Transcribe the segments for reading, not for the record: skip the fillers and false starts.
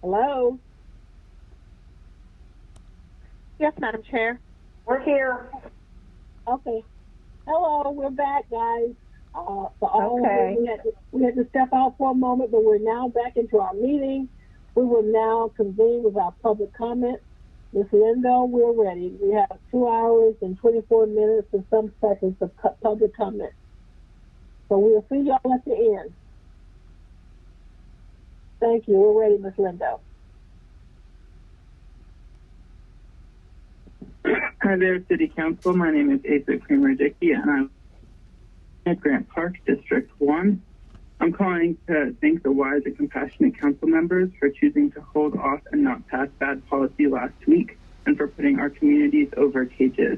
Hello? Yes, Madam Chair. We're here. Okay. Hello, we're back, guys. Okay. We had to step out for a moment, but we're now back into our meeting. We will now convene with our public comment. Ms. Lindo, we're ready. We have 2 hours and 24 minutes and some seconds of public comment. So we'll see y'all at the end. Thank you. We're ready, Ms. Lindo. Hi there, City Council. My name is Asa Kramer-Dickey, and I'm at Grant Park, District 1. I'm calling to thank the wise and compassionate council members for choosing to hold off and not pass bad policy last week, and for putting our communities over cages.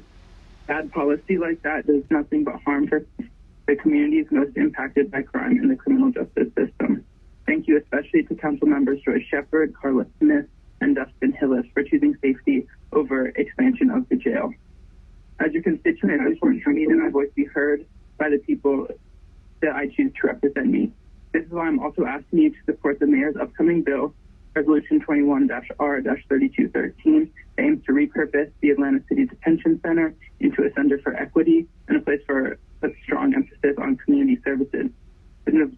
Bad policy like that does nothing but harm for the communities most impacted by crime in the criminal justice system. Thank you especially to council members Joyce Shepard, Carla Smith, and Dustin Hillis for choosing safety over expansion of the jail. As your constituent, it's important for me that my voice be heard by the people that I choose to represent me. This is why I'm also asking you to support the mayor's upcoming bill, Resolution 21-R-3213, that aims to repurpose the Atlanta City Detention Center into a center for equity and a place for a strong emphasis on community services.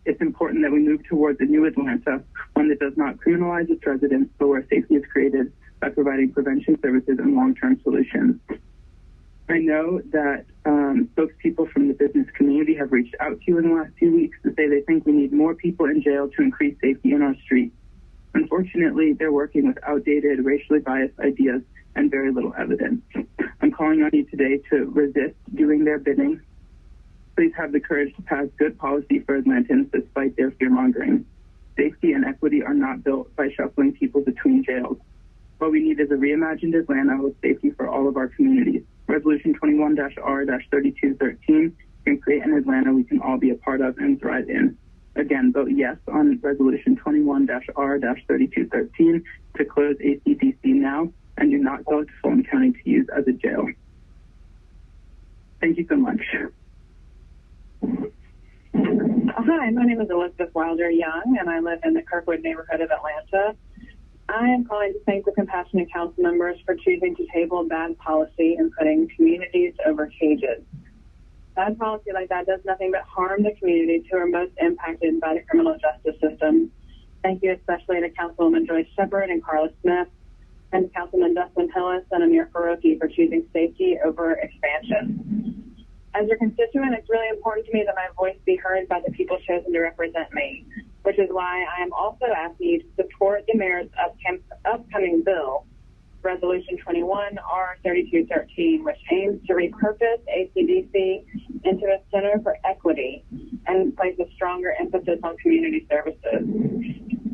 It's important that we move towards a new Atlanta, one that does not criminalize its residents, but where safety is created by providing prevention services and long-term solutions. I know that spokespeople from the business community have reached out to you in the last few weeks to say they think we need more people in jail to increase safety in our streets. Unfortunately, they're working with outdated, racially biased ideas and very little evidence. I'm calling on you today to resist doing their bidding. Please have the courage to pass good policy for Atlantans despite their fear-mongering. Safety and equity are not built by shuffling people between jails. What we need is a reimagined Atlanta with safety for all of our communities. Resolution 21-R-3213 can create an Atlanta we can all be a part of and thrive in. Again, vote yes on Resolution 21-R-3213 to close ACDC now, and do not go to Fulton County to use as a jail. Thank you so much. Hi, my name is Elizabeth Wilder Young, and I live in the Kirkwood neighborhood of Atlanta. I am calling to thank the compassionate council members for choosing to table bad policy and putting communities over cages. Bad policy like that does nothing but harm the communities who are most impacted by the criminal justice system. Thank you especially to Councilwoman Joyce Shepard and Carla Smith, and to Councilman Dustin Hillis and Amir Faroki for choosing safety over expansion. As your constituent, it's really important to me that my voice be heard by the people chosen to represent me, which is why I am also asking you to support the mayor's upcoming bill, Resolution 21-R-3213, which aims to repurpose ACDC into a center for equity and place a stronger emphasis on community services.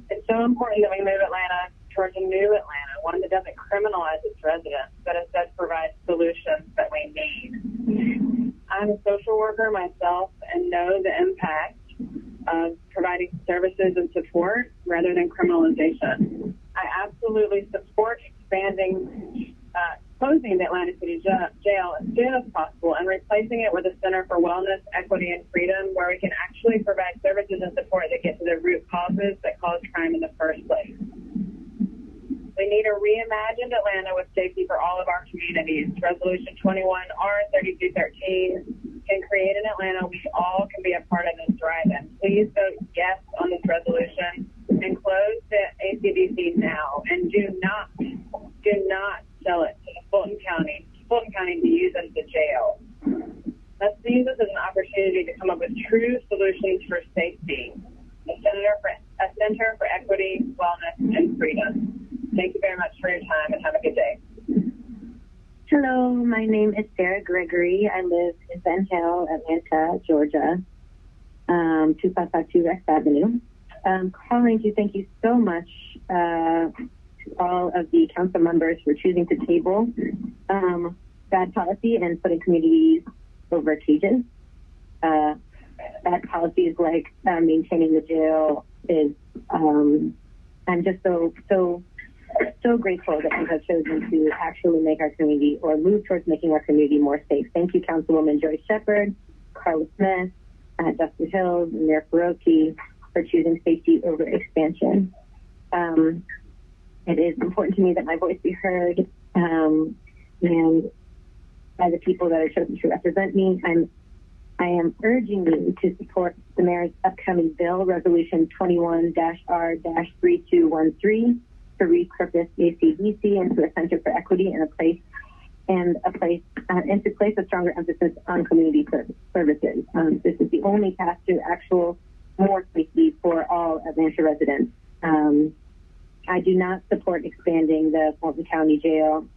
It's so important that we move Atlanta towards a new Atlanta, one that doesn't criminalize its residents, but instead provides solutions that we need. I'm a social worker myself and know the impact of providing services and support rather than criminalization. I absolutely support closing the Atlanta City Jail as soon as possible and replacing it with a Center for Wellness, Equity, and Freedom, where we can actually provide services and support that get to the root causes that cause crime in the first place. We need a reimagined Atlanta with safety for all of our communities. Resolution 21-R-3213 can create an Atlanta we all can be a part of and thrive in. Please vote yes on this resolution and close the ACDC now, and do not sell it to Fulton County to use as the jail. Let's use this as an opportunity to come up with true solutions for safety. A center for equity, wellness, and freedom. Thank you very much for your time, and have a good day. Hello, my name is Sarah Gregory. I live in Van Hill, Atlanta, Georgia, 2552 Rex Avenue. Calling to thank you so much to all of the council members for choosing to table bad policy and putting communities over cages. Bad policies like maintaining the jail is, I'm just so grateful that you have chosen to actually make our community, or move towards making our community more safe. Thank you, Councilwoman Joyce Shepard, Carla Smith, Dustin Hills, and Mayor Pierogi for choosing safety over expansion. It is important to me that my voice be heard, and by the people that are chosen to represent me. I am urging you to support the mayor's upcoming bill, Resolution 21-R-3213, to repurpose ACDC into a center for equity and to place a stronger emphasis on community services. This is the only path to actual more safety for all Atlanta residents. I do not support expanding the Fulton County Jail.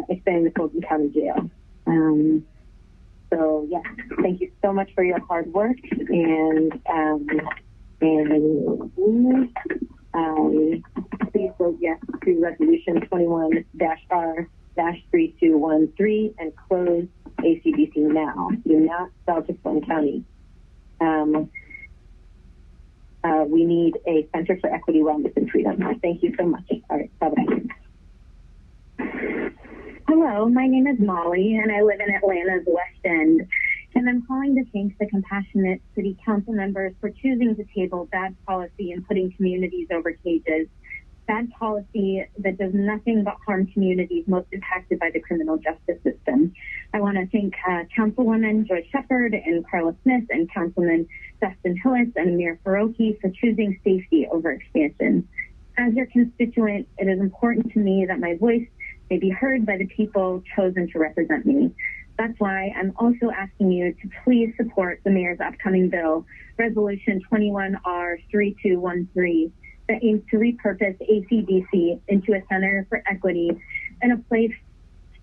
Expanding the Fulton County Jail. So yeah, thank you so much for your hard work, and please vote yes to Resolution 21-R-3213 and close ACDC now. Do not sell to Fulton County. We need a Center for Equity, Wellness, and Freedom. Thank you so much. All right, bye-bye. Hello, my name is Molly, and I live in Atlanta's West End. And I'm calling to thank the compassionate city council members for choosing to table bad policy and putting communities over cages. Bad policy that does nothing but harm communities most impacted by the criminal justice system. I want to thank Councilwoman Joy Shepard and Carla Smith and Councilman Dustin Hillis and Mayor Pierogi for choosing safety over expansion. As your constituent, it is important to me that my voice may be heard by the people chosen to represent me. That's why I'm also asking you to please support the mayor's upcoming bill, Resolution 21-R-3213, that aims to repurpose ACDC into a center for equity and a place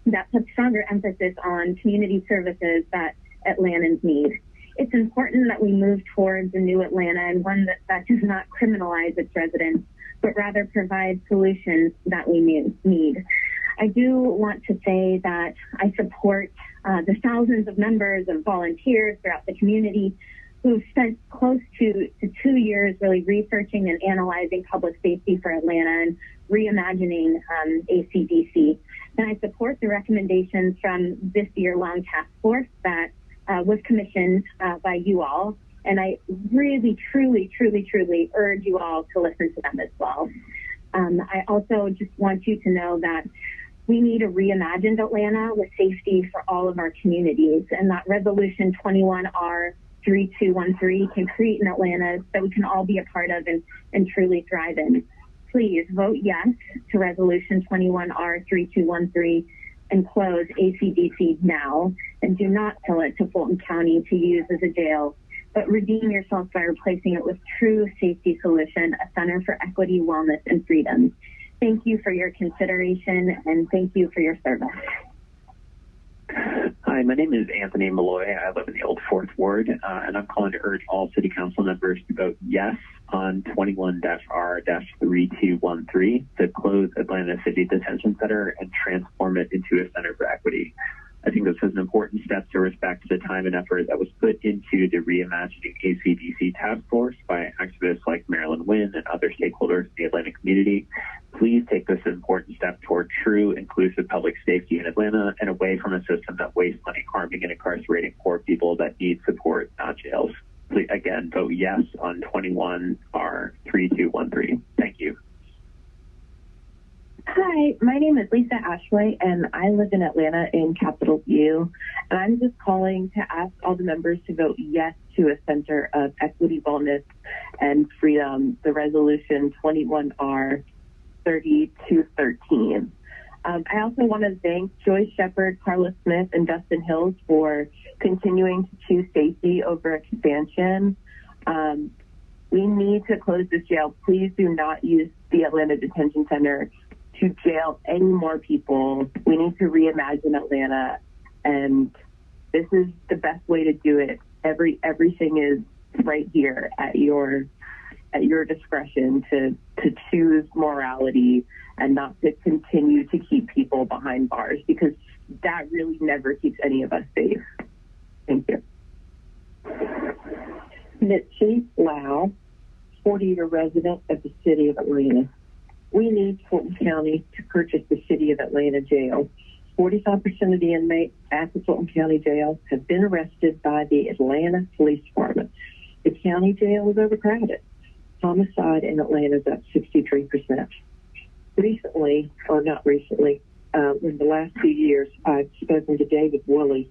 that puts stronger emphasis on community services that Atlantans need. It's important that we move towards a new Atlanta and one that does not criminalize its residents, but rather provide solutions that we need. I do want to say that I support the thousands of members of volunteers throughout the community who've spent close to 2 years really researching and analyzing public safety for Atlanta and reimagining ACDC. And I support the recommendations from this year-long task force that was commissioned by you all. And I really, truly urge you all to listen to them as well. I also just want you to know that we need a reimagined Atlanta with safety for all of our communities, and that Resolution 21-R-3213 can create an Atlanta that we can all be a part of and truly thrive in. Please vote yes to Resolution 21-R-3213 and close ACDC now, and do not sell it to Fulton County to use as a jail, but redeem yourself by replacing it with true safety solution, a center for equity, wellness, and freedom. Thank you for your consideration, and thank you for your service. Hi, my name is Anthony Malloy. I live in the Old Fourth Ward, and I'm calling to urge all City Council members to vote yes on 21-R-3213 to close Atlanta City Detention Center and transform it into a center for equity. I think this is an important step to respect the time and effort that was put into the reimagining ACDC task force by activists like Marilyn Wynn and other stakeholders in the Atlanta community. Please take this important step toward true inclusive public safety in Atlanta and away from a system that wastes money harming and incarcerating poor people that need support, not jails. Please, again, vote yes on 21-R-3213. Thank you. Hi, my name is Lisa Ashley, and I live in Atlanta in Capitol View. And I'm just calling to ask all the members to vote yes to a center of equity, wellness, and freedom, the Resolution 21-R-3213. I also want to thank Joyce Shepard, Carla Smith, and Dustin Hills for continuing to choose safety over expansion. We need to close this jail. Please do not use the Atlanta Detention Center to jail any more people. We need to reimagine Atlanta, and this is the best way to do it. Everything is right here at your discretion to choose morality and not to continue to keep people behind bars, because that really never keeps any of us safe. Thank you. Mitzi Lau, 40-year resident of the city of Atlanta. We need Fulton County to purchase the city of Atlanta jail. 45% of the inmates at the Fulton County Jail have been arrested by the Atlanta Police Department. The county jail is overcrowded. Homicide in Atlanta is up 63%. Recently, or not recently, in the last 2 years, I've spoken to David Woolley,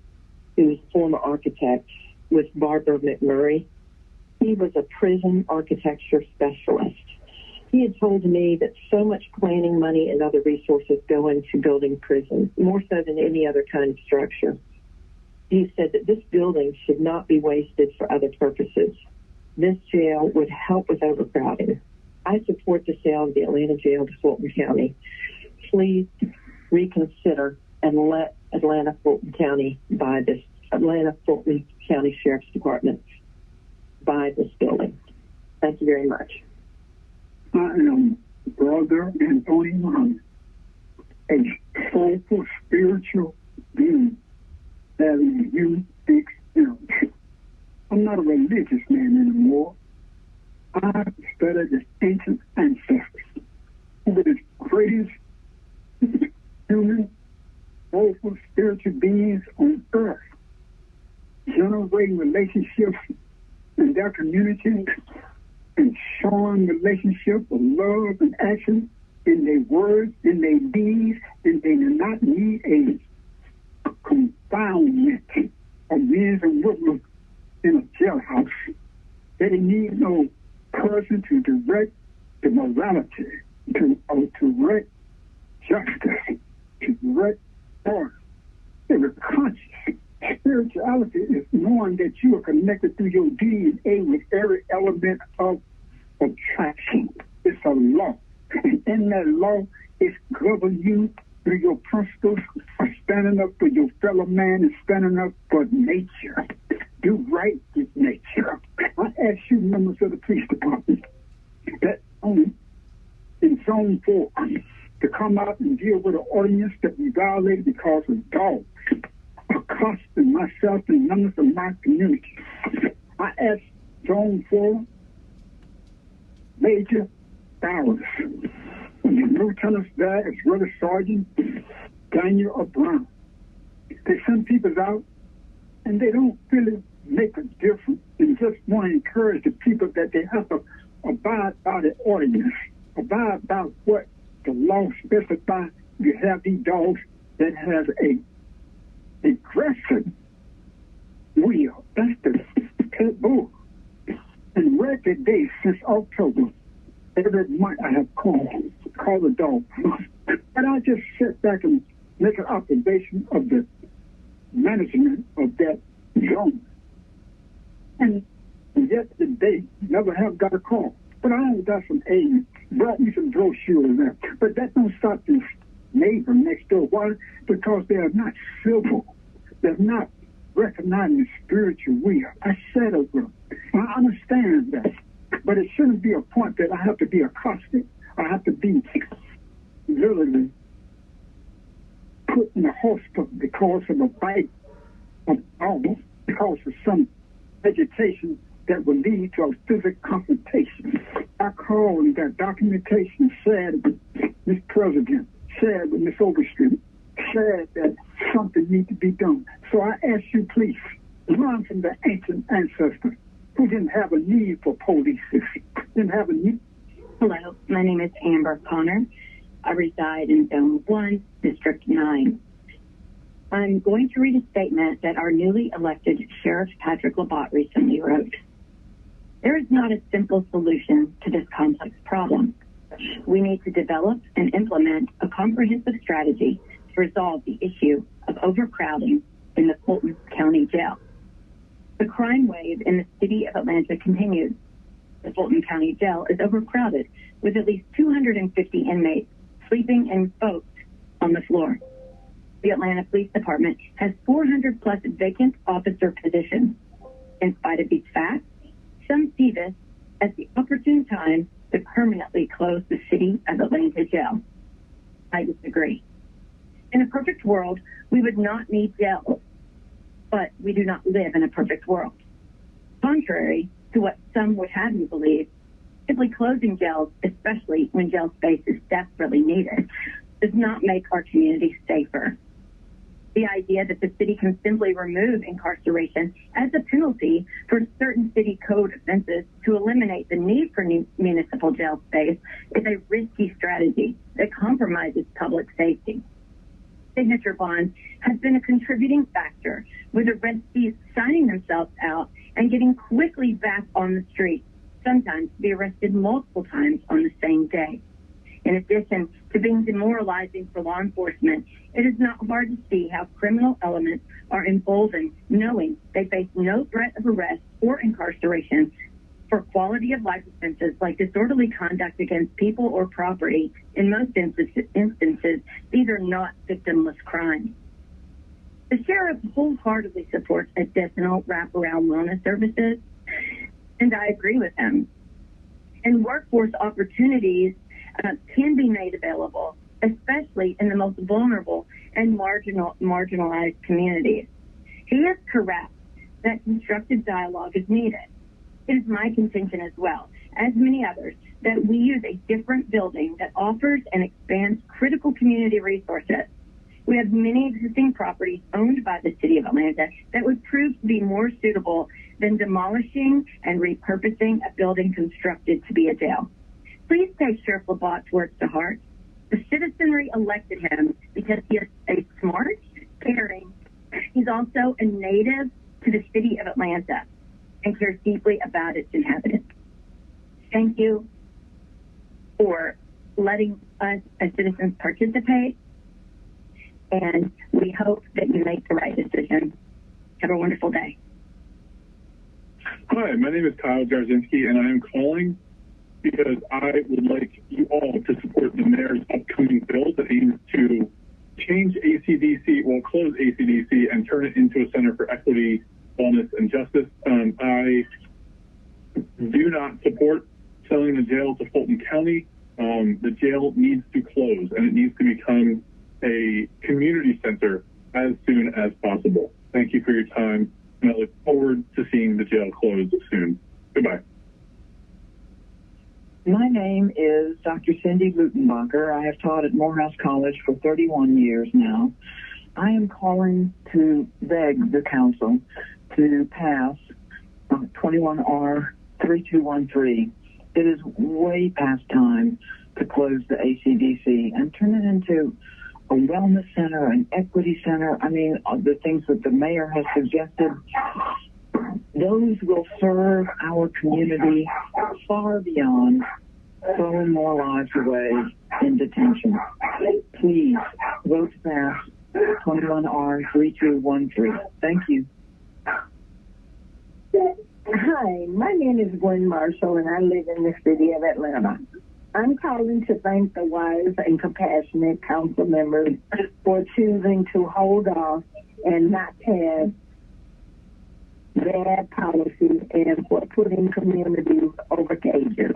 who's a former architect with Barbara McMurray. He was a prison architecture specialist. He had told me that so much planning money and other resources go into building prisons, more so than any other kind of structure. He said that this building should not be wasted for other purposes. This jail would help with overcrowding. I support the sale of the Atlanta jail to Fulton County. Please reconsider and let Atlanta Fulton County Sheriff's Department buy this building. Thank you very much. I am Brother Anthony Muhammad, a soulful spiritual being having a unique experience. I'm not a religious man anymore. I studied the ancient ancestors, who were the greatest human, soulful spiritual beings on earth, generating relationships in their communities and showing relationships of love and action in their words, in their deeds, and they do not need a confinement of men and women in a jailhouse. They didn't need no person to direct the morality, to direct justice, to direct order. They were conscious. Spirituality is knowing that you are connected through your DNA with every element of attraction. It's a law. And in that law, it's governing you through your principles of standing up for your fellow man and standing up for nature. Do right with nature. I ask you, members of the police department, that in Zone 4, to come out and deal with an audience that we violated because of dogs accosting myself and members of my community. I ask Zone 4, Major Bowers, and the lieutenants there, as well as Sergeant Daniel O'Brien. They send people out, and they don't really make a difference, and just want to encourage the people that they have to abide by the ordinance, abide by what the law specifies. You have these dogs that have a aggressive will. That's the pit bull. And every day since October, every month I have called the dog. And I just sit back and make an observation of the management of that zone. And yesterday, never have got a call. But I got some aid, brought me some brochures there. But that don't stop this neighbor next door. Why? Because they are not civil. They're not recognizing the spiritual will. I said it, bro. I understand that. But it shouldn't be a point that I have to be accosted. I have to be literally put in the hospital because of a bite of dog, because of some vegetation that will lead to a physical confrontation. I called and got documentation said, Mr. President, said with Ms. Overstreet, said that something needs to be done. So I ask you, please, learn from the ancient ancestors who didn't have a need for police, didn't have a need. Hello, my name is Amber Connor. I reside in Zone 1, District 9. I'm going to read a statement that our newly elected Sheriff Patrick Labatt recently wrote. There is not a simple solution to this complex problem. We need to develop and implement a comprehensive strategy to resolve the issue of overcrowding in the Fulton County Jail. The crime wave in the city of Atlanta continues. The Fulton County Jail is overcrowded with at least 250 inmates sleeping in boats on the floor. The Atlanta Police Department has 400 plus vacant officer positions. In spite of these facts, some see this as the opportune time to permanently close the city of Atlanta jail. I disagree. In a perfect world, we would not need jails, but we do not live in a perfect world. Contrary to what some would have you believe, simply closing jails, especially when jail space is desperately needed, does not make our community safer. The idea that the city can simply remove incarceration as a penalty for certain city code offenses to eliminate the need for new municipal jail space is a risky strategy that compromises public safety. Signature bonds has been a contributing factor, with arrestees signing themselves out and getting quickly back on the street, sometimes to be arrested multiple times on the same day. In addition to being demoralizing for law enforcement, it is not hard to see how criminal elements are emboldened knowing they face no threat of arrest or incarceration for quality of life offenses like disorderly conduct against people or property. In most instances, these are not victimless crimes. The sheriff wholeheartedly supports additional wraparound wellness services, and I agree with him. And workforce opportunities can be made available, especially in the most vulnerable and marginalized communities. He is correct that constructive dialogue is needed. It is my contention as well, as many others, that we use a different building that offers and expands critical community resources. We have many existing properties owned by the City of Atlanta that would prove to be more suitable than demolishing and repurposing a building constructed to be a jail. Please take Sheriff LaBatte's words to heart. The citizenry elected him because he is a smart, caring. He's also a native to the City of Atlanta and cares deeply about its inhabitants. Thank you for letting us as citizens participate, and we hope that you make the right decision. Have a wonderful day. Hi, my name is Kyle Jarzinski, and I am calling because I would like you all to support the mayor's upcoming bill that aims to change ACDC, close ACDC and turn it into a center for equity, wellness, and justice. I do not support selling the jail to Fulton County. The jail needs to close, and it needs to become a community center as soon as possible. Thank you for your time, and I look forward to seeing the jail close soon. Goodbye. My name is Dr. Cindy Lutenbacher. I have taught at Morehouse College for 31 years now. I am calling to beg the council to pass 21R 3213. It is way past time to close the ACDC and turn it into a wellness center, an equity center. I mean, the things that the mayor has suggested, those will serve our community far beyond throwing more lives away in detention. Please vote to pass 21R 3213. Thank you. Hi, my name is Gwen Marshall, and I live in the city of Atlanta. I'm calling to thank the wise and compassionate council members for choosing to hold off and not pass bad policies and for putting communities over cages.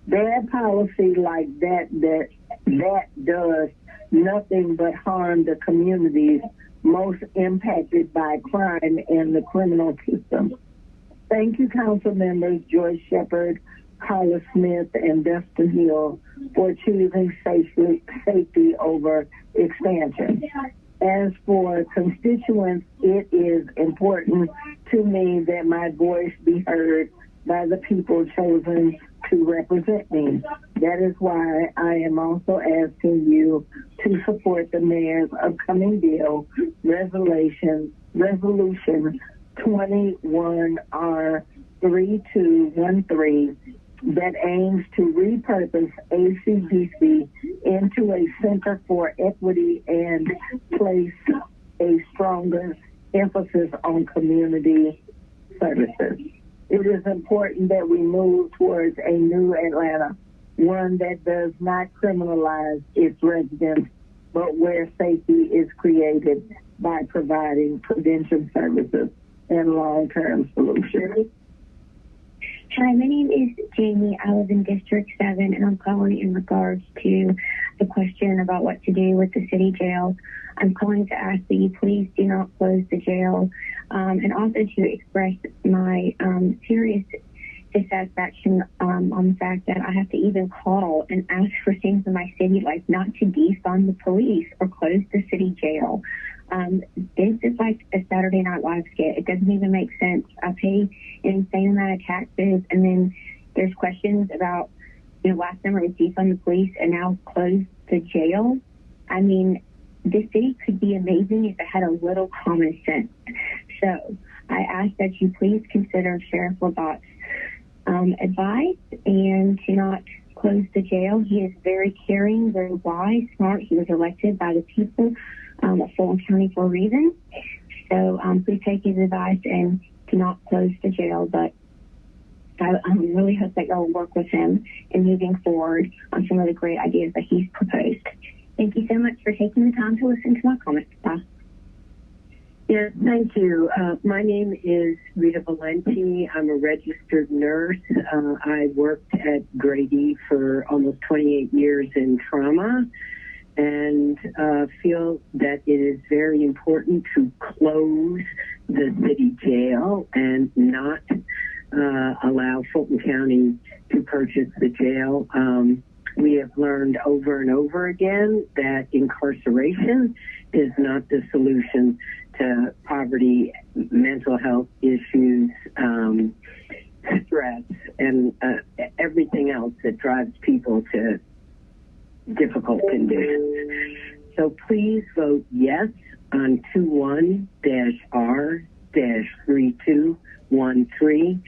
Bad policy like that does nothing but harm the communities most impacted by crime and the criminal system. Thank you, council members Joyce Shepard, Carla Smith, and Dustin Hill for choosing safety over expansion. As for constituents, it is important to me that my voice be heard by the people chosen to represent me. That is why I am also asking you to support the mayor's upcoming bill, Resolution 21R 3213, that aims to repurpose ACDC into a center for equity and place a stronger emphasis on community services. It is important that we move towards a new Atlanta, one that does not criminalize its residents, but where safety is created by providing prevention services and long-term solutions. Hi, my name is Jamie. I live in District 7, and I'm calling in regards to the question about what to do with the city jail. I'm calling to ask that you please do not close the jail, and also to express my serious dissatisfaction on the fact that I have to even call and ask for things in my city, like not to defund the police or close the city jail. This is like a Saturday Night Live skit. It doesn't even make sense. I pay an insane amount of taxes, and then there's questions about, last summer was defund the police and now close the jail. I mean, this city could be amazing if it had a little common sense. So I ask that you please consider Sheriff Labatt's advice and to not close the jail. He is very caring, very wise, smart. He was elected by the people of Fulton County for a reason. So please take his advice and do not close the jail. But I really hope that y'all will work with him in moving forward on some of the great ideas that he's proposed. Thank you so much for taking the time to listen to my comments. Bye. Yes, thank you. My name is Rita Valenti. I'm a registered nurse. I worked at Grady for almost 28 years in trauma and feel that it is very important to close the city jail and not allow Fulton County to purchase the jail. We have learned over and over again that incarceration is not the solution to poverty, mental health issues, stress, and everything else that drives people to difficult conditions. So please vote yes on 21-R-3213.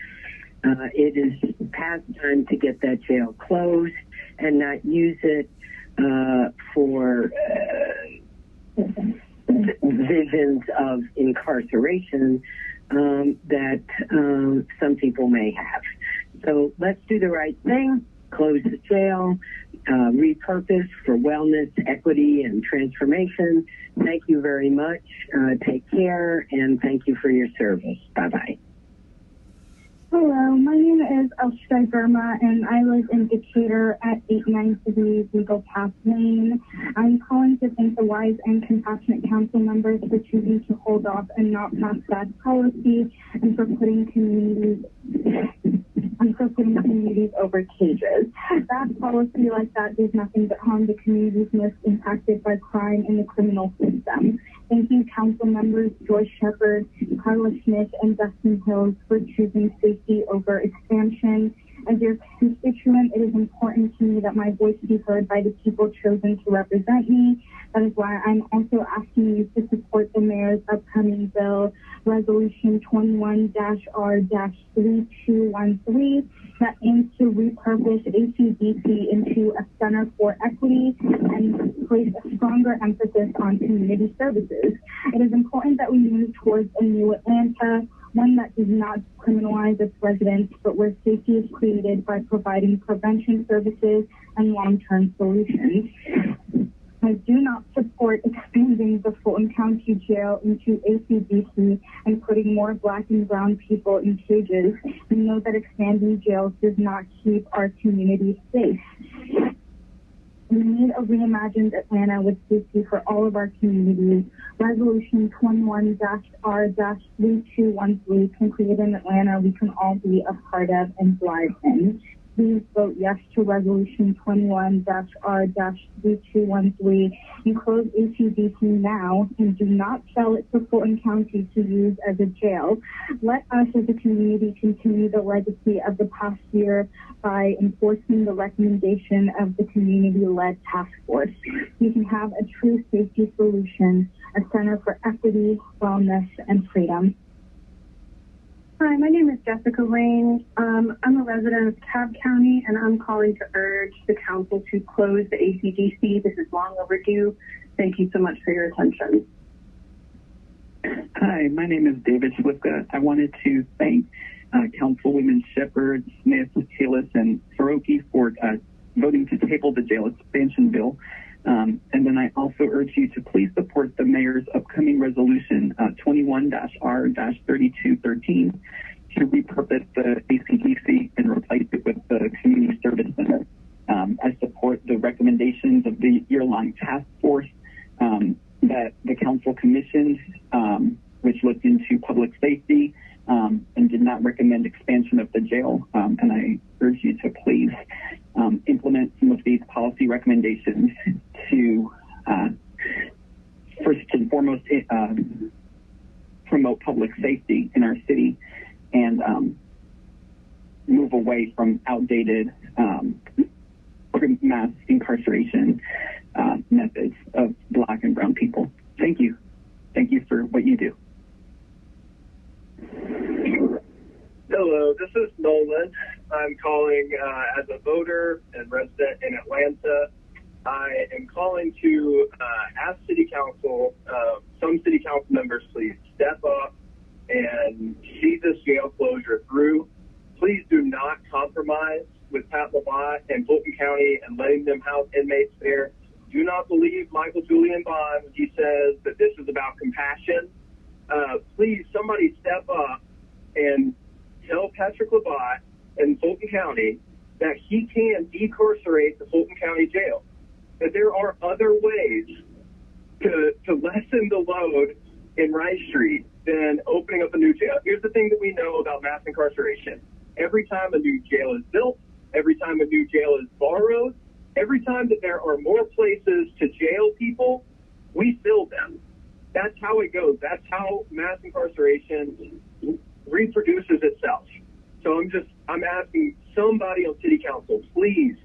It is past time to get that jail closed and not use it for visions of incarceration that some people may have. So let's do the right thing, close the jail, repurpose for wellness, equity, and transformation. Thank you very much. Take care, and thank you for your service. Bye-bye. Hello, my name is Elshai Burma, and I live in Decatur at 893 Legal Path Lane. I'm calling to thank the wise and compassionate council members for choosing to hold off and not pass that policy, and for putting communities over cages. That policy like that does nothing but harm the communities most impacted by crime in the criminal system. Thank you, council members Joyce Shepard, Carla Smith, and Dustin Hills for choosing safety over expansion. As your constituent, it is important to me that my voice be heard by the people chosen to represent me. That is why I'm also asking you to support the mayor's upcoming bill, Resolution 21-R-3213, that aims to repurpose ACDC into a center for equity and place a stronger emphasis on community services. It is important that we move towards a new Atlanta, one that does not criminalize its residents, but where safety is created by providing prevention services and long-term solutions. I do not support expanding the Fulton County Jail into ACDC and putting more Black and brown people in cages. We know that expanding jails does not keep our communities safe. We need a reimagined Atlanta with safety for all of our communities. Resolution 21-R-3213 can create an Atlanta we can all be a part of and thrive in. Please vote yes to Resolution 21-R-3213 and close ACDC now and do not sell it to Fulton County to use as a jail. Let us as a community continue the legacy of the past year by enforcing the recommendation of the community-led task force. We can have a true safety solution, a center for equity, wellness, and freedom. Hi, my name is Jessica Lane. I'm a resident of Cobb County, and I'm calling to urge the council to close the ACDC. This is long overdue. Thank you so much for your attention. Hi, my name is David Swifka. I wanted to thank Councilwomen Shepard, Smith, Hillis, and Soroki for voting to table the jail expansion bill. And then I also urge you to please support the mayor's upcoming resolution 21-R-3213 to repurpose the ACDC and replace it with the Community Service Center. I support the recommendations of the year-long task force that the council commissioned, which looked into public safety and did not recommend expansion of the jail. And I urge you to please implement some of these policy recommendations to first and foremost, promote public safety in our city and move away from outdated mass incarceration methods of Black and brown people. Thank you. Thank you for what you do. Hello, this is Nolan. I'm calling as a voter and resident in Atlanta. I am calling to ask City Council, some City Council members, please step up and see this jail closure through. Please do not compromise with Pat Lamont and Fulton County and letting them house inmates there. Do not believe Michael Julian Bond when he says that this is about compassion. Please, somebody step up and tell Patrick Labat and Fulton County that he can decarcerate the Fulton County Jail. That there are other ways to lessen the load in Rice Street than opening up a new jail. Here's the thing that we know about mass incarceration. Every time a new jail is built, every time a new jail is borrowed, every time that there are more places to jail people, we fill them. That's how it goes. That's how mass incarceration reproduces itself. So I'm asking somebody on City Council, please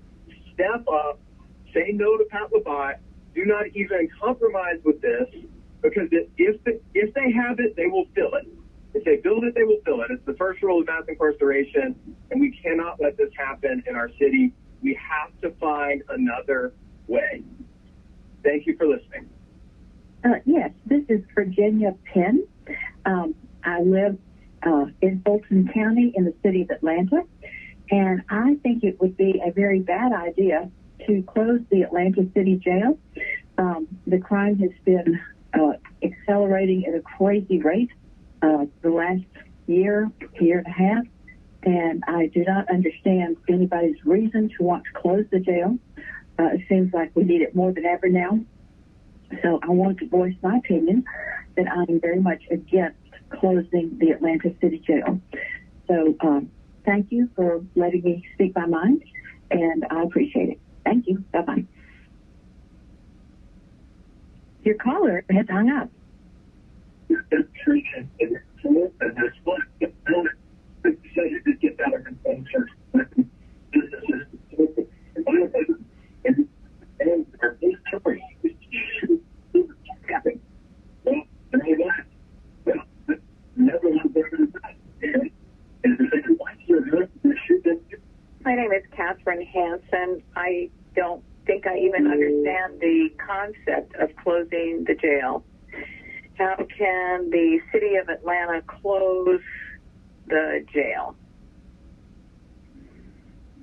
step up, say no to Pat Labat, do not even compromise with this, because if they have it, they will fill it. If they build it, they will fill it. It's the first rule of mass incarceration, and we cannot let this happen in our city. We have to find another way. Thank you for listening. Yes, this is Virginia Penn. I live in Fulton County in the city of Atlanta, and I think it would be a very bad idea to close the Atlanta City Jail. The crime has been accelerating at a crazy rate the last year and a half, and I do not understand anybody's reason to want to close the jail. It seems like we need it more than ever now. So I want to voice my opinion that I am very much against closing the Atlanta City Jail. So thank you for letting me speak my mind, and I appreciate it. Thank you. Bye-bye. Your caller has hung up. My name is Catherine Hansen. I don't think I even understand the concept of closing the jail. How can the city of Atlanta close the jail?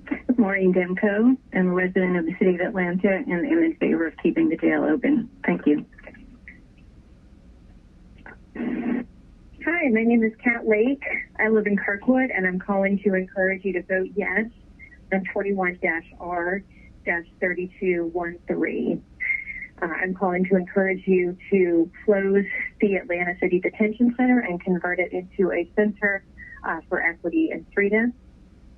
Good morning, Demco. I'm a resident of the city of Atlanta and am in favor of keeping the jail open. Thank you. Hi, my name is Kat Lake. I live in Kirkwood, and I'm calling to encourage you to vote yes on 21-R-3213. I'm calling to encourage you to close the Atlanta City Detention Center and convert it into a center for equity and freedom.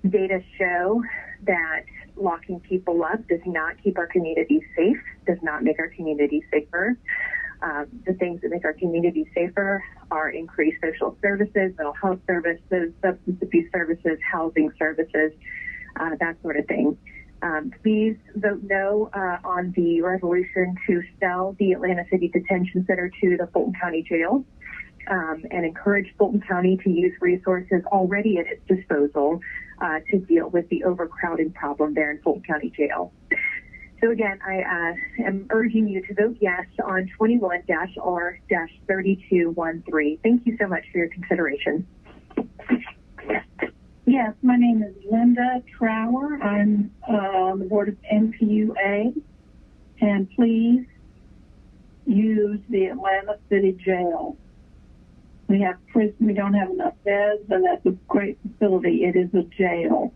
Data show that locking people up does not keep our communities safe, does not make our communities safer. The things that make our communities safer are increased social services, mental health services, substance abuse services, housing services, that sort of thing. Please vote no on the resolution to sell the Atlanta City Detention Center to the Fulton County Jail, and encourage Fulton County to use resources already at its disposal to deal with the overcrowding problem there in Fulton County Jail. So again, I am urging you to vote yes on 21-R-3213. Thank you so much for your consideration. Yes, my name is Linda Trower. I'm on the board of NPUA, and please use the Atlanta City Jail. We don't have enough beds, and that's a great facility. It is a jail.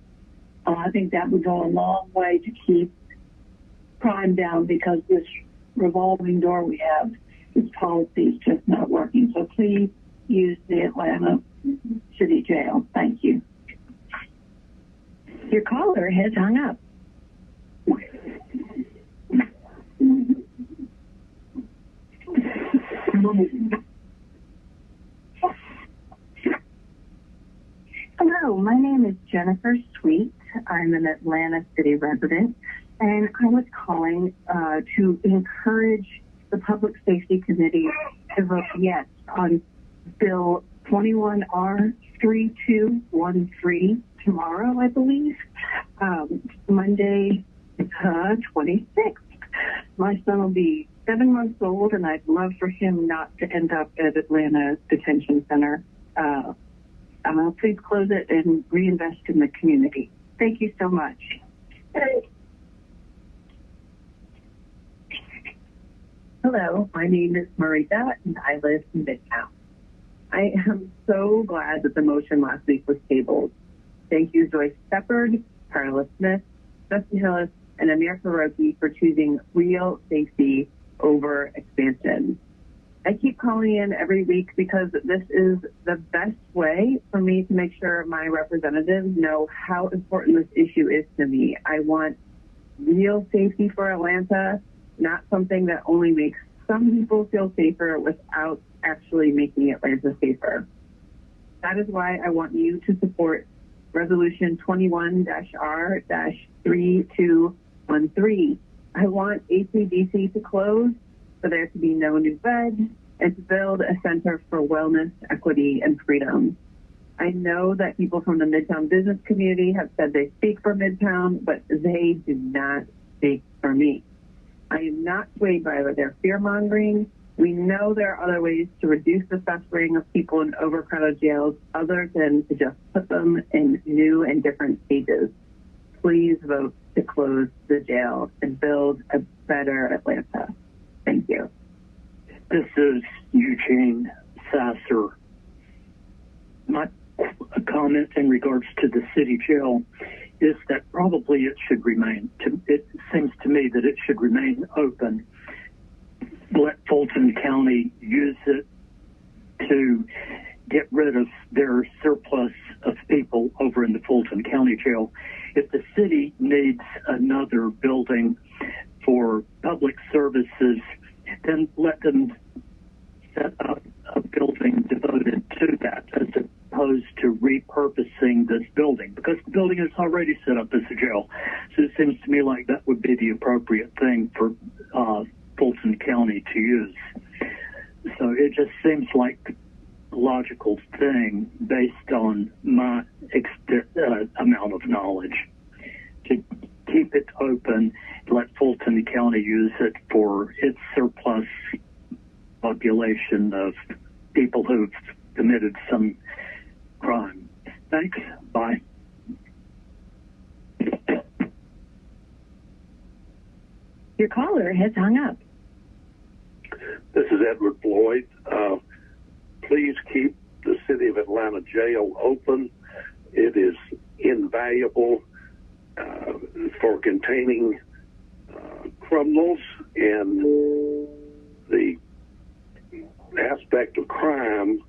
I think that would go a long way to keep crime down, because this revolving door we have, this policy is just not working. So please use the Atlanta City Jail. Thank you. Your caller has hung up. Hello, my name is Jennifer Sweet. I'm an Atlanta City resident, and I was calling to encourage the Public Safety Committee to vote yes on Bill 21R3213 tomorrow, I believe, Monday 26th. My son will be 7 months old, and I'd love for him not to end up at Atlanta Detention Center. Please close it and reinvest in the community. Thank you so much. Hello, my name is Marita, and I live in Midtown. I am so glad that the motion last week was tabled. Thank you, Joyce Shepard, Carla Smith, Justin Hillis, and Amir Faroki for choosing real safety over expansion. I keep calling in every week because this is the best way for me to make sure my representatives know how important this issue is to me. I want real safety for Atlanta, not something that only makes some people feel safer without actually making Atlanta safer. That is why I want you to support Resolution 21-R-3213. I want ACDC to close, for there to be no new beds, and to build a center for wellness, equity, and freedom. I know that people from the Midtown business community have said they speak for Midtown, but they do not speak for me. I am not swayed by their fear-mongering. We know there are other ways to reduce the suffering of people in overcrowded jails other than to just put them in new and different cages. Please vote to close the jail and build a better Atlanta. Thank you. This is Eugene Sasser. My comment in regards to the city jail is that probably it should remain. It seems to me that it should remain open. Let Fulton County use it to get rid of their surplus of people over in the Fulton County jail. If the city needs another building for public services, then let them set up a building devoted to that as opposed to repurposing this building, because the building is already set up as a jail. So it seems to me like that would be the appropriate thing for Fulton County to use. So it just seems like a logical thing based on my amount of knowledge to keep it open, let Fulton County use it for its surplus population of people who've committed some crime. Thanks. Bye. Your caller has hung up. This is Edward Floyd. Please keep the City of Atlanta jail open. It is invaluable for containing criminals, and the aspect of crime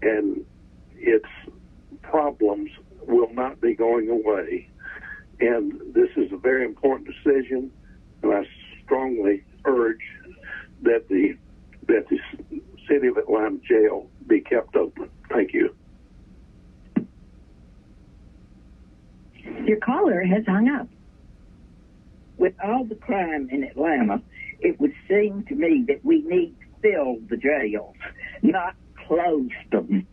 and its problems will not be going away. And this is a very important decision, and I strongly urge that the City of Atlanta jail be kept open. Thank you. Your caller has hung up. With all the crime in Atlanta, it would seem to me that we need to fill the jails, not close them.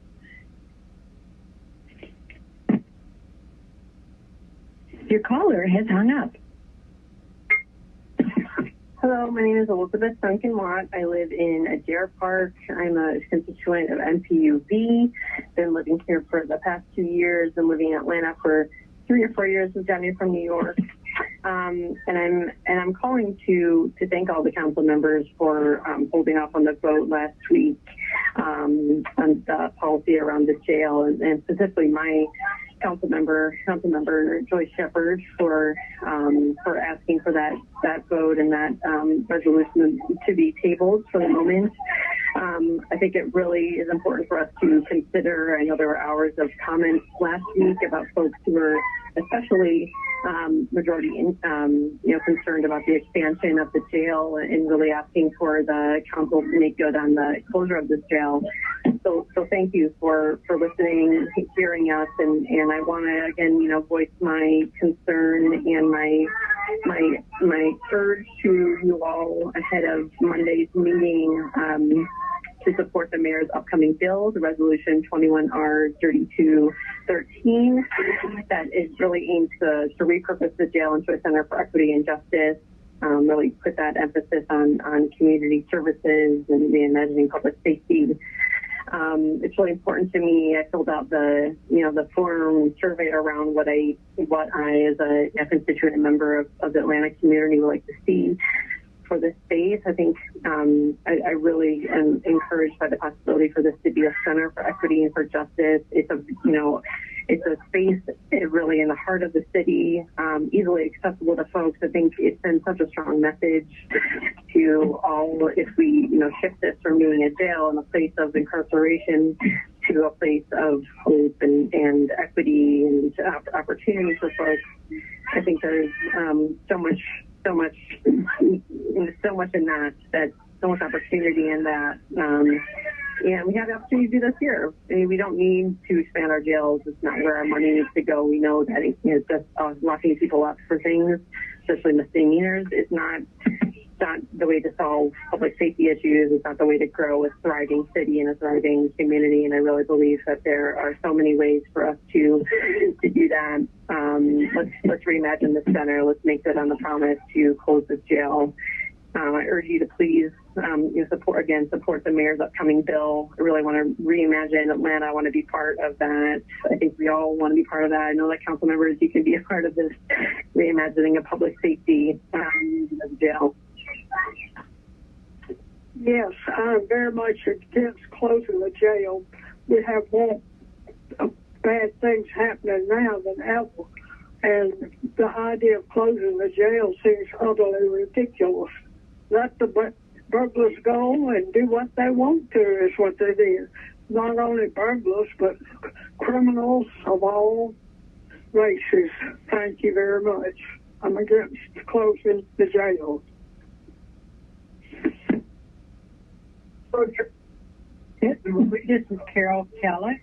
Your caller has hung up. Hello, my name is Elizabeth Duncan-Watt. I live in Adair Park. I'm a constituent of MPUB. Been living here for the past 2 years. Been living in Atlanta for 3 or 4 years. Moved down here from New York. And I'm calling to thank all the council members for holding off on the vote last week on the policy around the jail, and specifically my council member Joyce Shepard for asking for that vote and that resolution to be tabled for the moment. I think it really is important for us to consider. I know there were hours of comments last week about folks who were especially majority concerned about the expansion of the jail and really asking for the council to make good on the closure of this jail. So thank you for listening, hearing us, and I want to again voice my concern and my urge to you all ahead of Monday's meeting to support the mayor's upcoming bill, the resolution 21R3213, that is really aimed to repurpose the jail into a center for equity and justice. Really put that emphasis on community services and reimagining public safety. It's really important to me. I filled out the form survey around what I as a constituent member of the Atlanta community would like to see for this space. I think I really am encouraged by the possibility for this to be a center for equity and for justice. It's a space really in the heart of the city, easily accessible to folks. I think it sends such a strong message to all if we shift this from being a jail and a place of incarceration to a place of hope and equity and opportunity for folks. I think there's so much in that so much opportunity in that. And we have the opportunity to do this here. I mean, we don't need to expand our jails. It's not where our money needs to go. We know that it's just locking people up for things, especially misdemeanors. It's not the way to solve public safety issues. It's not the way to grow a thriving city and a thriving community. And I really believe that there are so many ways for us to do that. Let's reimagine the center. Let's make good on the promise to close this jail. I urge you to please support the mayor's upcoming bill. I really want to reimagine Atlanta. I want to be part of that. I think we all want to be part of that. I know that council members, you can be a part of this reimagining of public safety of the jail. Yes, I'm very much against closing the jail. We have more bad things happening now than ever. And the idea of closing the jail seems utterly ridiculous. Let the burglars go and do what they want to is what they did. Not only burglars, but criminals of all races. Thank you very much. I'm against closing the jail. This is Carol Kellett.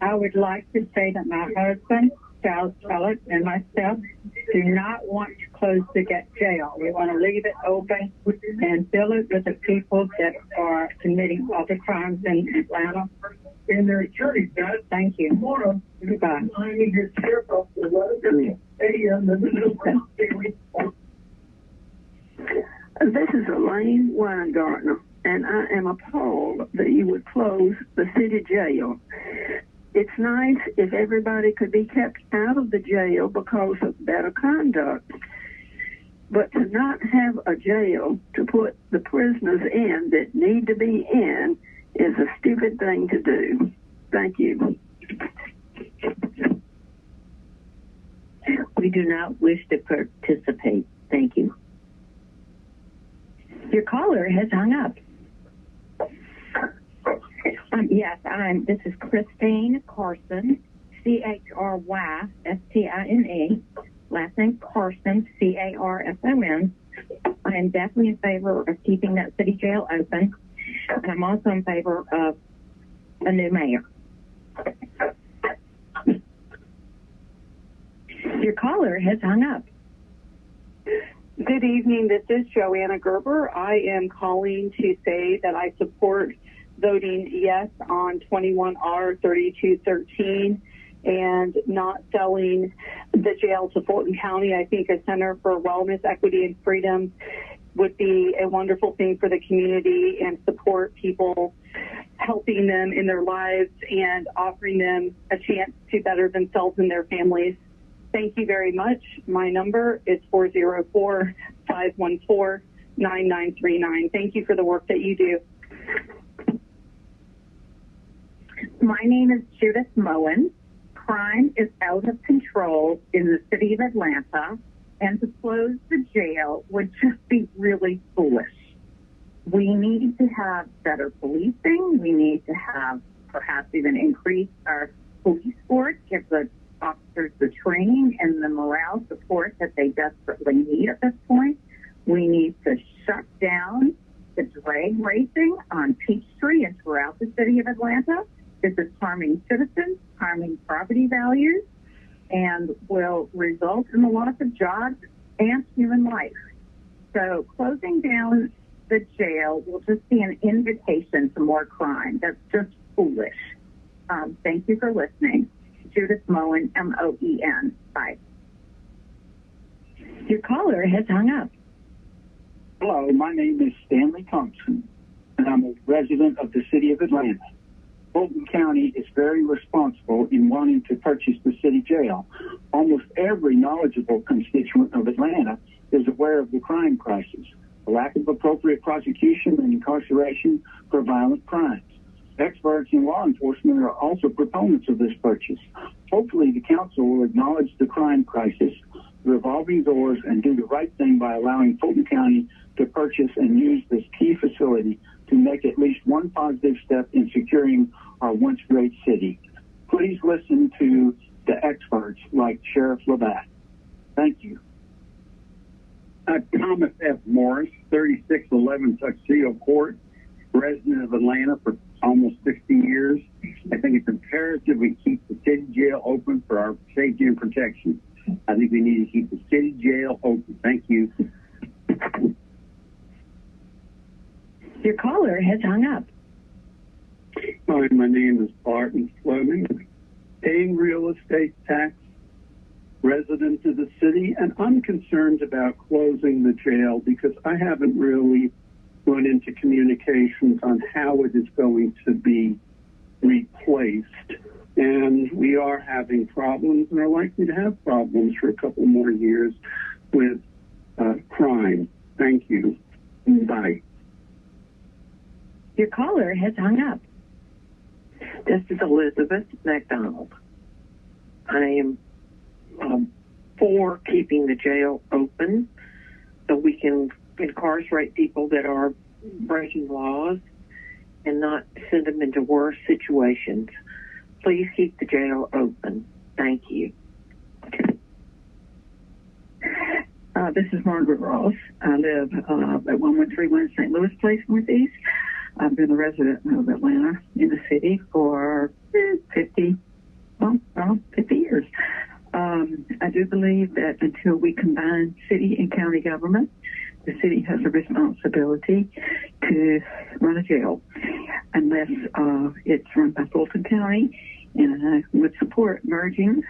I would like to say that my husband, Charles Kellett, and myself do not want to close the jail. We want to leave it open and fill it with the people that are committing all the crimes in Atlanta. In their attorney, thank you. Goodbye. This is Elaine Weingartner, and I am appalled that you would close the city jail. It's nice if everybody could be kept out of the jail because of better conduct. But to not have a jail to put the prisoners in that need to be in is a stupid thing to do. Thank you. We do not wish to participate. Thank you. Your caller has hung up. Yes, this is Christine Carson, CHRYSTINE, last name Carson, CARSON. I am definitely in favor of keeping that city jail open, and I'm also in favor of a new mayor. Your caller has hung up. Good evening. This is Joanna Gerber. I am calling to say that I support voting yes on 21R3213 and not selling the jail to Fulton County. I think a Center for Wellness, Equity, and Freedom would be a wonderful thing for the community and support people, helping them in their lives and offering them a chance to better themselves and their families. Thank you very much. My number is 404-514-9939. Thank you for the work that you do. My name is Judith Moen. Crime is out of control in the city of Atlanta, and to close the jail would just be really foolish. We need to have better policing. We need to have perhaps even increase our police force, give the officers the training and the morale support that they desperately need at this point. We need to shut down the drag racing on Peachtree and throughout the city of Atlanta. This is harming citizens, harming property values, and will result in the loss of jobs and human life. So closing down the jail will just be an invitation to more crime. That's just foolish. Thank you for listening. Judith Moen, M-O-E-N. Bye. Your caller has hung up. Hello, my name is Stanley Thompson, and I'm a resident of the city of Atlanta. Fulton County is very responsible in wanting to purchase the city jail. Almost every knowledgeable constituent of Atlanta is aware of the crime crisis, the lack of appropriate prosecution and incarceration for violent crimes. Experts in law enforcement are also proponents of this purchase. Hopefully, the council will acknowledge the crime crisis, the revolving doors, and do the right thing by allowing Fulton County to purchase and use this key facility to make at least one positive step in securing our once great city. Please listen to the experts like Sheriff Labatt. Thank you. Thomas F. Morris, 3611 Tuxedo Court, resident of Atlanta for almost 60 years. I think it's imperative we keep the city jail open for our safety and protection. I think we need to keep the city jail open. Thank you. Your caller has hung up. Hi, my name is Barton Fleming, paying real estate tax, resident of the city, and I'm concerned about closing the jail because I haven't really run into communications on how it is going to be replaced. And we are having problems and are likely to have problems for a couple more years with crime. Thank you. Bye. Your caller has hung up. This is Elizabeth McDonald. I am for keeping the jail open so we can incarcerate people that are breaking laws and not send them into worse situations. Please keep the jail open. Thank you. This is Margaret Ross. I live at 1131 St. Louis Place, Northeast. I've been a resident of Atlanta in the city for 50 years. I do believe that until we combine city and county government, the city has a responsibility to run a jail unless it's run by Fulton County, and I would support merging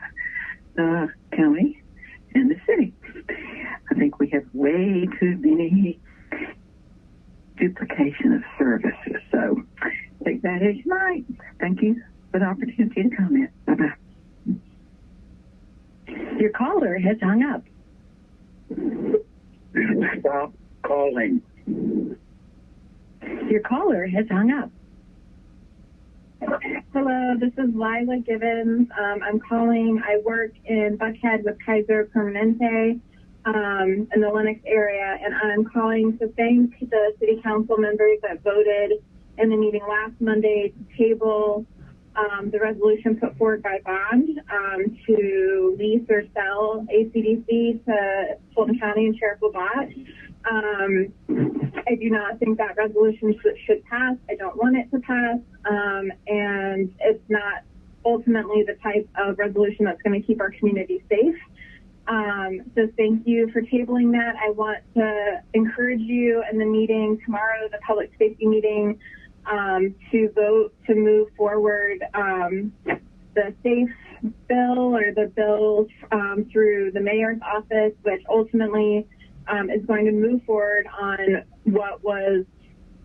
the county and the city. I think we have way too many duplication of services, so take that as you might. Thank you for the opportunity to comment. Bye-bye. Your caller has hung up. Stop calling. Your caller has hung up. Hello, this is Lila Gibbons. I'm calling. I work in Buckhead with Kaiser Permanente in the Lenox area, and I'm calling to thank the city council members that voted in the meeting last Monday to table the resolution put forward by Bond to lease or sell ACDC to Fulton County and Sheriff Labatt. I do not think that resolution should pass. I don't want it to pass, and it's not ultimately the type of resolution that's going to keep our community safe. So thank you for tabling that. I want to encourage you in the meeting tomorrow, the public safety meeting, to vote to move forward the SAFE bill or the bills through the mayor's office, which ultimately is going to move forward on what was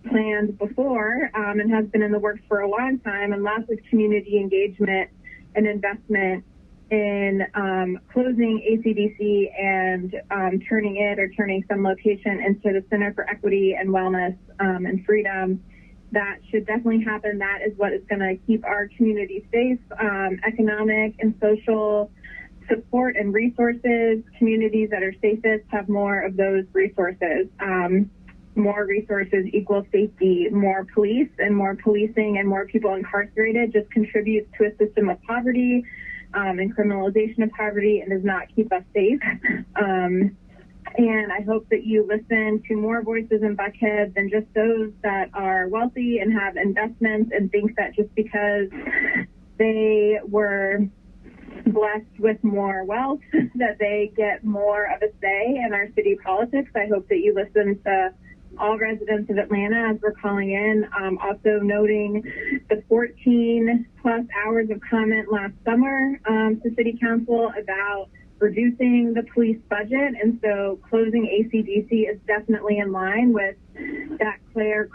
planned before and has been in the works for a long time, and lots of community engagement and investment in closing ACDC and turning some location into the Center for Equity and Wellness and Freedom. That should definitely happen. That is what is going to keep our community safe, economic and social support and resources. Communities that are safest have more of those resources. more resources equals safety. More police and more policing and more people incarcerated just contributes to a system of poverty and criminalization of poverty and does not keep us safe. And I hope that you listen to more voices in Buckhead than just those that are wealthy and have investments and think that just because they were blessed with more wealth that they get more of a say in our city politics. I hope that you listen to all residents of Atlanta as we're calling in. Also noting the 14 plus hours of comment last summer to City Council about reducing the police budget, and so closing ACDC is definitely in line with that clear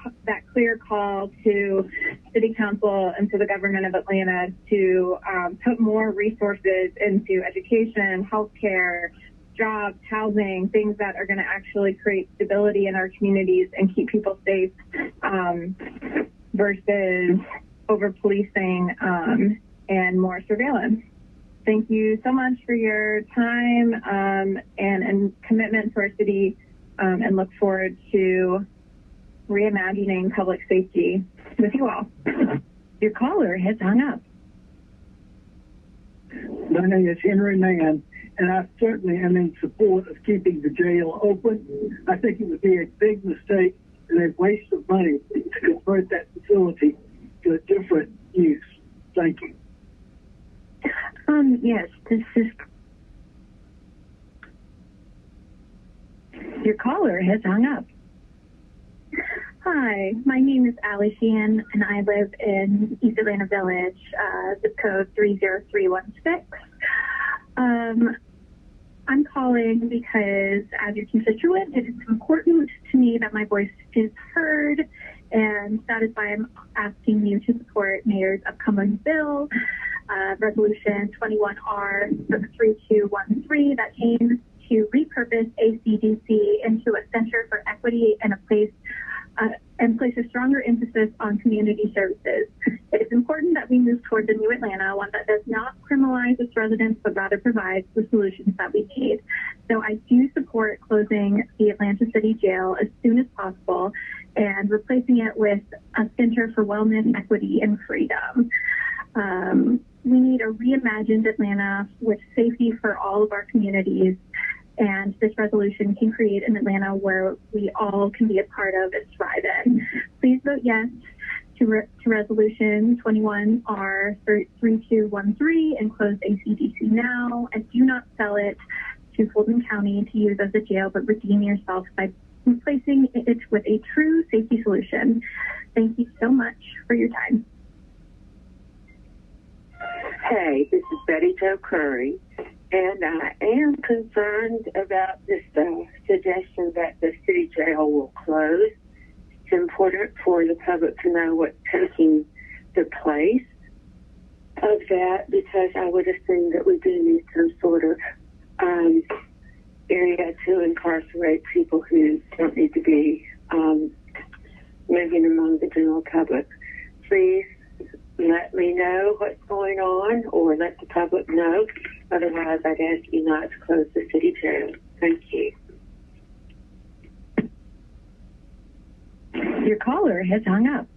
call to City Council and to the government of Atlanta to put more resources into education, healthcare, jobs, housing, things that are going to actually create stability in our communities and keep people safe versus over-policing and more surveillance. Thank you so much for your time and commitment to our city, and look forward to reimagining public safety with you all. Your caller has hung up. My name is Henry Mann, and I certainly am in support of keeping the jail open. I think it would be a big mistake and a waste of money to convert that facility to a different use. Thank you. Yes, this is... Your caller has hung up. Hi, my name is Allie Sheehan, and I live in East Atlanta Village, zip code 30316. I'm calling because as your constituent, it is important to me that my voice is heard, and that is why I'm asking you to support Mayor's upcoming bill, Resolution 21R 3213, that aims to repurpose ACDC into a center for equity and place a stronger emphasis on community services. It is important that we move towards a new Atlanta, one that does not criminalize its residents, but rather provides the solutions that we need. So I do support closing the Atlanta City Jail as soon as possible and replacing it with a center for wellness, equity, and freedom. We need a reimagined Atlanta with safety for all of our communities, and this resolution can create an Atlanta where we all can be a part of and thrive in. Please vote yes to Resolution 21R 3213 and close ACDC now, and do not sell it to Fulton County to use as a jail, but redeem yourself by replacing it with a true safety solution. Thank you so much for your time. Hey, this is Betty Jo Curry, and I am concerned about this suggestion that the city jail will close. It's important for the public to know what's taking the place of that, because I would assume that we do need some sort of area to incarcerate people who don't need to be moving among the general public. Please let me know what's going on, or let the public know. Otherwise, I'd ask you not to close the city jail. Thank you. Your caller has hung up.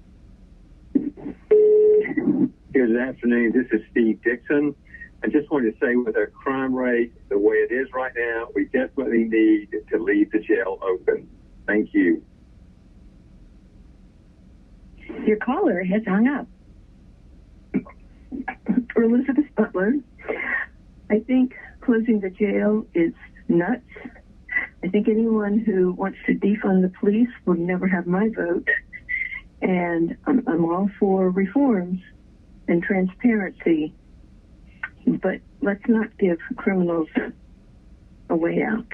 Good afternoon. This is Steve Dixon. I just wanted to say, with our crime rate the way it is right now, we definitely need to leave the jail open. Thank you. Your caller has hung up. Elizabeth Butler. I think closing the jail is nuts. I think anyone who wants to defund the police will never have my vote. And I'm all for reforms and transparency, but let's not give criminals a way out.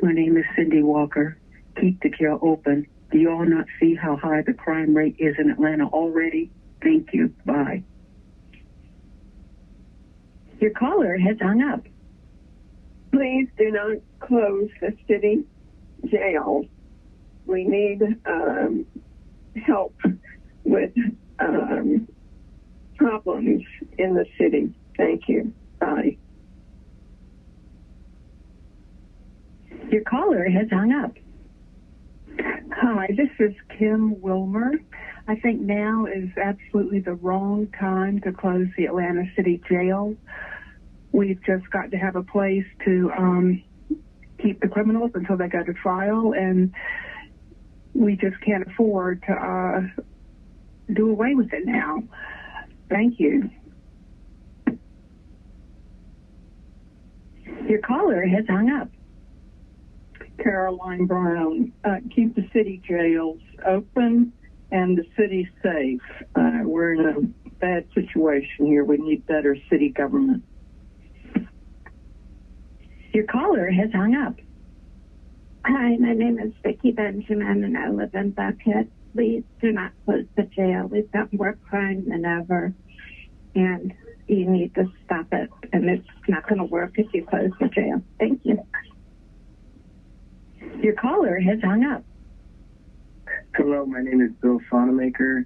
My name is Cindy Walker. Keep the jail open. Do you all not see how high the crime rate is in Atlanta already? Thank you. Bye. Your caller has hung up. Please do not close the city jail. We need help with problems in the city. Thank you. Bye. Your caller has hung up. Hi, this is Kim Wilmer. I think now is absolutely the wrong time to close the Atlanta City Jail. We've just got to have a place to keep the criminals until they go to trial, and we just can't afford to do away with it now. Thank you. Your caller has hung up. Caroline Brown, keep the city jails open and the city safe. We're in a bad situation here. We need better city government. Your caller has hung up. Hi, my name is Vicki Benjamin, and I live in Buckhead. Please do not close the jail. We've got more crime than ever, and you need to stop it. And it's not going to work if you close the jail. Thank you. Your caller has hung up. Hello, my name is Bill Sonamaker,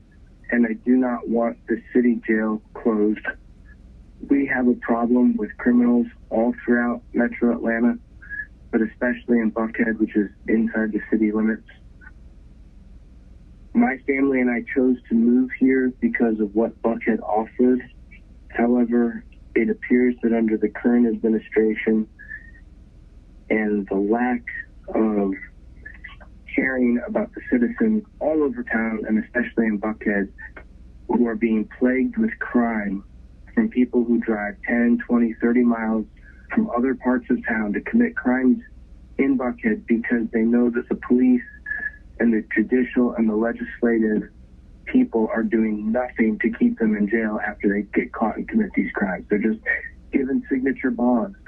and I do not want the city jail closed. We have a problem with criminals all throughout Metro Atlanta, but especially in Buckhead, which is inside the city limits. My family and I chose to move here because of what Buckhead offered. However, it appears that under the current administration and the lack of caring about the citizens all over town, and especially in Buckhead, who are being plagued with crime from people who drive 10, 20, 30 miles from other parts of town to commit crimes in Buckhead because they know that the police and the judicial and the legislative people are doing nothing to keep them in jail after they get caught and commit these crimes. They're just given signature bonds.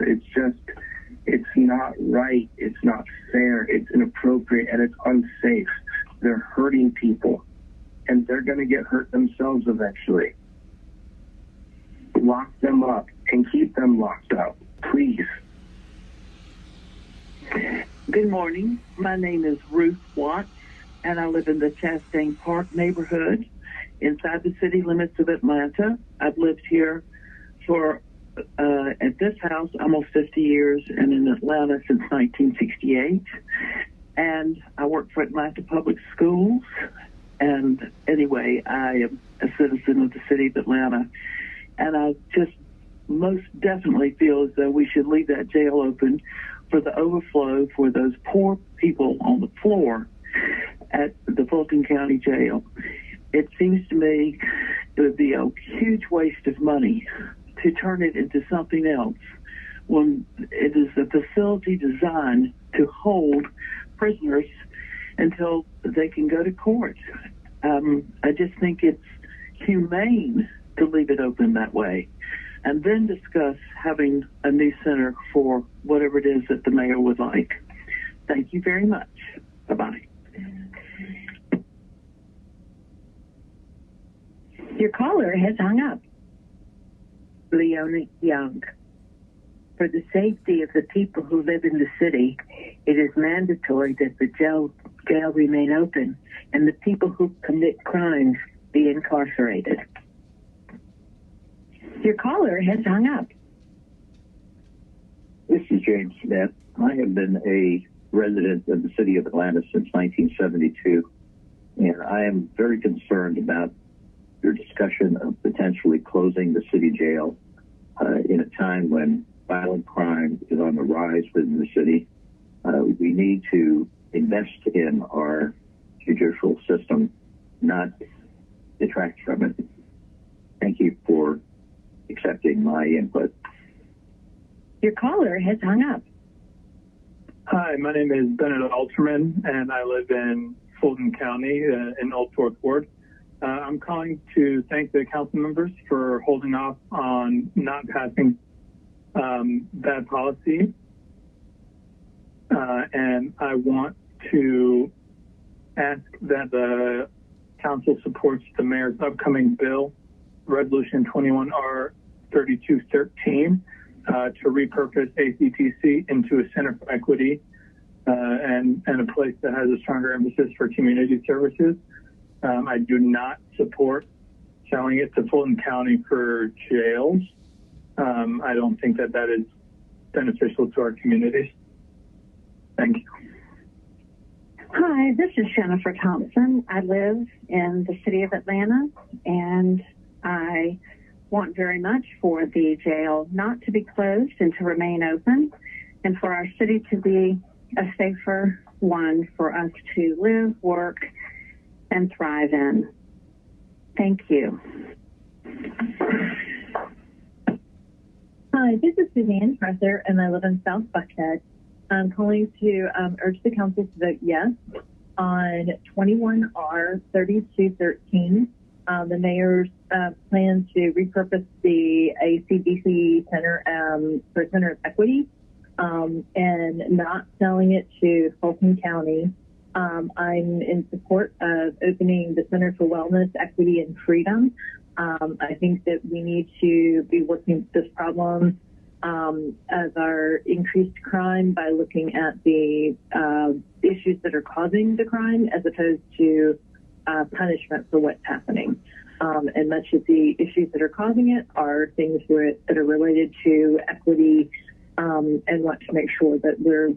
It's not right. It's not fair. It's inappropriate, and it's unsafe. They're hurting people, and they're going to get hurt themselves eventually. Lock them up and keep them locked up, please. Good morning. My name is Ruth Watts, and I live in the Chastain Park neighborhood inside the city limits of Atlanta. I've lived here for, at this house, almost 50 years, and in Atlanta since 1968. And I work for Atlanta Public Schools. And anyway, I am a citizen of the city of Atlanta. And I just most definitely feel as though we should leave that jail open for the overflow for those poor people on the floor at the Fulton County Jail. It seems to me it would be a huge waste of money to turn it into something else when it is a facility designed to hold prisoners until they can go to court. I just think it's humane to leave it open that way, and then discuss having a new center for whatever it is that the mayor would like. Thank you very much. Bye-bye. Your caller has hung up. Leona Young. For the safety of the people who live in the city, it is mandatory that the jail remain open and the people who commit crimes be incarcerated. Your caller has hung up. This is James Smith. I have been a resident of the city of Atlanta since 1972, and I am very concerned about your discussion of potentially closing the city jail in a time when violent crime is on the rise within the city. We need to invest in our judicial system, not detract from it. Thank you for accepting my input. Your caller has hung up. Hi, my name is Bennett Alterman, and I live in Fulton County in Old Fourth Ward. I'm calling to thank the council members for holding off on not passing bad policy. And I want to ask that the council supports the mayor's upcoming bill, Resolution 21R3213, to repurpose ACTC into a center for equity and a place that has a stronger emphasis for community services. I do not support selling it to Fulton County for jails. I don't think that is beneficial to our communities. Thank you. Hi, this is Jennifer Thompson. I live in the city of Atlanta, and I want very much for the jail not to be closed and to remain open, and for our city to be a safer one for us to live, work, and thrive in. Thank you. Hi, this is Suzanne Presser, and I live in South Buckhead. I'm calling to urge the council to vote yes on 21R 3213. The mayor's plan to repurpose the ACDC Center for a Center of Equity and not selling it to Fulton County. I'm in support of opening the Center for Wellness, Equity, and Freedom. I think that we need to be working with this problem as our increased crime by looking at the issues that are causing the crime as opposed to punishment for what's happening. And much of the issues that are causing it are things that are related to equity and want to make sure that we're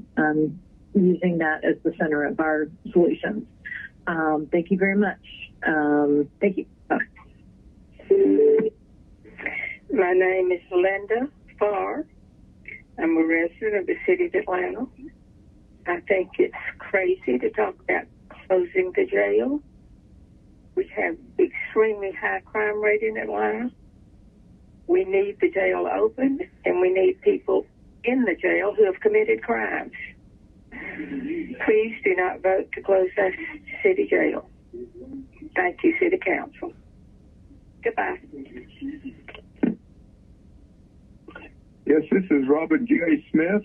using that as the center of our solutions. Thank you very much. Thank you. Bye. My name is Linda Farr. I'm a resident of the city of Atlanta. I think it's crazy to talk about closing the jail. We have extremely high crime rate in Atlanta. We need the jail open, and we need people in the jail who have committed crimes. Please do not vote to close that city jail. Thank you, City Council. Goodbye. Yes, this is Robert J. Smith,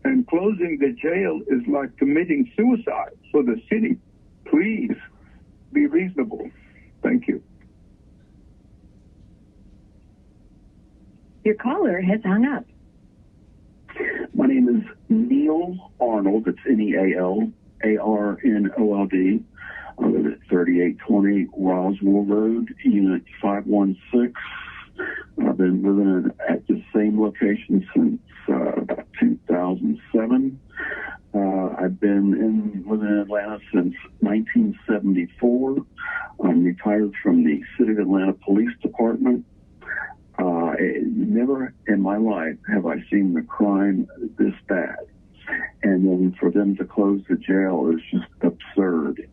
and closing the jail is like committing suicide for the city. Please be reasonable. Thank you. Your caller has hung up. My name is Neil Arnold. It's Neal, Arnold. I live at 3820 Roswell Road, Unit 516. I've been living at the same location since about 2007. I've been living in Atlanta since 1974. I'm retired from the City of Atlanta Police Department. Never in my life have I seen the crime this bad. And then for them to close the jail is just absurd.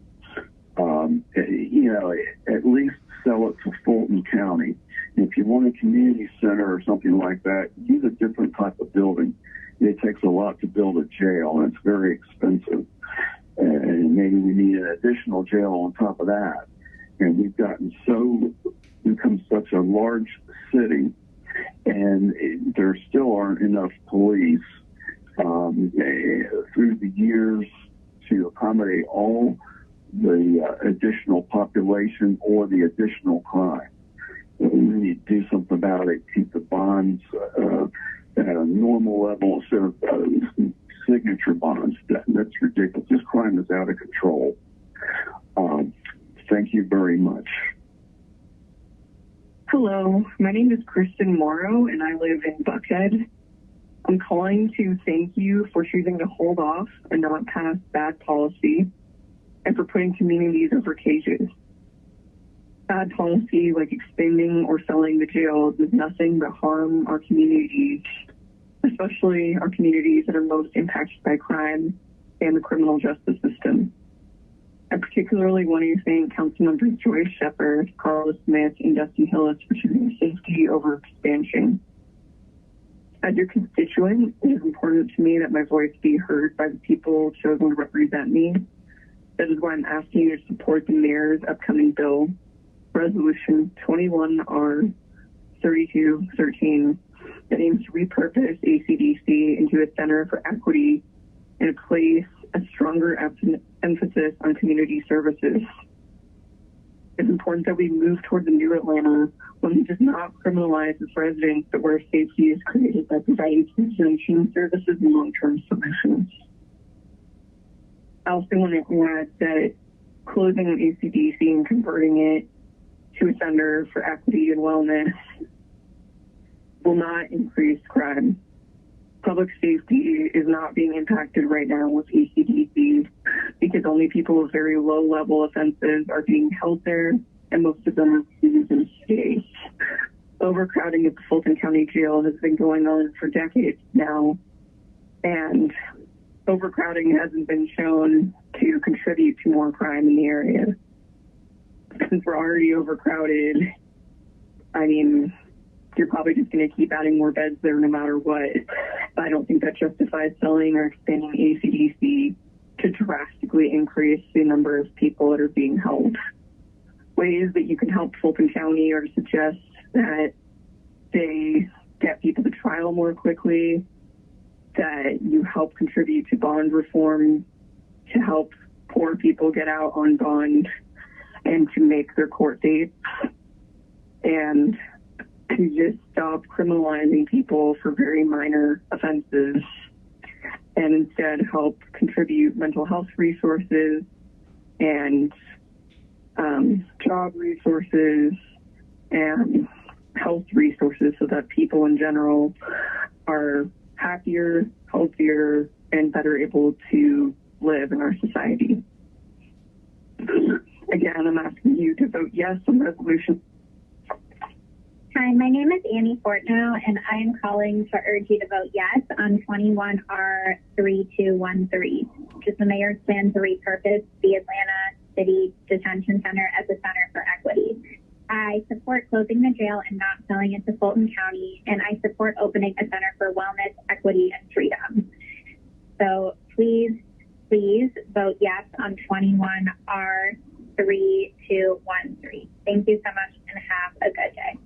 At least sell it to Fulton County. If you want a community center or something like that, use a different type of building. It takes a lot to build a jail, and it's very expensive. And maybe we need an additional jail on top of that. And we've become such a large city, and there still aren't enough police through the years to accommodate all the additional population or the additional crime. We need to do something about it, keep the bonds at a normal level instead of signature bonds. That's ridiculous. This crime is out of control. Thank you very much. Hello, my name is Kristen Morrow, and I live in Buckhead. I'm calling to thank you for choosing to hold off and not pass bad policy, and for putting communities over cages. Bad policy like expanding or selling the jail does nothing but harm our communities, especially our communities that are most impacted by crime and the criminal justice system. I particularly want to thank Councilmembers Joyce Shepard, Carla Smith, and Dustin Hillis for choosing safety over expansion. As your constituent, it is important to me that my voice be heard by the people chosen to represent me. That is why I'm asking you to support the mayor's upcoming bill, Resolution 21R 3213, that aims to repurpose ACDC into a center for equity and place a stronger emphasis on community services. It's important that we move toward the new Atlanta, one that does not criminalize its residents, but where safety is created by providing prevention services and long-term solutions. I also want to add that closing ACDC and converting it to a center for equity and wellness will not increase crime. public safety is not being impacted right now with ACDC because only people with very low-level offenses are being held there, and most of them are refusing to stay. Overcrowding at the Fulton County Jail has been going on for decades now, and overcrowding hasn't been shown to contribute to more crime in the area. Since we're already overcrowded, I mean, you're probably just going to keep adding more beds there no matter what. I don't think that justifies selling or expanding ACDC to drastically increase the number of people that are being held. Ways that you can help Fulton County are to suggest that they get people to trial more quickly, that you help contribute to bond reform to help poor people get out on bond and to make their court dates, and to just stop criminalizing people for very minor offenses and instead help contribute mental health resources and job resources and health resources so that people in general are happier, healthier, and better able to live in our society. Again, I'm asking you to vote yes on resolution. Hi, my name is Annie Fortnow, and I am calling to urge you to vote yes on 21R3213, which is the mayor's plan to repurpose the Atlanta City Detention Center as a center for equity. I support closing the jail and not selling it to Fulton County, and I support opening a center for wellness, equity, and freedom. So please vote yes on 21R3213. Thank you so much, and have a good day.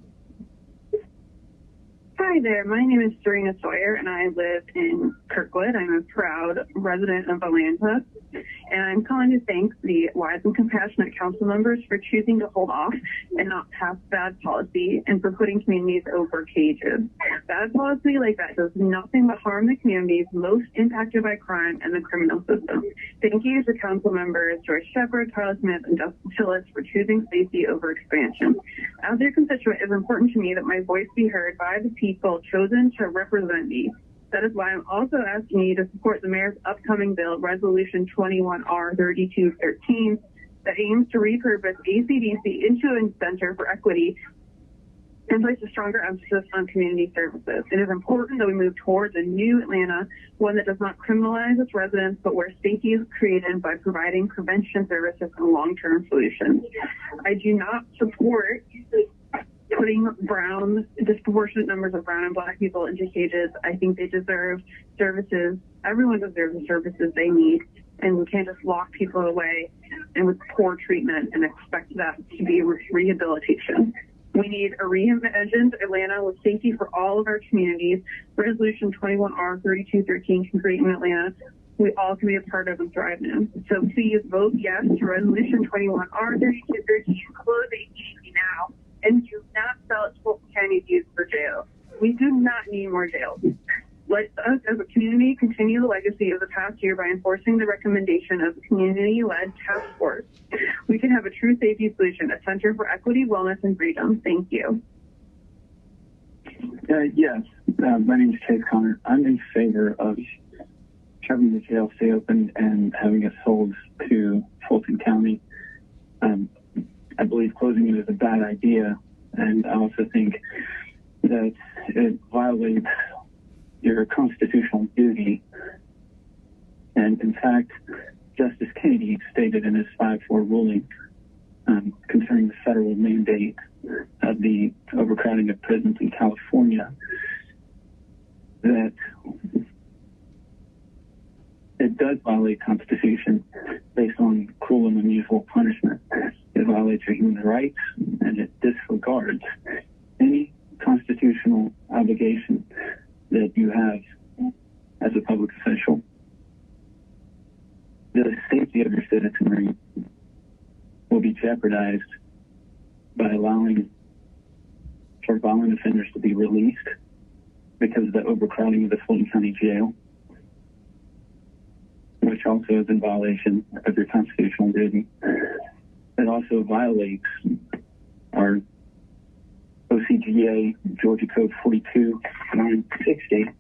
Hi there, my name is Serena Sawyer and I live in Kirkwood. I'm a proud resident of Atlanta, and I'm calling to thank the wise and compassionate council members for choosing to hold off and not pass bad policy and for putting communities over cages. Bad policy like that does nothing but harm the communities most impacted by crime and the criminal system. Thank you to council members George Shepard, Carla Smith, and Justin Tillis for choosing safety over expansion. As your constituent, it is important to me that my voice be heard by the people chosen to represent me. That is why I'm also asking you to support the mayor's upcoming bill, Resolution 21R3213, that aims to repurpose ACDC into a center for equity and place a stronger emphasis on community services. It is important that we move towards a new Atlanta, one that does not criminalize its residents, but where safety is created by providing prevention services and long-term solutions. I do not support putting disproportionate numbers of brown and black people into cages. I think they deserve services. Everyone deserves the services they need, and we can't just lock people away and with poor treatment and expect that to be rehabilitation. We need a reimagined Atlanta with safety for all of our communities. Resolution 21R3213 can create an Atlanta we all can be a part of and thrive in. So please vote yes to Resolution 21R3213. Close ACDC now, and do not sell it to Fulton County to use for jail. We do not need more jails. Let us as a community continue the legacy of the past year by enforcing the recommendation of the community-led task force. We can have a true safety solution, a center for equity, wellness, and freedom. Thank you. Yes, my name is Chase Connor. I'm in favor of having the jail stay open and having it sold to Fulton County. I believe closing it is a bad idea, and I also think that it violates your constitutional duty. And in fact, Justice Kennedy stated in his 5-4 ruling concerning the federal mandate of the overcrowding of prisons in California that it does violate Constitution based on cruel and unusual punishment. It violates your human rights, and it disregards any constitutional obligation that you have as a public official. The safety of your citizenry will be jeopardized by allowing for violent offenders to be released because of the overcrowding of the Fulton County Jail, which also is in violation of your constitutional duty. It also violates our OCGA Georgia Code 42960,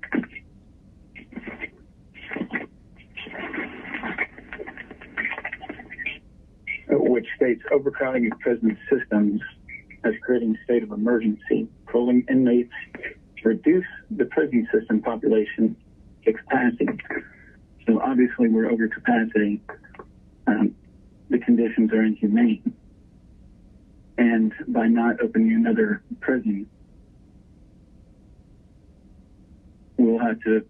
which states overcrowding of prison systems as creating a state of emergency, pulling inmates to reduce the prison system population to capacity. So obviously we're over capacity. The conditions are inhumane. And by not opening another prison, we'll have to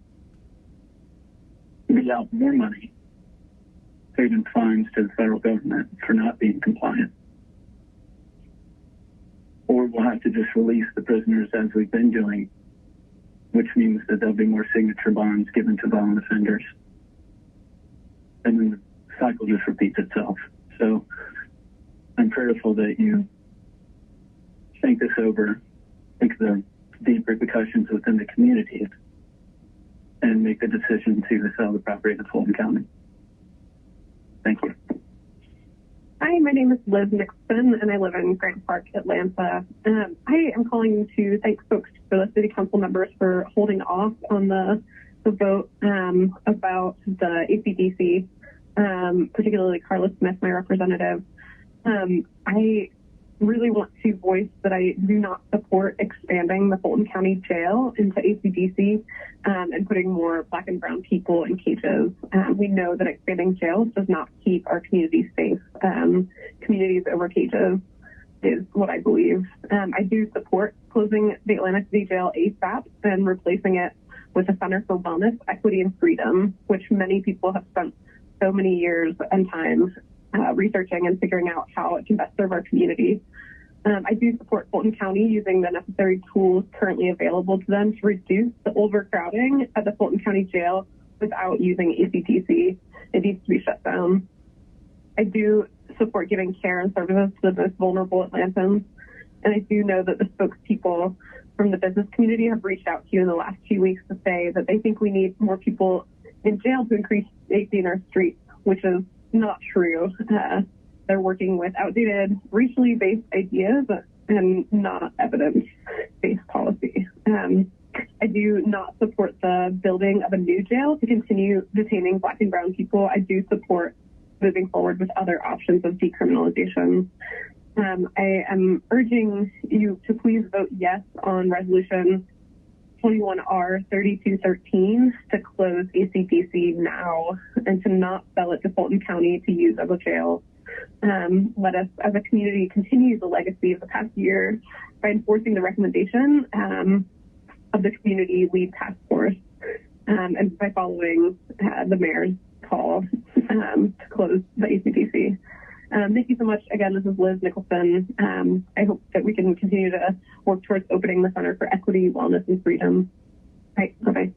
be out more money paid in fines to the federal government for not being compliant. Or we'll have to just release the prisoners as we've been doing, which means that there'll be more signature bonds given to violent offenders. And then the cycle just repeats itself. So I'm prayerful that you think this over, think of the deep repercussions within the communities, and make the decision to sell the property to Fulton County. Thank you. Hi, my name is Liz Nixon, and I live in Grand Park, Atlanta. I am calling to thank folks for the city council members for holding off on the vote about the ACDC, particularly Carla Smith, my representative. I really want to voice that I do not support expanding the Fulton County Jail into ACDC and putting more Black and brown people in cages. We know that expanding jails does not keep our communities safe. Communities over cages is what I believe. I do support closing the Atlanta City Jail ASAP and replacing it with a Center for Wellness, Equity, and Freedom, which many people have spent so many years and time researching and figuring out how it can best serve our community. I do support Fulton County using the necessary tools currently available to them to reduce the overcrowding at the Fulton County Jail without using ACTC. It needs to be shut down. I do support giving care and services to the most vulnerable Atlantans, and I do know that the spokespeople from the business community have reached out to you in the last 2 weeks to say that they think we need more people in jail to increase safety in our streets, which is not true. They're working with outdated, racially based ideas and not evidence-based policy. I do not support the building of a new jail to continue detaining Black and brown people. I do support moving forward with other options of decriminalization. I am urging you to please vote yes on Resolution 21R 3213 to close ACDC now and to not sell it to Fulton County to use as a jail. Let us, as a community, continue the legacy of the past year by enforcing the recommendation of the Community Lead Task Force and by following the mayor's call to close the ACDC. Thank you so much. Again, this is Liz Nicholson. I hope that we can continue to work towards opening the Center for Equity, Wellness, and Freedom. Right, bye-bye.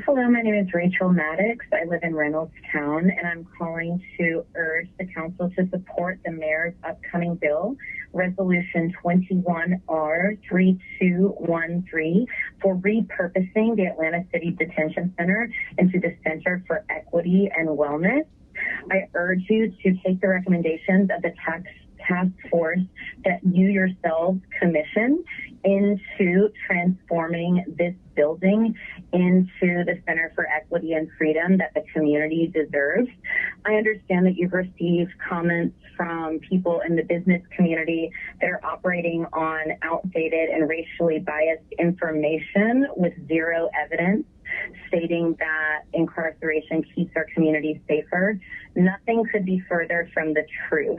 Hello, my name is Rachel Maddox. I live in Reynoldstown, and I'm calling to urge the council to support the mayor's upcoming bill, Resolution 21R 3213, for repurposing the Atlanta City Detention Center into the Center for Equity and Wellness. I urge you to take the recommendations of the task force that you yourselves commissioned into transforming this building into the Center for Equity and Freedom that the community deserves. I understand that you've received comments from people in the business community that are operating on outdated and racially biased information with zero evidence, stating that incarceration keeps our community safer. Nothing could be further from the truth.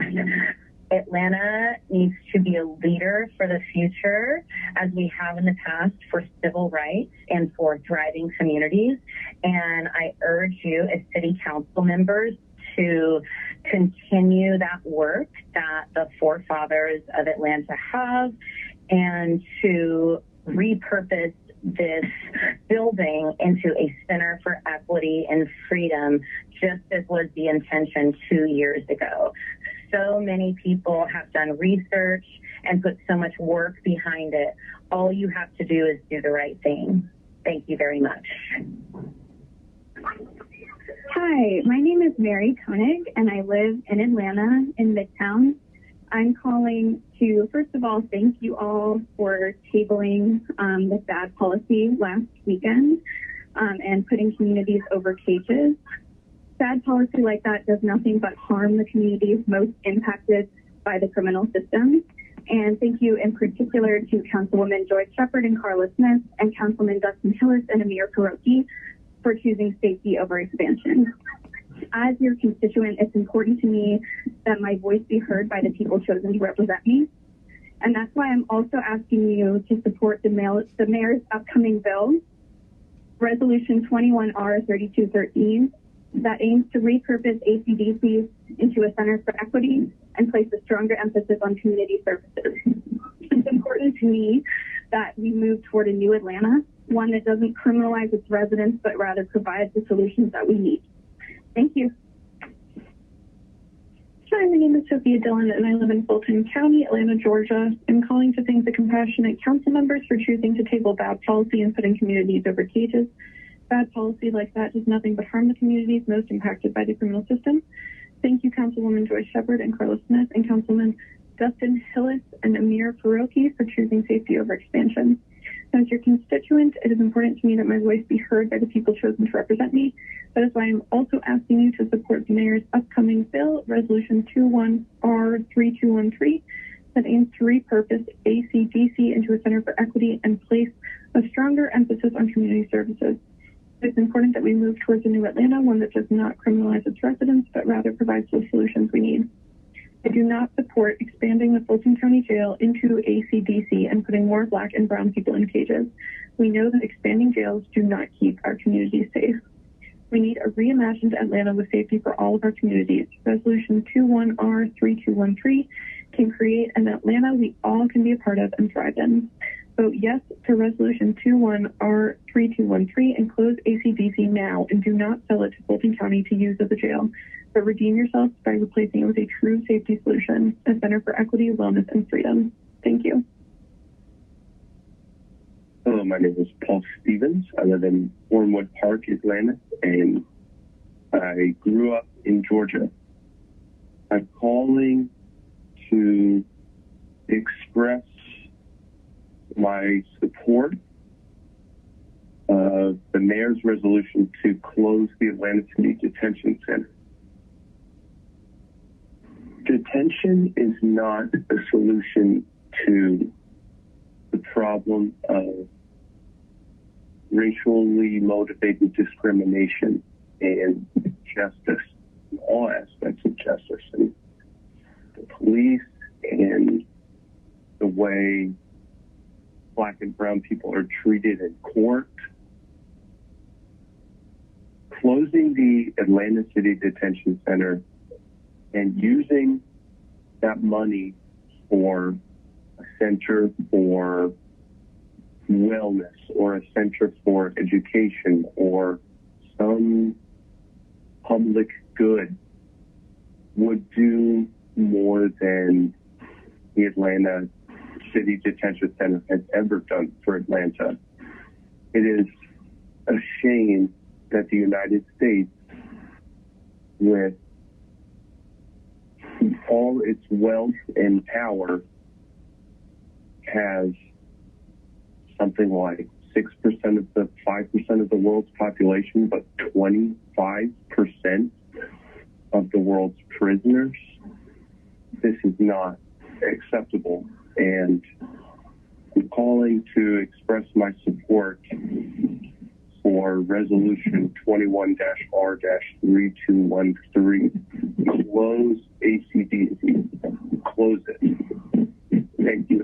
Atlanta needs to be a leader for the future, as we have in the past, for civil rights and for thriving communities. And I urge you as city council members to continue that work that the forefathers of Atlanta have and to repurpose this building into a Center for Equity and Freedom, just as was the intention 2 years ago. So many people have done research and put so much work behind it. All you have to do is do the right thing. Thank you very much. Hi, my name is Mary Koenig, and I live in Atlanta in Midtown. I'm calling to, first of all, thank you all for tabling the bad policy last weekend and putting communities over cages. Bad policy like that does nothing but harm the communities most impacted by the criminal system. And thank you in particular to Councilwoman Joyce Shepard and Carla Smith and Councilman Dustin Hillis and Amir Faroqi for choosing safety over expansion. As your constituent, it's important to me that my voice be heard by the people chosen to represent me. And that's why I'm also asking you to support the mayor's upcoming bill, Resolution 21R3213, that aims to repurpose ACDC into a center for equity and place a stronger emphasis on community services. It's important to me that we move toward a new Atlanta, one that doesn't criminalize its residents, but rather provides the solutions that we need. Thank you. Hi, my name is Sophia Dillon, and I live in Fulton County, Atlanta, Georgia. I'm calling to thank the compassionate council members for choosing to table bad policy and putting communities over cages. Bad policy like that does nothing but harm the communities most impacted by the criminal system. Thank you, Councilwoman Joyce Shepard and Carla Smith, and Councilman Dustin Hillis and Amir Faroqi for choosing safety over expansion. As your constituent, it is important to me that my voice be heard by the people chosen to represent me. That is why I'm also asking you to support the mayor's upcoming bill, Resolution 21R3213, that aims to repurpose ACDC into a center for equity and place a stronger emphasis on community services. It's important that we move towards a new Atlanta, one that does not criminalize its residents, but rather provides the solutions we need. I do not support expanding the Fulton County Jail into ACDC and putting more Black and brown people in cages. We know that expanding jails do not keep our communities safe. We need a reimagined Atlanta with safety for all of our communities. Resolution 21R3213 can create an Atlanta we all can be a part of and thrive in. Vote yes to Resolution 21R3213 and close ACDC now, and do not sell it to Fulton County to use as a jail, but redeem yourselves by replacing it with a true safety solution, a center for equity, wellness, and freedom. Thank you. Hello, my name is Paul Stevens. I live in Wormwood Park, Atlanta, and I grew up in Georgia. I'm calling to express my support of the mayor's resolution to close the Atlanta City Detention Center. Detention is not a solution to the problem of racially motivated discrimination and justice, all aspects of justice, and the police and the way Black and brown people are treated in court. Closing the Atlanta City Detention Center and using that money for a center for wellness or a center for education or some public good would do more than the Atlanta City Detention Center has ever done for Atlanta. It is a shame that the United States, with all its wealth and power, has something like 6% of the 5% of the world's population, but 25% of the world's prisoners. This is not acceptable, and I'm calling to express my support for Resolution 21-R-3213. Close ACDC. Close it. Thank you.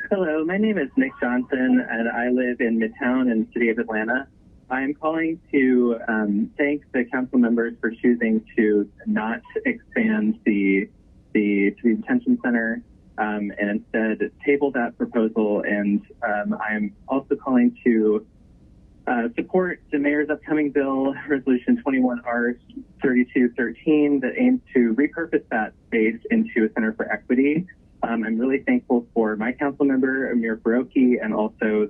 Hello, my name is Nick Johnson, and I live in Midtown in the city of Atlanta. I am calling to thank the council members for choosing to not expand the detention center and instead table that proposal. And I am also calling to support the mayor's upcoming bill, Resolution 21R3213, that aims to repurpose that space into a center for equity. I'm really thankful for my council member, Amir Faroqi, and also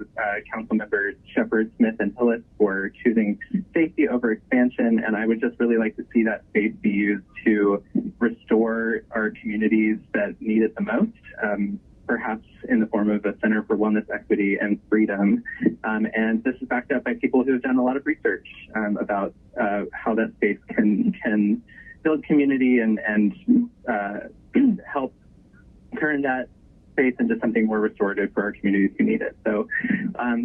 council members Shepard, Smith, and Hillis for choosing safety over expansion. And I would just really like to see that space be used to restore our communities that need it the most, perhaps in the form of a center for wellness, equity, and freedom. And this is backed up by people who have done a lot of research about how that space can build community and help turn that space into something more restorative for our communities who need it. So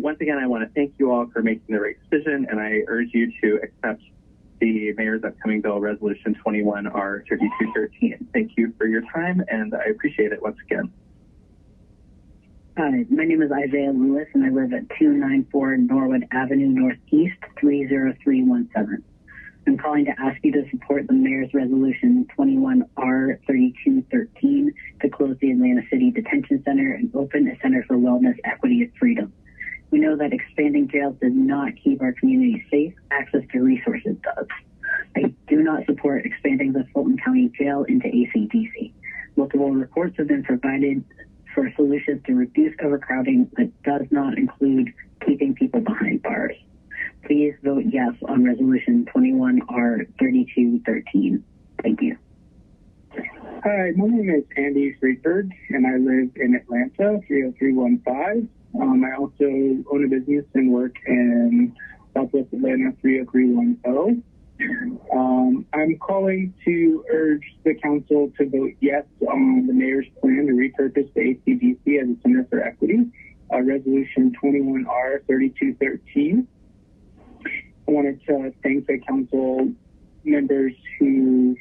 once again, I want to thank you all for making the right decision, and I urge you to accept the mayor's upcoming bill, Resolution 21R3213. Thank you for your time, and I appreciate it once again. Hi, my name is Isaiah Lewis, and I live at 294 Norwood Avenue Northeast, 30317. I'm calling to ask you to support the mayor's resolution 21R3213 to close the Atlanta City Detention Center and open a center for wellness, equity, and freedom. We know that expanding jails does not keep our community safe. Access to resources does. I do not support expanding the Fulton County Jail into ACDC. Multiple reports have been provided for solutions to reduce overcrowding, but does not include keeping people behind bars. Please vote yes on Resolution 21R3213. Thank you. Hi, my name is Andy Friedberg, and I live in Atlanta, 30315. I also own a business and work in Southwest Atlanta, 30310. I'm calling to urge the council to vote yes on the mayor's plan to repurpose the ACDC as a Center for Equity, Resolution 21R3213. I wanted to thank the council members who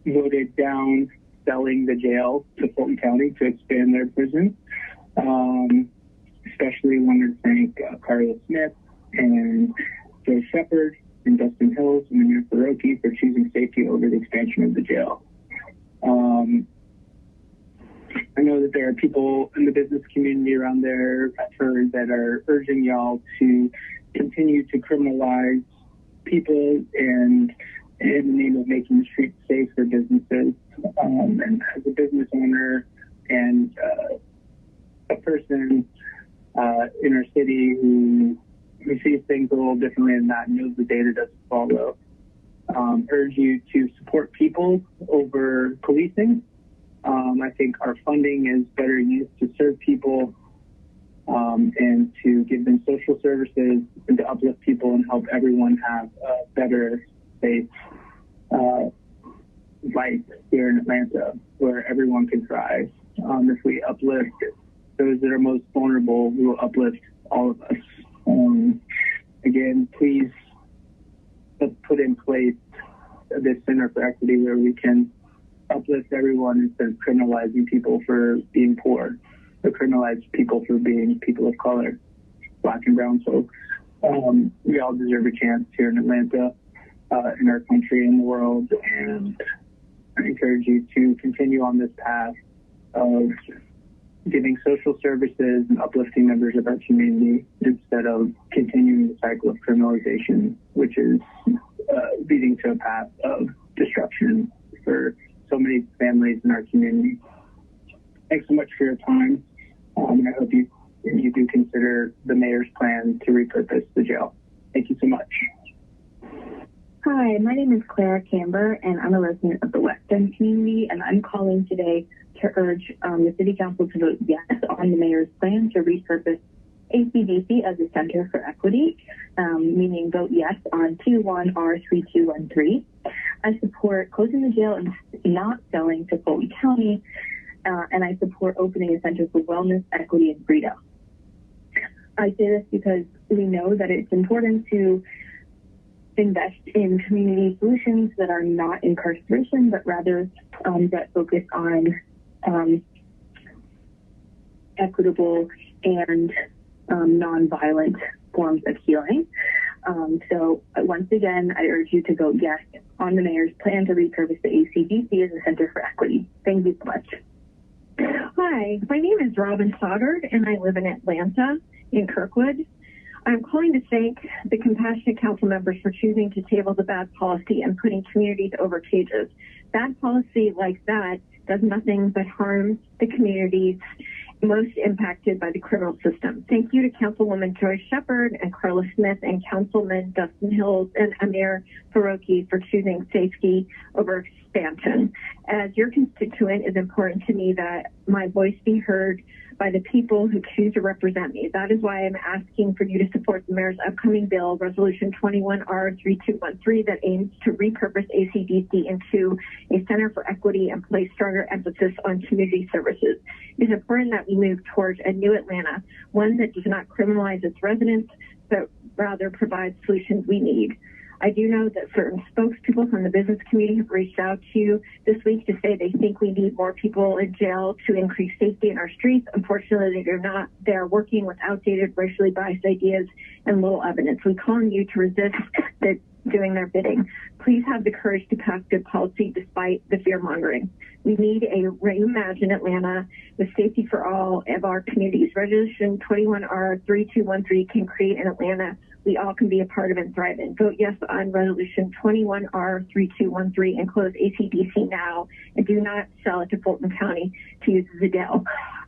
voted down selling the jail to Fulton County to expand their prison. Especially wanted to thank Carla Smith and Joe Shepard and Dustin Hills and Amir Faroki for choosing safety over the expansion of the jail. I know that there are people in the business community around there, I've heard, that are urging y'all to continue to criminalize people and in the name of making the streets safe for businesses. And as a business owner and a person in our city who sees things a little differently than that and knows the data doesn't follow, urge you to support people over policing. I think our funding is better used to serve people and to give them social services and to uplift people and help everyone have a better, safe life here in Atlanta where everyone can thrive. If we uplift those that are most vulnerable, we will uplift all of us. Again, please let's put in place this Center for Equity where we can uplift everyone instead of criminalizing people for being poor, or criminalize people for being people of color, Black and brown folks. We all deserve a chance here in Atlanta, in our country, in the world, and I encourage you to continue on this path of giving social services and uplifting members of our community instead of continuing the cycle of criminalization, which is leading to a path of destruction for so many families in our community. Thanks so much for your time, and I hope you do consider the mayor's plan to repurpose the jail. Thank you so much. Hi, my name is Clara Camber, and I'm a resident of the West End community, and I'm calling today to urge the City Council to vote yes on the mayor's plan to repurpose ACDC as a Center for Equity, meaning vote yes on 21R3213. I support closing the jail and not selling to Fulton County, and I support opening a Center for Wellness, Equity, and Freedom. I say this because we know that it's important to invest in community solutions that are not incarceration, but rather that focus on equitable and nonviolent forms of healing. So once again, I urge you to vote yes on the mayor's plan to repurpose the ACDC as a Center for Equity. Thank you so much. Hi, my name is Robin Stoddard, and I live in Atlanta, in Kirkwood. I'm calling to thank the compassionate council members for choosing to table the bad policy and putting communities over cages. Bad policy like that does nothing but harm the communities most impacted by the criminal system. Thank you to Councilwoman Joy Shepard and Carla Smith and Councilman Dustin Hills and Amir Faroki for choosing safety over expansion. As your constituent, it's important to me that my voice be heard by the people who choose to represent me. That is why I'm asking for you to support the mayor's upcoming bill, Resolution 21R3213, that aims to repurpose ACDC into a center for equity and place stronger emphasis on community services. It's important that we move towards a new Atlanta, one that does not criminalize its residents, but rather provides solutions we need. I do know that certain spokespeople from the business community have reached out to you this week to say they think we need more people in jail to increase safety in our streets. Unfortunately, they're not. They are working with outdated, racially biased ideas and little evidence. We call on you to resist doing their bidding. Please have the courage to pass good policy despite the fear-mongering. We need a reimagined Atlanta with safety for all of our communities. Resolution 21R3213 can create an Atlanta we all can be a part of and thrive in. Vote yes on Resolution 21R3213 and close ACDC now, and do not sell it to Fulton County to use as a jail,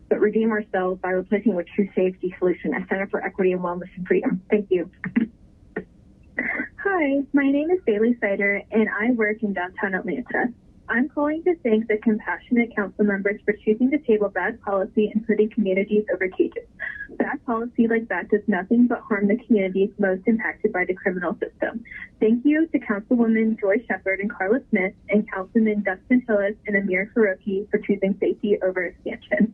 but redeem ourselves by replacing with true safety solution, a center for equity and wellness and freedom. Thank you. Hi, my name is Bailey Sider, and I work in downtown Atlanta. I'm calling to thank the compassionate council members for choosing to table bad policy and putting communities over cages. Bad policy like that does nothing but harm the communities most impacted by the criminal system. Thank you to Councilwoman Joy Shepard and Carla Smith and Councilman Dustin Hillis and Amir Faroki for choosing safety over expansion.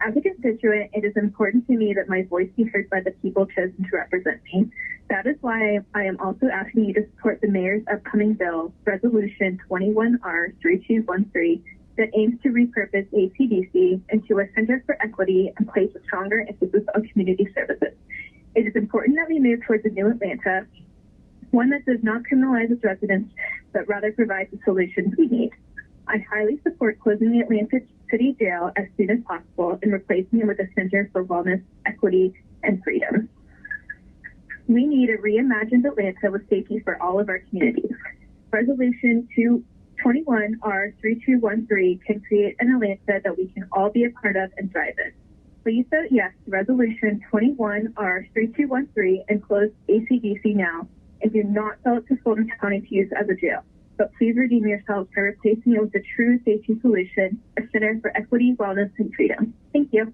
As a constituent, it is important to me that my voice be heard by the people chosen to represent me. That is why I am also asking you to support the mayor's upcoming bill, Resolution 21R3213, that aims to repurpose ACDC into a center for equity and place a stronger emphasis on community services. It is important that we move towards a new Atlanta, one that does not criminalize its residents, but rather provides the solutions we need. I highly support closing the Atlanta City Jail as soon as possible and replacing it with a Center for Wellness, Equity, and Freedom. We need a reimagined Atlanta with safety for all of our communities. Resolution 21R3213 can create an Atlanta that we can all be a part of and thrive in. Please vote yes to Resolution 21R3213 and close ACDC now, and do not sell it to Fulton County to use as a jail. But please redeem yourselves by replacing it with a true safety solution, a center for equity, wellness, and freedom. Thank you.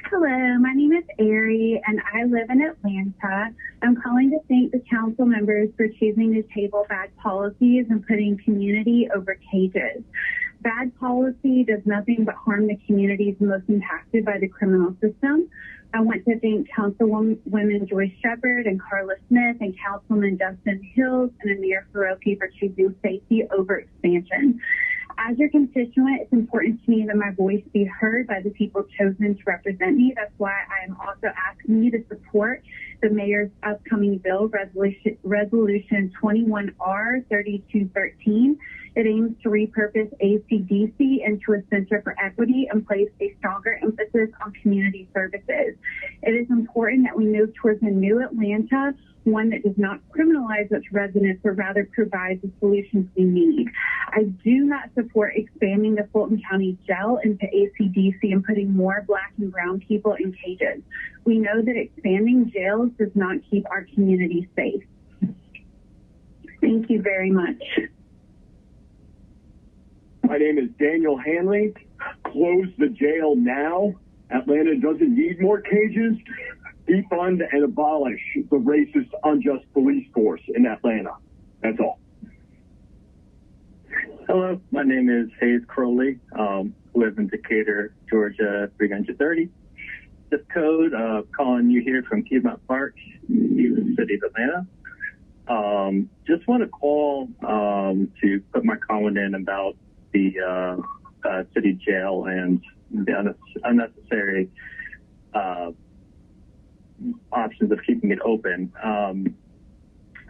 Hello, my name is Ari, and I live in Atlanta. I'm calling to thank the council members for choosing to table bad policies and putting community over cages. Bad policy does nothing but harm the communities most impacted by the criminal system. I want to thank Councilwomen Joyce Shepard and Carla Smith and Councilman Dustin Hills and Amir Faroki for choosing safety over expansion. As your constituent, it's important to me that my voice be heard by the people chosen to represent me. That's why I am also asking you to support the mayor's upcoming bill, Resolution 21R3213. It aims to repurpose ACDC into a center for equity and place a stronger emphasis on community services. It is important that we move towards a new Atlanta, one that does not criminalize its residents, but rather provides the solutions we need. I do not support expanding the Fulton County Jail into ACDC and putting more Black and brown people in cages. We know that expanding jails does not keep our community safe. Thank you very much. My name is Daniel Hanley. Close the jail now. Atlanta doesn't need more cages. Defund and abolish the racist, unjust police force in Atlanta. That's all. Hello, my name is Hayes Crowley. Live in Decatur, Georgia, 330. Zip code, calling you here from Piedmont Park, the city of Atlanta. Just want to call to put my comment in about the city jail and the unnecessary options of keeping it open.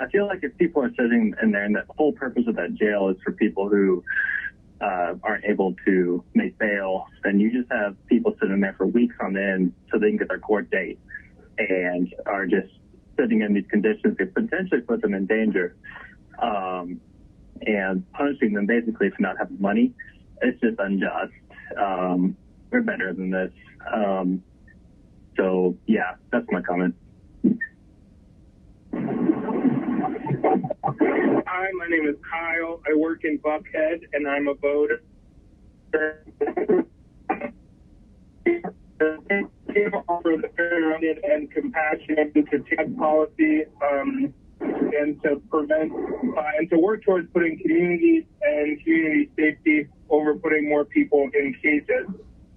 I feel like if people are sitting in there and the whole purpose of that jail is for people who aren't able to make bail, then you just have people sitting there for weeks on end so they can get their court date and are just sitting in these conditions that potentially put them in danger, and punishing them basically for not having money. It's just unjust. We're better than this. So yeah, that's my comment. Hi, my name is Kyle. I work in Buckhead, and I'm a voter. For the fair-minded and compassionate to take policy and to prevent and to work towards putting communities and community safety over putting more people in cages.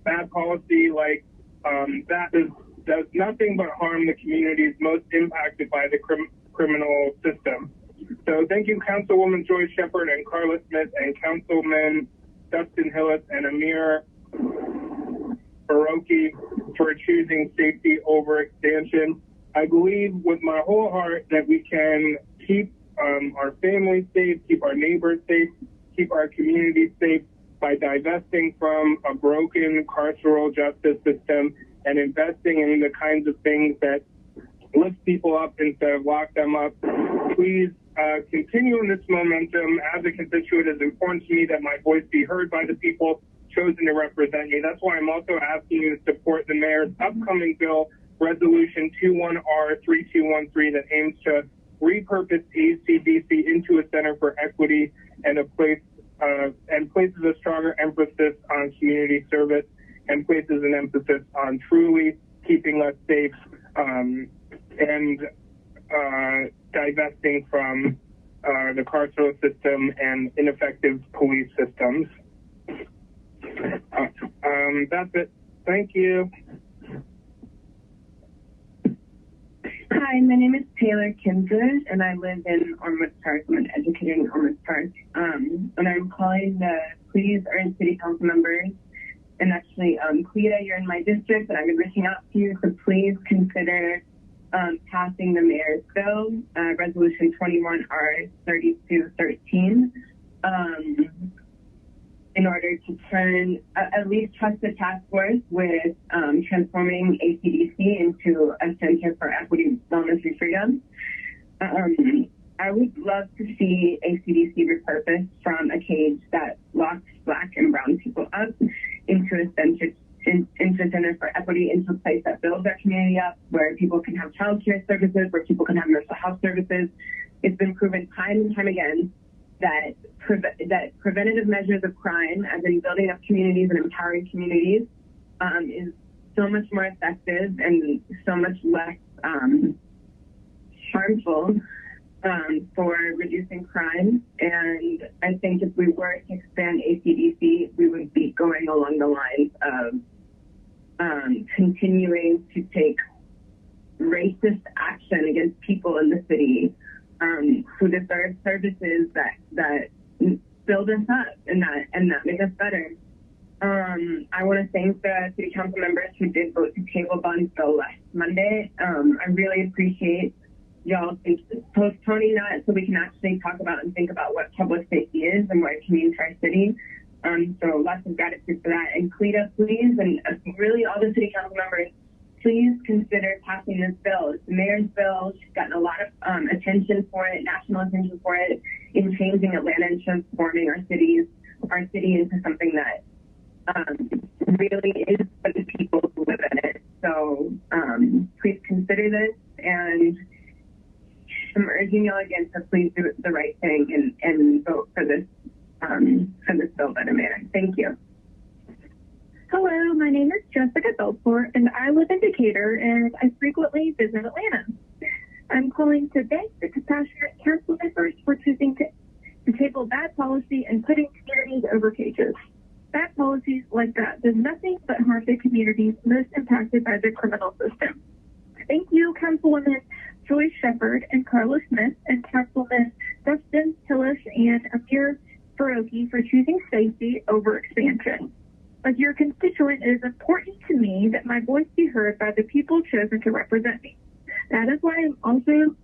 Bad policy like that does nothing but harm the communities most impacted by the criminal system. So thank you, Councilwoman Joy Shepard and Carla Smith and Councilman Dustin Hillis and Amir Baroki for choosing safety over expansion. I believe with my whole heart that we can keep our families safe, keep our neighbors safe, keep our communities safe by divesting from a broken carceral justice system and investing in the kinds of things that lift people up instead of lock them up. Please continue in this momentum. As a constituent, it's important to me that my voice be heard by the people chosen to represent me. That's why I'm also asking you to support the mayor's upcoming bill, Resolution 21R3213, that aims to repurpose ACDC into a center for equity and places a stronger emphasis on community service and places an emphasis on truly keeping us safe and divesting from the carceral system and ineffective police systems. That's it. Thank you. Hi, my name is Taylor Kinzer, and I live in Ormwood Park. I'm an educator in Ormwood Park. And I'm calling to please urge city council members, and actually, Cleta, you're in my district, and I've been reaching out to you, so please consider passing the mayor's bill, Resolution 21R3213, in order to at least trust the task force with transforming ACDC into a center for equity, wellness, and freedom. I would love to see ACDC repurposed from a cage that locks Black and brown people up into a center for equity, into a place that builds our community up, where people can have child care services, where people can have mental health services. It's been proven time and time again that preventative measures of crime, as in building up communities and empowering communities, is so much more effective and so much less harmful for reducing crime. And I think if we were to expand ACDC, we would be going along the lines of continuing to take racist action against people in the city who deserve services that build us up and that make us better. I want to thank the city council members who did vote to table Bond's bill last Monday. I really appreciate y'all postponing that so we can actually talk about and think about what public safety is and what it can mean to our city. So lots of gratitude for that. And Cleta, please, and really all the city council members, please consider passing this bill. It's the mayor's bill. She's gotten a lot of attention for it, national attention for it, in changing Atlanta and transforming our city into something that really is for the people who live in it. So please consider this, and I'm urging y'all again to please do the right thing and vote for this bill by the mayor. Thank you. Hello, my name is Jessica Belfort, and I live in Decatur, and I frequently visit Atlanta. I'm calling to thank the compassionate council members for choosing to table bad policy and putting communities over cages. Bad policies like that does nothing but harm the communities most impacted by the criminal system. Thank you, Councilwoman Joy Shepard and Carla Smith and Councilman Dustin Hillis and Amir Baroki for choosing safety over expansion. As your constituent, it is important to me that my voice be heard by the people chosen to represent me. That is why I'm also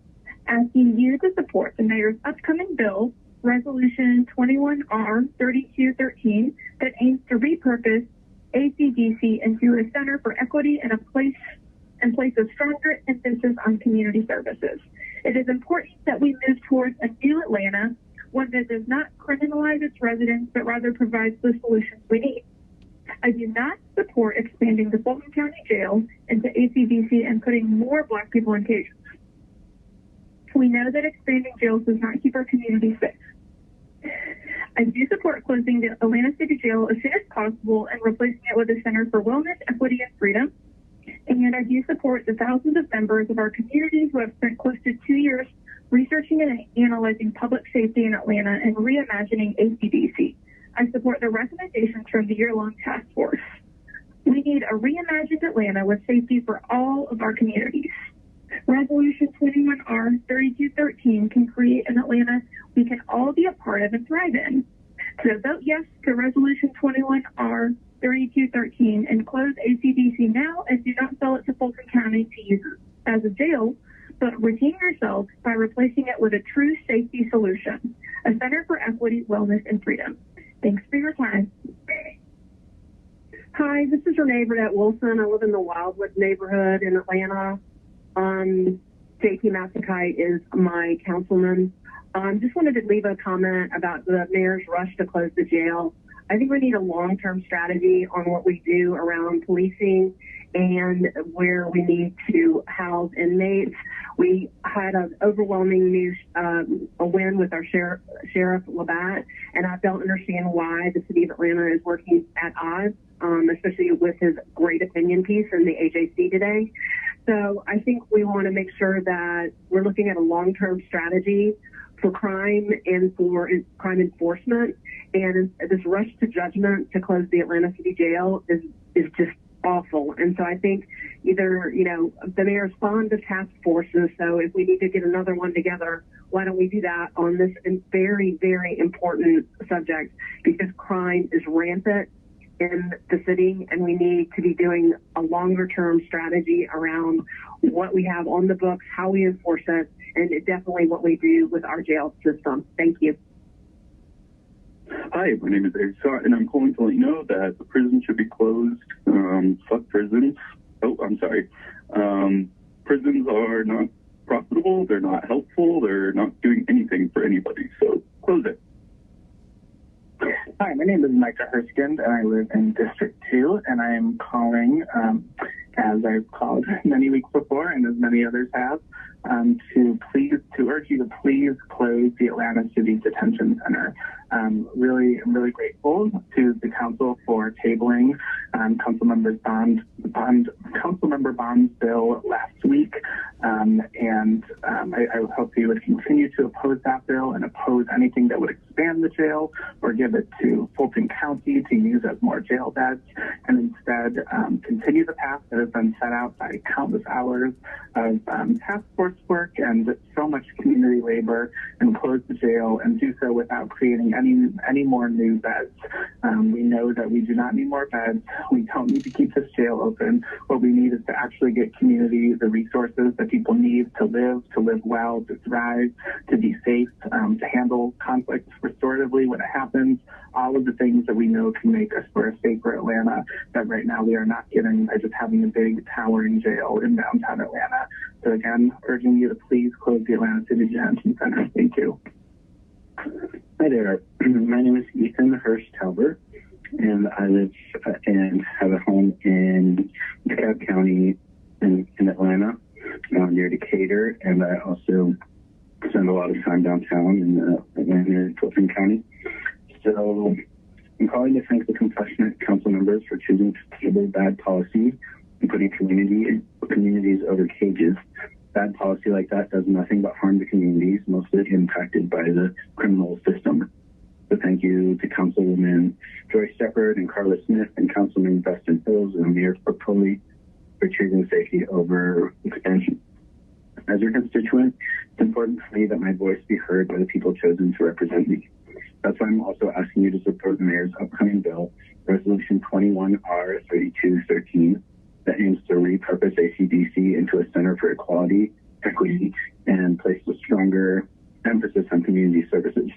asking you to support the mayor's upcoming bill, Resolution 21R3213, that aims to repurpose ACDC into a center for equity and place a stronger emphasis on community services. It is important that we move towards a new Atlanta, one that does not criminalize its residents, but rather provides the solutions we need. I do not support expanding the Fulton County Jail into ACDC and putting more Black people in cages. We know that expanding jails does not keep our community safe. I do support closing the Atlanta City Jail as soon as possible and replacing it with a Center for Wellness, Equity, and Freedom. And I do support the thousands of members of our community who have spent close to 2 years researching and analyzing public safety in Atlanta and reimagining ACDC. I support the recommendations from the year-long task force. We need a reimagined Atlanta with safety for all of our communities. Resolution 21R3213 can create an Atlanta we can all be a part of and thrive in. So vote yes to Resolution 21R3213 and close ACDC now and do not sell it to Fulton County to use as a jail, but redeem yourselves by replacing it with a true safety solution, a Center for Equity, Wellness, and Freedom. Thanks for your time. Hi, this is Renee Burnett Wilson. I live in the Wildwood neighborhood in Atlanta. J.P. Masakai is my councilman. Just wanted to leave a comment about the mayor's rush to close the jail. I think we need a long-term strategy on what we do around policing and where we need to house inmates. We had an overwhelming news, a win with our Sheriff Labatt, and I don't understand why the city of Atlanta is working at odds, especially with his great opinion piece in the AJC today. So I think we want to make sure that we're looking at a long-term strategy for crime and for crime enforcement. And this rush to judgment to close the Atlanta City Jail is just awful. And so I think either, the mayor's fond of task forces. So if we need to get another one together, why don't we do that on this very, very important subject? Because crime is rampant in the city, and we need to be doing a longer-term strategy around what we have on the books, how we enforce it, and definitely what we do with our jail system. Thank you. Hi, my name is Eric Scott, and I'm calling to let you know that the prison should be closed. Fuck prisons. Oh, I'm sorry. Prisons are not profitable. They're not helpful. They're not doing anything for anybody. So close it. Hi, my name is Micah Herskind, and I live in District 2, and I am calling, as I've called many weeks before, and as many others have, to urge you to please close the Atlanta City Detention Center. I'm really grateful to the council for tabling Councilmember Bond's bill last week, and I hope you would continue to oppose that bill and oppose anything that would expand the jail or give it to Fulton County to use as more jail beds, and instead continue the path that has been set out by countless hours of task force work and so much community labor, and close the jail and do so without creating any more new beds. We know that we do not need more beds. We don't need to keep this jail open. What we need is to actually get community the resources that people need to live well, to thrive, to be safe, to handle conflict restoratively when it happens. All of the things that we know can make us for a safer Atlanta that right now we are not getting by just having a big towering jail in downtown Atlanta. So again, urging you to please close the Atlanta City Detention Center. Thank you. Hi there. My name is Ethan Hirsch Talbert, and I live and have a home in DeKalb County in Atlanta, near Decatur, and I also spend a lot of time downtown in Atlanta and Fulton County. So I'm calling to thank the compassionate council members for choosing to table bad policy and putting communities over cages. Bad policy like that does nothing but harm the communities, mostly impacted by the criminal system. So thank you to Councilwoman Joyce Shepard and Carla Smith and Councilman Preston Hills and Mayor Popoli for choosing safety over expansion. As your constituent, it's important for me that my voice be heard by the people chosen to represent me. That's why I'm also asking you to support the mayor's upcoming bill, Resolution 21R3213, that aims to repurpose ACDC into a center for equality, equity, and place a stronger emphasis on community services.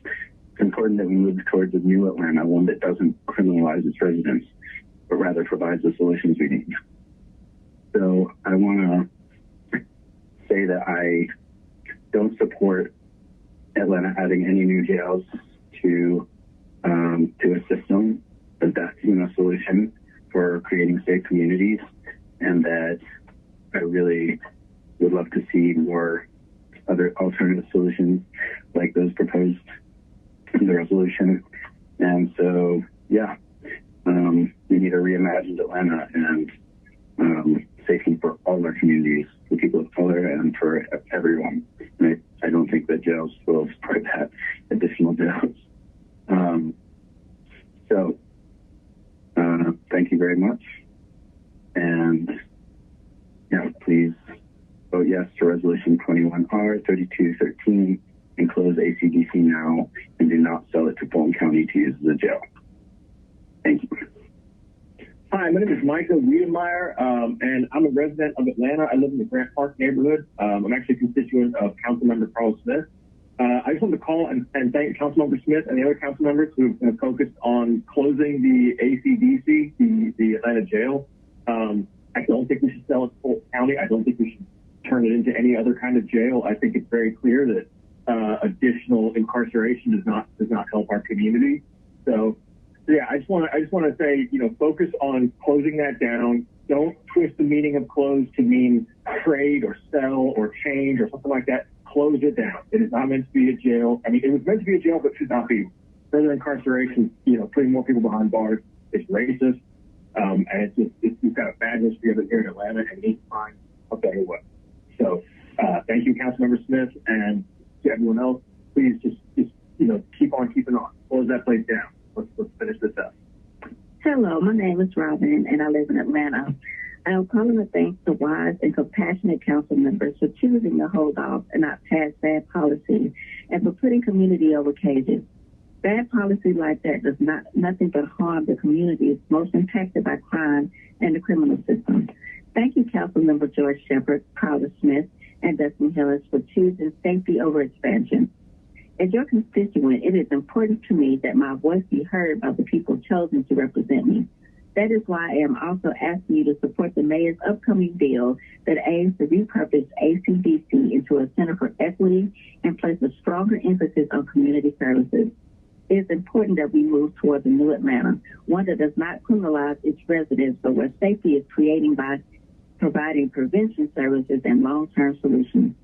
It's important that we move towards a new Atlanta, one that doesn't criminalize its residents, but rather provides the solutions we need. So I want to say that I don't support Atlanta adding any new jails to a system, but that's a solution for creating safe communities, and that I really would love to see more other alternative solutions like those proposed the resolution. And so, yeah, we need a reimagined Atlanta and safety for all our communities, for people of color and for everyone. And I don't think that jails will support that, additional jails. So thank you very much. And yeah, please vote yes to Resolution 21R 3213 and close ACDC now and do not sell it to Fulton County to use as a jail. Thank you. Hi, my name is Michael Wiedemeyer, and I'm a resident of Atlanta. I live in the Grant Park neighborhood. I'm actually a constituent of Councilmember Carl Smith. I just wanted to call and thank Councilmember Smith and the other council members who have focused on closing the ACDC, the Atlanta jail. I don't think we should sell it to Fulton County. I don't think we should turn it into any other kind of jail. I think it's very clear that additional incarceration does not help our community. So yeah, I just want to say, focus on closing that down. Don't twist the meaning of close to mean trade or sell or change or something like that. Close it down. It is not meant to be a jail. I mean, it was meant to be a jail, but should not be. Further incarceration, putting more people behind bars, it's racist, and it's got a bad history of it here in Atlanta, and it needs to find a better way. So, thank you, Councilmember Smith, and to everyone else. Please just keep on keeping on. Close that place down. Let's finish this up. Hello, my name is Robin, and I live in Atlanta. I'm calling to thank the wise and compassionate council members for choosing to hold off and not pass bad policy and for putting community over cages. Bad policy like that does nothing but harm the communities most impacted by crime and the criminal system. Thank you, Councilmember George Shepard, Carla Smith, and Dustin Hillis for choosing safety over expansion. As your constituent, it is important to me that my voice be heard by the people chosen to represent me. That is why I am also asking you to support the mayor's upcoming bill that aims to repurpose ACDC into a center for equity and place a stronger emphasis on community services. It is important that we move towards a new Atlanta, one that does not criminalize its residents, but where safety is created by providing prevention services and long-term solutions.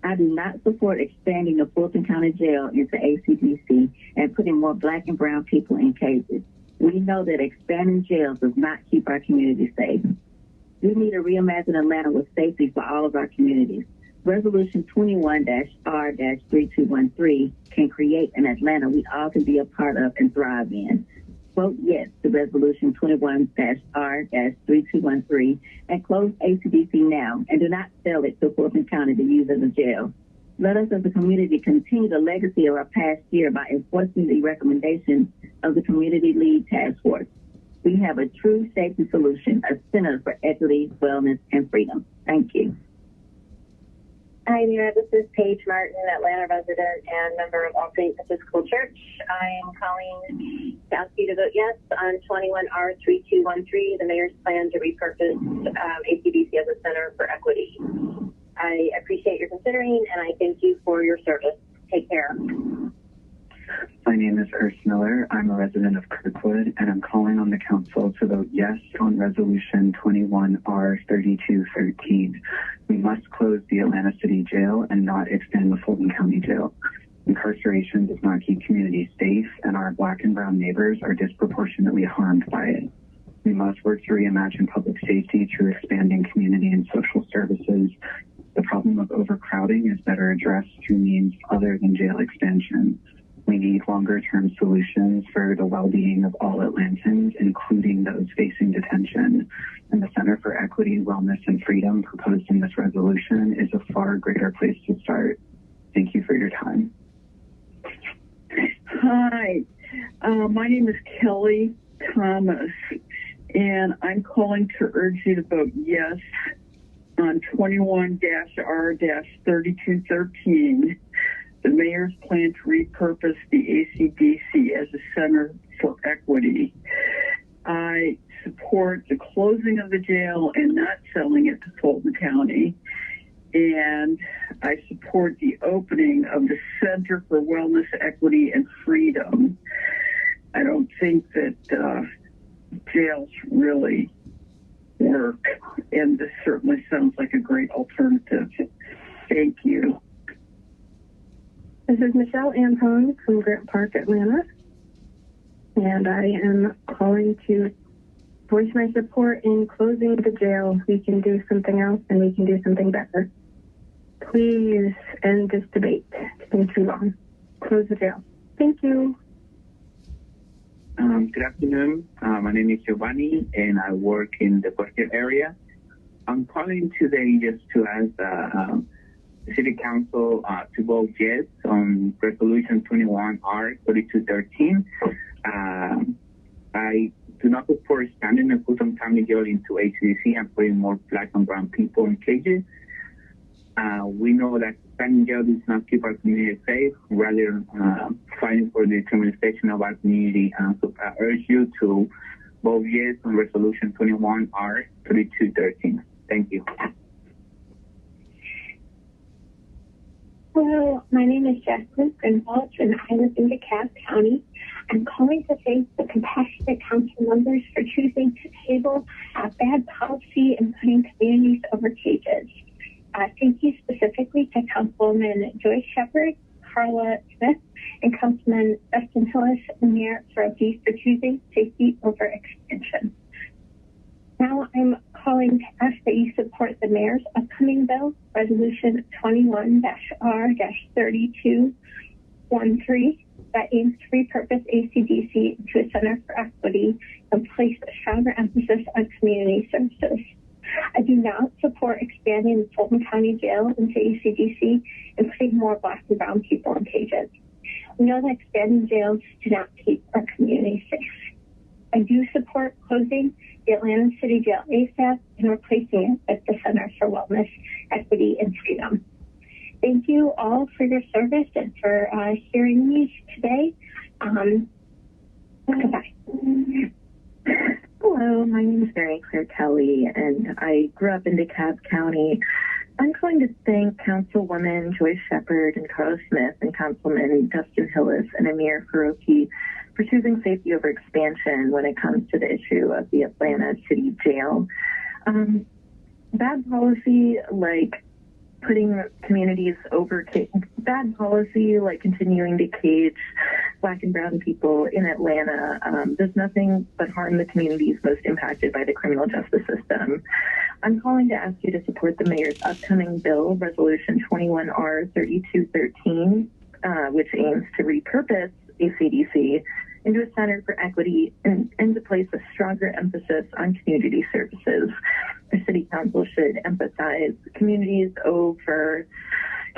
I do not support expanding the Fulton County Jail into ACDC and putting more Black and brown people in cages. We know that expanding jails does not keep our community safe. We need to reimagine Atlanta with safety for all of our communities. Resolution 21-R-3213 can create an Atlanta we all can be a part of and thrive in. Vote yes to Resolution 21-R-3213 and close ACDC now and do not sell it to Fulton County to use as a jail. Let us as a community continue the legacy of our past year by enforcing the recommendations of the Community Lead Task Force. We have a true safety solution, a center for equity, wellness, and freedom. Thank you. Hi, Mira. This is Paige Martin, Atlanta resident and member of All Saints Episcopal Church. I am calling to ask you to vote yes on 21R3213, the mayor's plan to repurpose ACDC as a center for equity. I appreciate your considering, and I thank you for your service. Take care. My name is Urs Miller. I'm a resident of Kirkwood, and I'm calling on the council to vote yes on Resolution 21R3213. We must close the Atlanta City Jail and not expand the Fulton County Jail. Incarceration does not keep communities safe, and our Black and brown neighbors are disproportionately harmed by it. We must work to reimagine public safety through expanding community and social services. The problem of overcrowding is better addressed through means other than jail expansion. We need longer-term solutions for the well-being of all Atlantans, including those facing detention. And the Center for Equity, Wellness, and Freedom proposed in this resolution is a far greater place to start. Thank you for your time. Hi, my name is Kelly Thomas, and I'm calling to urge you to vote yes on 21-R-3213, the mayor's plan to repurpose the ACDC as a center for equity. I support the closing of the jail and not selling it to Fulton County. And I support the opening of the Center for Wellness, Equity, and Freedom. I don't think that jails really work, and this certainly sounds like a great alternative. Thank you. This is Michelle Antone from Grant Park, Atlanta, and I am calling to voice my support in closing the jail. We can do something else and we can do something better. Please end this debate. It's been too long. Close the jail. Thank you. Good afternoon. My name is Giovanni, and I work in the Parker area. I'm calling today just to ask the City Council to vote yes on Resolution 21R3213. I do not support expanding the Fulton County Jail into HCDC and putting more black and brown people in cages. We know that expanding jail does not keep our community safe, rather fighting for the criminalization of our community. So I urge you to vote yes on Resolution 21R3213. Thank you. Hello, my name is Jacqueline Grinwald, and I live in DeKalb County. I'm calling to thank the compassionate council members for choosing to table bad policy and putting communities over cages. Thank you specifically to Councilwoman Joyce Shepard, Carla Smith, and Councilman Dustin Hillis and Mayor Ferroti for choosing safety over expansion. Now I'm calling to ask that you support the mayor's upcoming bill, Resolution 21-R-3213, that aims to repurpose ACDC into a center for equity and place a stronger emphasis on community services. I do not support expanding the Fulton County Jail into ACDC and putting more black and brown people in cages. We know that expanding jails do not keep our community safe. I do support closing the Atlanta City Jail ASAP and replacing it with the Center for Wellness, Equity, and Freedom. Thank you all for your service and for hearing me today. Goodbye. Hello, my name is Mary Claire Kelly, and I grew up in DeKalb County. I'm calling to thank Councilwoman Joyce Shepard and Carla Smith and Councilman Dustin Hillis and Amir Ferroti for choosing safety over expansion when it comes to the issue of the Atlanta City Jail. Bad policy like putting communities over bad policy like continuing to cage black and brown people in Atlanta does nothing but harm the communities most impacted by the criminal justice system. I'm calling to ask you to support the mayor's upcoming bill, Resolution 21R3213, which aims to repurpose ACDC into a center for equity and to place a stronger emphasis on community services. The City Council should emphasize communities over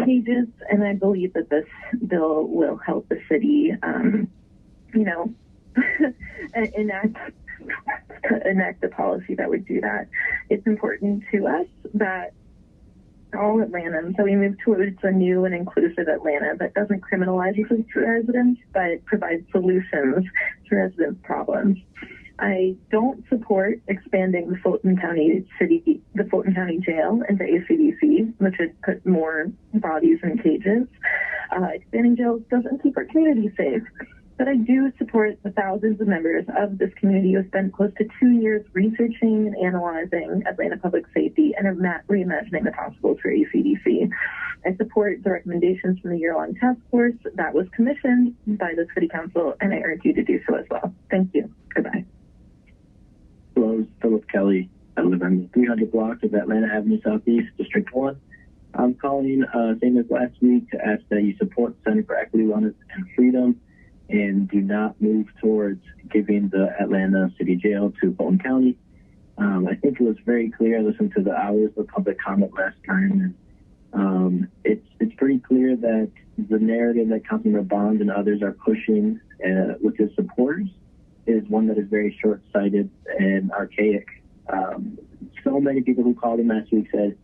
cages, and I believe that this bill will help the city, enact a policy that would do that. It's important to us that all Atlantans, so we move towards a new and inclusive Atlanta that doesn't criminalize residents, but provides solutions to residents' problems. I don't support expanding the Fulton County Jail into ACDC, which would put more bodies in cages. Expanding jails doesn't keep our community safe. But I do support the thousands of members of this community who spent close to 2 years researching and analyzing Atlanta public safety and reimagining the possible for ACDC. I support the recommendations from the year-long task force that was commissioned by the City Council, and I urge you to do so as well. Thank you. Goodbye. Hello, it's Philip Kelly. I live on the 300 block of Atlanta Avenue Southeast, District 1. I'm calling, same as last week, to ask that you support the Center for Equity, Wellness, and Freedom and do not move towards giving the Atlanta City Jail to Fulton County. I think it was very clear. I listened to the hours of public comment last time. And, it's pretty clear that the narrative that Councilmember Bond and others are pushing with his supporters is one that is very short-sighted and archaic. So many people who called him last week said,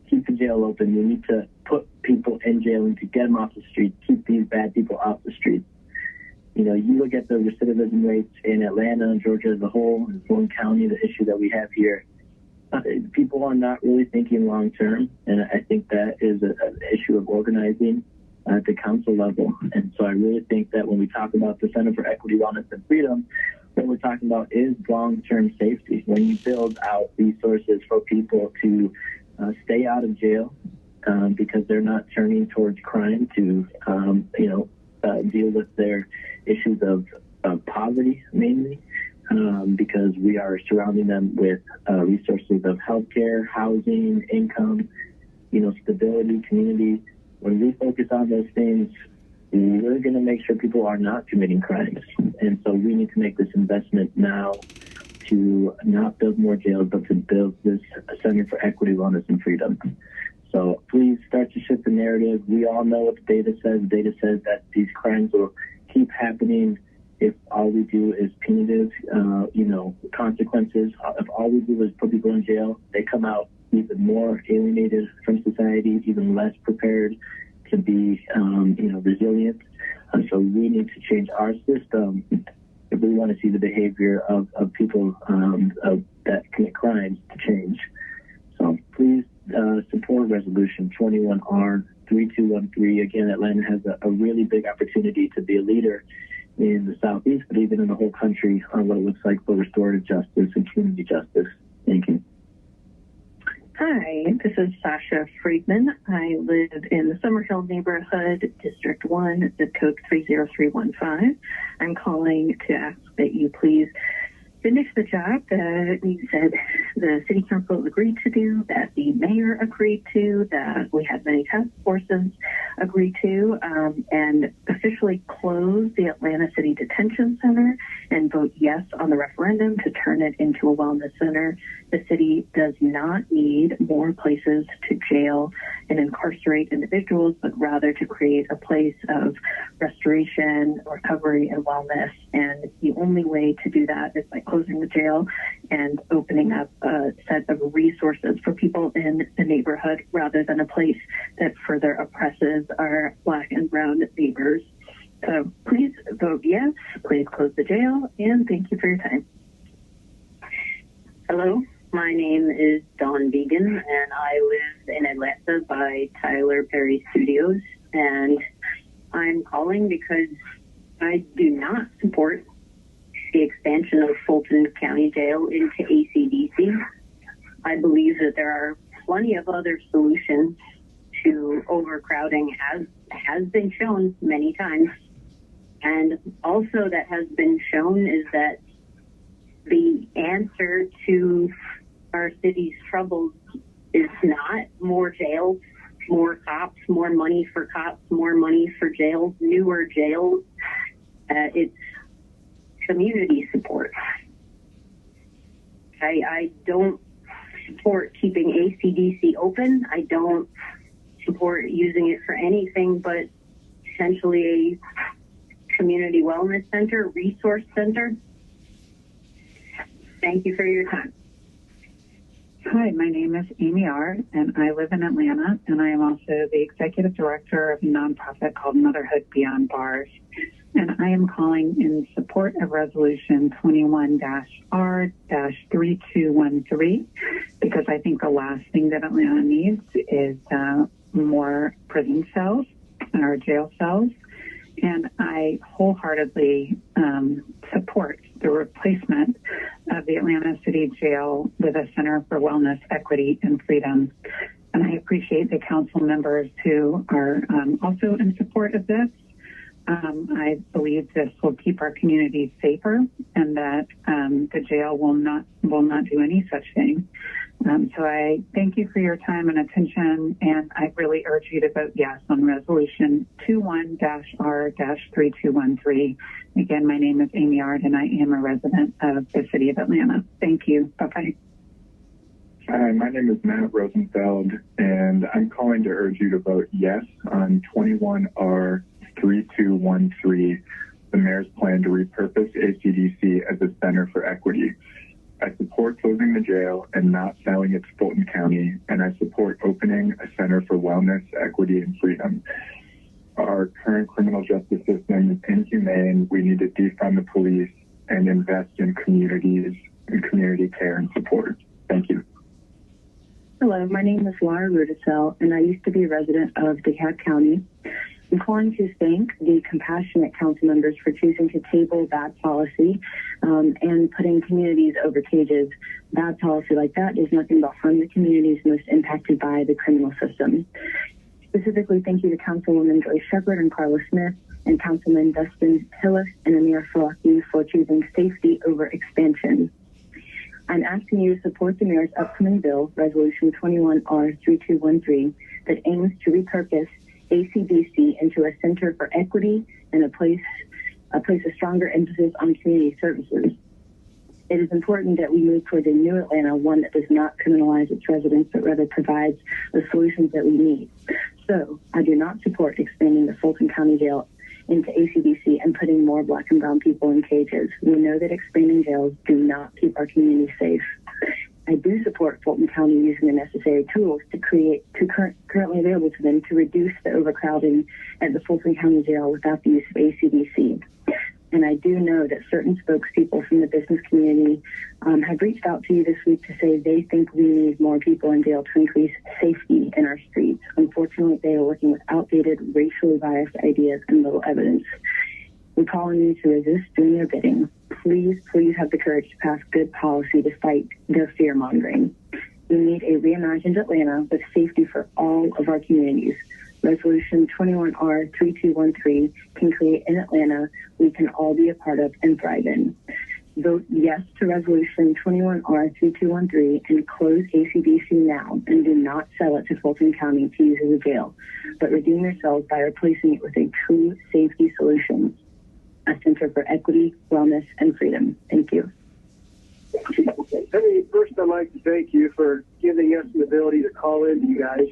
keep the jail open. We need to put people in jail and to get them off the street, keep these bad people off the street. You know, you look at the recidivism rates in Atlanta and Georgia as a whole, in Fulton County, the issue that we have here, people are not really thinking long-term, and I think that is an issue of organizing at the council level. And so I really think that when we talk about the Center for Equity, Wellness, and Freedom, what we're talking about is long-term safety. When you build out resources for people to stay out of jail, because they're not turning towards crime to, deal with their issues of poverty mainly, because we are surrounding them with resources of healthcare, housing, income, stability, community. When we focus on those things, we're going to make sure people are not committing crimes. And so we need to make this investment now to not build more jails, but to build this Center for Equity, Wellness, and Freedom. So please start to shift the narrative. We all know what the data says. The data says that these crimes will keep happening if all we do is punitive, consequences. If all we do is put people in jail, they come out even more alienated from society, even less prepared to be, resilient. So we need to change our system if we want to see the behavior of people that commit crimes to change. So please support Resolution 21R3213. Again, Atlanta has a really big opportunity to be a leader in the Southeast, but even in the whole country on what it looks like for restorative justice and community justice. Thank you. Hi, this is Sasha Friedman. I live in the Summerhill neighborhood, District 1, zip code 30315. I'm calling to ask that you please finish the job that we said the City Council agreed to do, that the mayor agreed to, that we had many task forces agree to, and officially close the Atlanta City Detention Center and vote yes on the referendum to turn it into a wellness center. The city does not need more places to jail and incarcerate individuals, but rather to create a place of restoration, recovery, and wellness. And the only way to do that is by closing the jail and opening up a set of resources for people in the neighborhood rather than a place that further oppresses our Black and brown neighbors. So please vote yes, please close the jail, and thank you for your time. Hello, my name is Dawn Vegan, and I live in Atlanta by Tyler Perry Studios, and I'm calling because I do not support the expansion of Fulton County Jail into ACDC. I believe that there are plenty of other solutions to overcrowding, as has been shown many times. And also that has been shown is that the answer to our city's troubles is not more jails, more cops, more money for cops, more money for jails, newer jails. It's community support. I don't support keeping ACDC open. I don't support using it for anything but essentially a community wellness center, resource center. Thank you for your time. Hi, my name is Amy Ard, and I live in Atlanta, and I am also the executive director of a nonprofit called Motherhood Beyond Bars. And I am calling in support of Resolution 21-R-3213 because I think the last thing that Atlanta needs is more prison cells or jail cells. And I wholeheartedly support the replacement of the Atlanta City Jail with a Center for Wellness, Equity, and Freedom. And I appreciate the council members who are also in support of this. I believe this will keep our communities safer, and that the jail will not do any such thing. So I thank you for your time and attention, and I really urge you to vote yes on Resolution 21-R-3213. Again, my name is Amy Ard, and I am a resident of the city of Atlanta. Thank you. Bye-bye. Hi, my name is Matt Rosenfeld, and I'm calling to urge you to vote yes on 21-R-3213, the mayor's plan to repurpose ACDC as a center for equity. I support closing the jail and not selling it to Fulton County, and I support opening a center for wellness, equity, and freedom. Our current criminal justice system is inhumane. We need to defund the police and invest in communities and community care and support. Thank you. Hello, my name is Laura Rudisell, and I used to be a resident of DeKalb County. I'm calling to thank the compassionate council members for choosing to table bad policy and putting communities over cages. Bad policy like that does nothing but harm the communities most impacted by the criminal system. Specifically, thank you to Councilwoman Joyce Shepard and Carla Smith and Councilman Dustin Hillis and Amir Falaki for choosing safety over expansion. I'm asking you to support the mayor's upcoming bill, Resolution 21R3213, that aims to repurpose ACDC into a center for equity and place a stronger emphasis on community services. It is important that we move toward a new Atlanta, one that does not criminalize its residents, but rather provides the solutions that we need. So I do not support expanding the Fulton County Jail into ACDC and putting more Black and brown people in cages. We know that expanding jails do not keep our community safe. I do support Fulton County using the necessary tools currently available to them to reduce the overcrowding at the Fulton County Jail without the use of ACDC. And I do know that certain spokespeople from the business community have reached out to you this week to say they think we need more people in jail to increase safety in our streets. Unfortunately, they are working with outdated, racially biased ideas and little evidence. We call on you to resist doing their bidding. Please, please have the courage to pass good policy despite their fear-mongering. We need a reimagined Atlanta with safety for all of our communities. Resolution 21R3213 can create an Atlanta we can all be a part of and thrive in. Vote yes to Resolution 21R3213 and close ACDC now and do not sell it to Fulton County to use as a jail, but redeem yourselves by replacing it with a true safety solution, a center for equity, wellness, and freedom. Thank you. First, I'd like to thank you for giving us the ability to call in to you guys.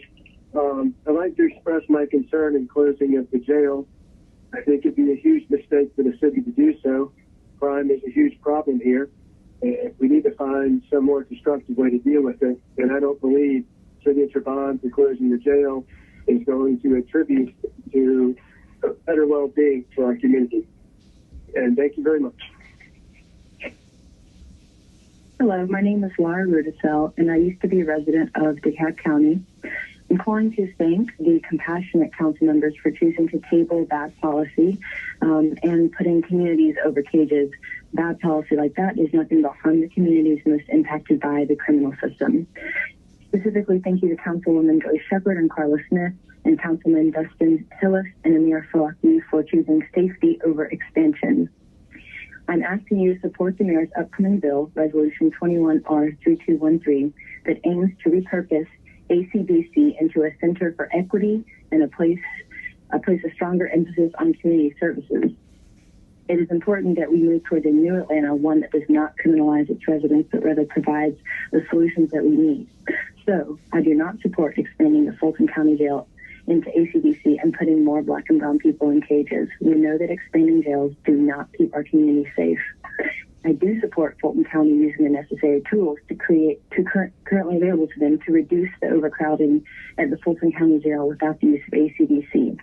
I'd like to express my concern in closing of the jail. I think it'd be a huge mistake for the city to do so. Crime is a huge problem here, and we need to find some more constructive way to deal with it. And I don't believe signature bonds and closing the jail is going to attribute to a better well-being for our community. And thank you very much. Hello, my name is Laura Rudisell, and I used to be a resident of DeKalb County. I'm calling to thank the compassionate council members for choosing to table bad policy and putting communities over cages. Bad policy like that is nothing but harm the communities most impacted by the criminal system. Specifically, thank you to Councilwoman Joyce Shepard and Carla Smith and Councilman Dustin Hillis and Amir Falaki for choosing safety over expansion. I'm asking you to support the mayor's upcoming bill, Resolution 21R3213, that aims to repurpose ACDC into a center for equity and place a stronger emphasis on community services. It is important that we move toward a new Atlanta, one that does not criminalize its residents, but rather provides the solutions that we need. So I do not support expanding the Fulton County Jail into ACDC and putting more Black and brown people in cages. We know that expanding jails do not keep our community safe. I do support Fulton County using the necessary tools currently available to them to reduce the overcrowding at the Fulton County Jail without the use of ACDC.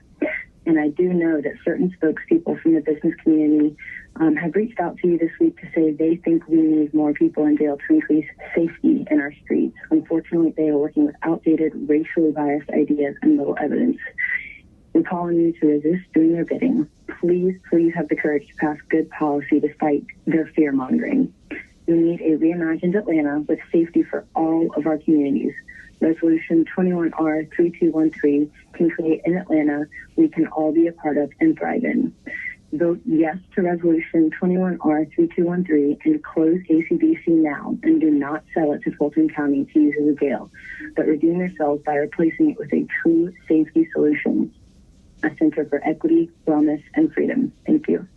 And I do know that certain spokespeople from the business community have reached out to you this week to say they think we need more people in jail to increase safety in our streets. Unfortunately, they are working with outdated, racially biased ideas and little evidence. We call on you to resist doing their bidding. Please, please have the courage to pass good policy despite their fear-mongering. We need a reimagined Atlanta with safety for all of our communities. Resolution 21R3213 can create an Atlanta we can all be a part of and thrive in. Vote yes to Resolution 21R3213 and close ACDC now and do not sell it to Fulton County to use as a jail, but redeem yourselves by replacing it with a true safety solution, a center for equity, wellness, and freedom. Thank you.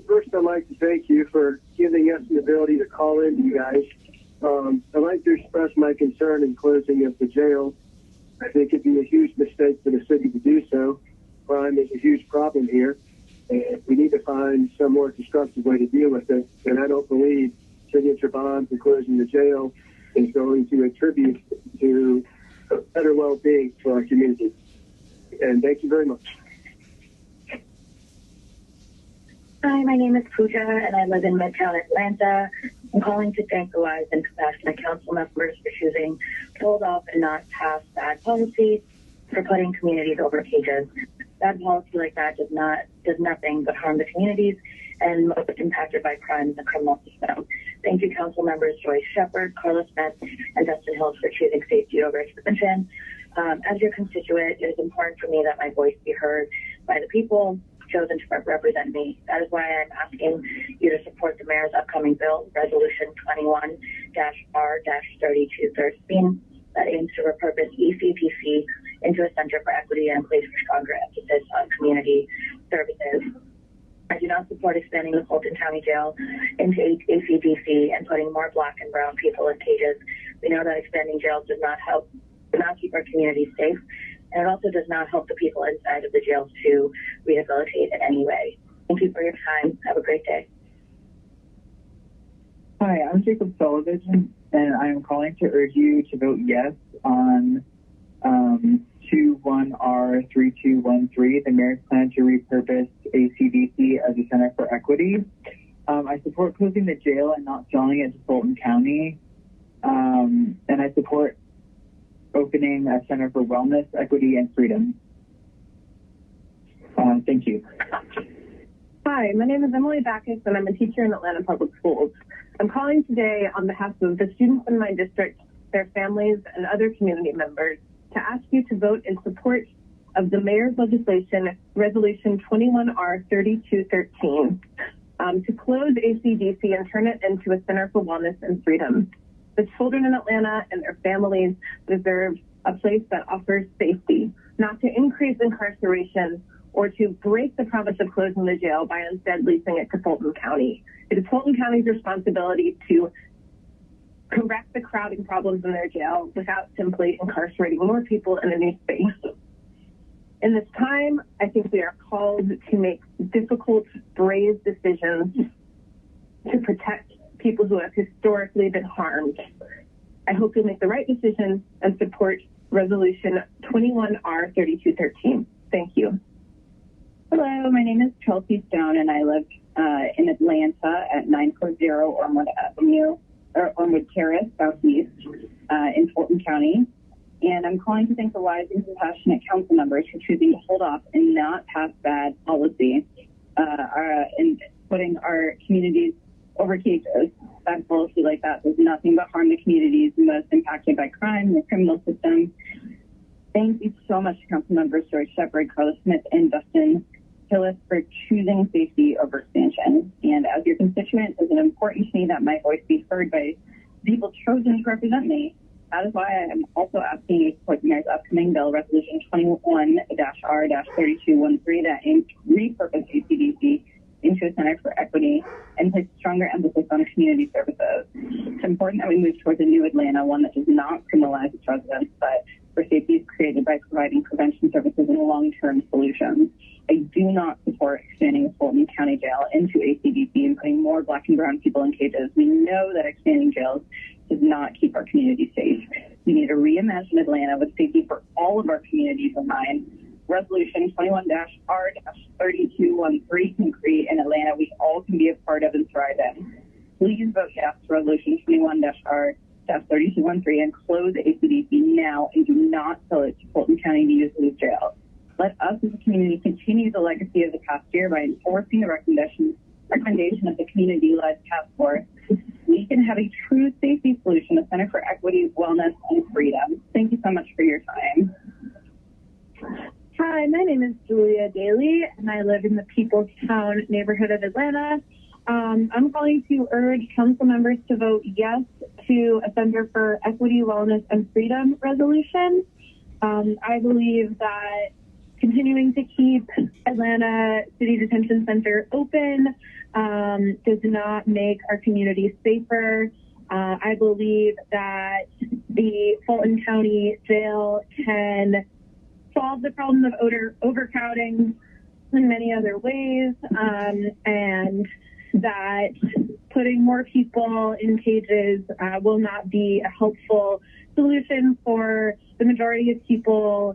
First, I'd like to thank you for giving us the ability to call in to you guys. I'd like to express my concern in closing of the jail. I think it'd be a huge mistake for the city to do so. Crime is a huge problem here, and we need to find some more constructive way to deal with it. And I don't believe signature bonds and closing the jail is going to attribute to a better well-being for our community. And thank you very much. Hi, my name is Pooja, and I live in Midtown Atlanta. I'm calling to thank the wise and compassionate council members for choosing to hold off and not pass bad policy for putting communities over cages. Bad policy like that does nothing but harm the communities and most impacted by crime in the criminal system. Thank you, council members Joyce Shepard, Carla Smith, and Dustin Hills for choosing safety over prevention. As your constituent, it is important for me that my voice be heard by the people chosen to represent me. That is why I'm asking you to support the mayor's upcoming bill, Resolution 21-R-3213, that aims to repurpose ECPC into a center for equity and place stronger emphasis on community services. I do not support expanding the Fulton County Jail into ACDC and putting more Black and brown people in cages. We know that expanding jails does not keep our communities safe, and it also does not help the people inside of the jails to rehabilitate in any way. Thank you for your time. Have a great day. Hi, I'm Jacob Sullivan, and I am calling to urge you to vote yes on 21R3213, the mayor's plan to repurpose ACDC as a center for equity. I support closing the jail and not selling it to Fulton County, and I support opening a center for wellness, equity, and freedom. Thank you. Hi, my name is Emily Backus, and I'm a teacher in Atlanta Public Schools. I'm calling today on behalf of the students in my district, their families, and other community members to ask you to vote in support of the mayor's legislation, Resolution 21R3213, to close ACDC and turn it into a center for wellness and freedom. The children in Atlanta and their families deserve a place that offers safety, not to increase incarceration or to break the promise of closing the jail by instead leasing it to Fulton County. It is Fulton County's responsibility to correct the crowding problems in their jail without simply incarcerating more people in a new space. In this time, I think we are called to make difficult, brave decisions to protect people who have historically been harmed. I hope you'll make the right decision and support Resolution 21R3213. Thank you. Hello, my name is Chelsea Stone, and I live in Atlanta at 940 Ormwood Terrace, Southeast, in Fulton County. And I'm calling to thank the wise and compassionate council members for choosing to hold off and not pass bad policy and putting our communities over cages. Bad policy like that does nothing but harm the communities most impacted by crime and the criminal system. Thank you so much to council members George Shepard, Carla Smith, and Dustin Hillis for choosing safety over expansion. And as your constituent, it is important to me that my voice be heard by people chosen to represent me. That is why I am also asking you to support the mayor's upcoming bill, Resolution 21-R-3213, that aims to repurpose ACDC into a center for equity and place stronger emphasis on community services. It's important that we move towards a new Atlanta, one that does not criminalize its residents, but where safety is created by providing prevention services and long-term solutions. I do not support expanding the Fulton County Jail into ACDC and putting more Black and brown people in cages. We know that expanding jails does not keep our community safe. We need to reimagine Atlanta with safety for all of our communities in mind. Resolution 21-R-3213 can create an Atlanta we all can be a part of and thrive in. Please vote yes to Resolution 21-R-3213 and close ACDC now and do not sell it to Fulton County to use as jail. Let us as a community continue the legacy of the past year by enforcing the recommendation of the Community Lives Task Force. We can have a true safety solution, a center for equity, wellness, and freedom. Thank you so much for your time. Hi, my name is Julia Daly, and I live in the People's Town neighborhood of Atlanta. I'm calling to urge council members to vote yes to a Center for Equity, Wellness, and Freedom resolution. I believe that continuing to keep Atlanta City Detention Center open does not make our communities safer. I believe that the Fulton County Jail can solve the problem of overcrowding in many other ways, and that putting more people in cages will not be a helpful solution for the majority of people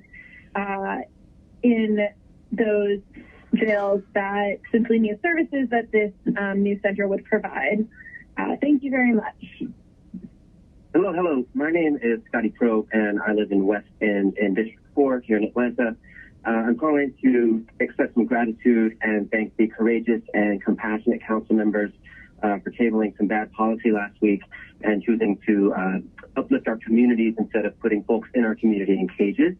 in those jails that simply need services that this new center would provide. Thank you very much. Hello. My name is Scotty Crow, and I live in West End in District 4 here in Atlanta. I'm calling to express some gratitude and thank the courageous and compassionate council members for tabling some bad policy last week and choosing to uplift our communities instead of putting folks in our community in cages.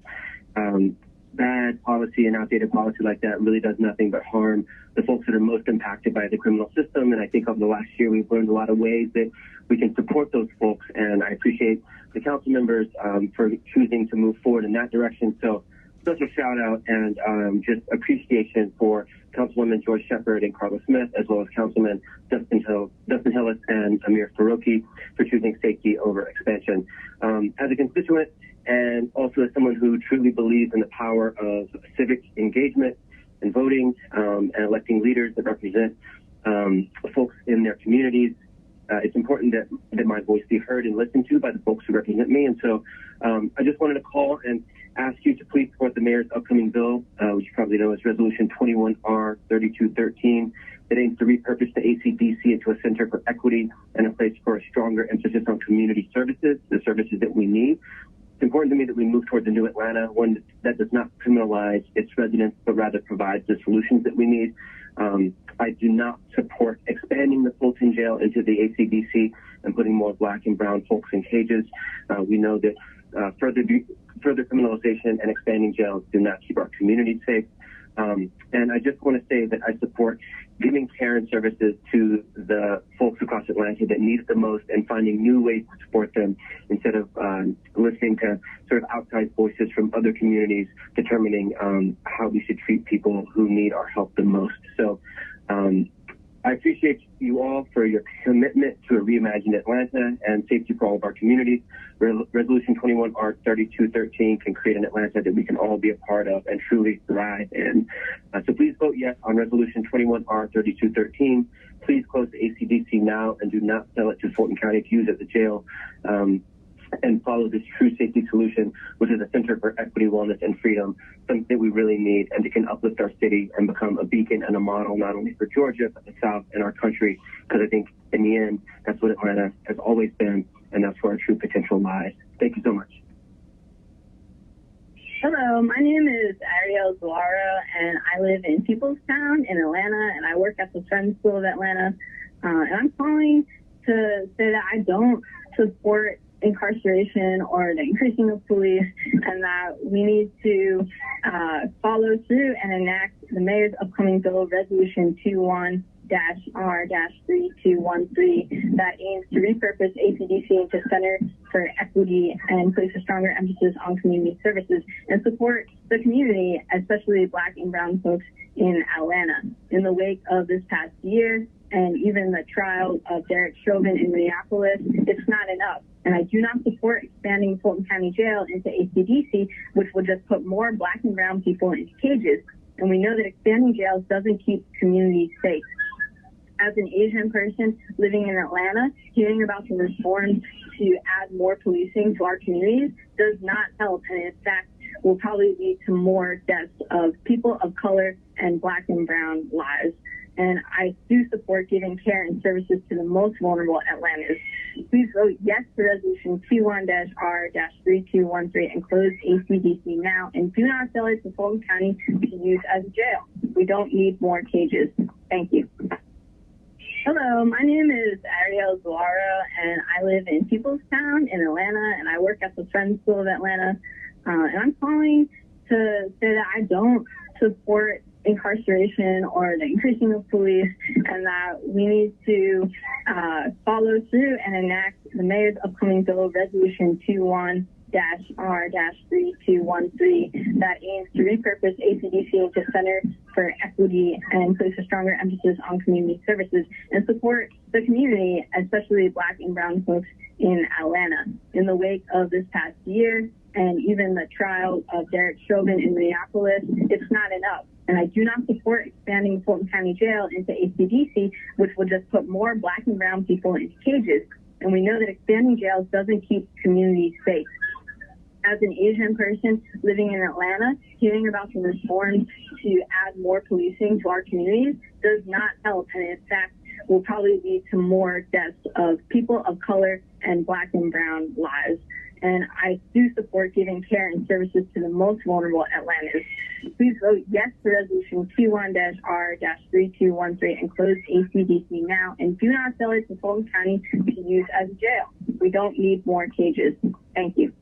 Bad policy and outdated policy like that really does nothing but harm the folks that are most impacted by the criminal system. And I think over the last year, we've learned a lot of ways that we can support those folks. And I appreciate the council members for choosing to move forward in that direction. So special shout out and just appreciation for Councilwoman Joyce Shepard and Carla Smith, as well as Councilman Dustin Hillis and Amir Farouki for choosing safety over expansion. As a constituent, and also as someone who truly believes in the power of civic engagement and voting and electing leaders that represent folks in their communities, it's important that my voice be heard and listened to by the folks who represent me. And so I just wanted to call and ask you to please support the mayor's upcoming bill, which you probably know is Resolution 21R3213, that aims to repurpose the ACDC into a center for equity and a place for a stronger emphasis on community services, the services that we need. It's important to me that we move towards a new Atlanta, one that does not criminalize its residents, but rather provides the solutions that we need. I do not support expanding the Fulton Jail into the ACDC and putting more Black and brown folks in cages. We know that further criminalization and expanding jails do not keep our communities safe. And I just want to say that I support giving care and services to the folks across Atlanta that need it the most and finding new ways to support them instead of listening to sort of outside voices from other communities determining how we should treat people who need our help the most. So I appreciate you all for your commitment to a reimagined Atlanta and safety for all of our communities. Resolution 21R3213 can create an Atlanta that we can all be a part of and truly thrive in. So please vote yes on Resolution 21R3213. Please close the ACDC now and do not sell it to Fulton County to use as a jail. And follow this true safety solution, which is a center for equity, wellness, and freedom, something that we really need and that can uplift our city and become a beacon and a model not only for Georgia, but the South and our country, because I think in the end, that's what Atlanta has always been, and that's where our true potential lies. Thank you so much. Hello, my name is Ariel Zuara, and I live in Peoplestown in Atlanta, and I work at the Friends School of Atlanta. And I'm calling to say that I don't support incarceration or the increasing of police, and that we need to follow through and enact the mayor's upcoming bill, Resolution 21-R-3213, that aims to repurpose ACDC into Center for Equity and place a stronger emphasis on community services and support the community, especially Black and brown folks in Atlanta. In the wake of this past year and even the trial of Derek Chauvin in Minneapolis, it's not enough. And I do not support expanding Fulton County Jail into ACDC, which will just put more Black and brown people into cages. And we know that expanding jails doesn't keep communities safe. As an Asian person living in Atlanta, hearing about the reforms to add more policing to our communities does not help, and in fact will probably lead to more deaths of people of color and Black and brown lives. And I do support giving care and services to the most vulnerable Atlantans. Please vote yes to Resolution 21-R-3213 and close ACDC now, and do not sell it to Fulton County to use as a jail. We don't need more cages. Thank you. Hello, my name is Ariel Zuara, and I live in Peoplestown in Atlanta, and I work at the Friends School of Atlanta. And I'm calling to say that I don't support incarceration or the increasing of police, and that we need to follow through and enact the mayor's upcoming bill, Resolution 21-R-3213, that aims to repurpose ACDC into Center for Equity and place a stronger emphasis on community services and support the community, especially Black and brown folks in Atlanta. In the wake of this past year and even the trial of Derek Chauvin in Minneapolis, it's not enough. And I do not support expanding Fulton County Jail into ACDC, which will just put more Black and brown people into cages. And we know that expanding jails doesn't keep communities safe. As an Asian person living in Atlanta, hearing about the reforms to add more policing to our communities does not help, and in fact will probably lead to more deaths of people of color and Black and brown lives. and I do support giving care and services to the most vulnerable Atlantans. Please vote yes to Resolution Q1-R-3213 and close ACDC now, and do not sell it to Fulton County to use as a jail. We don't need more cages. Thank you.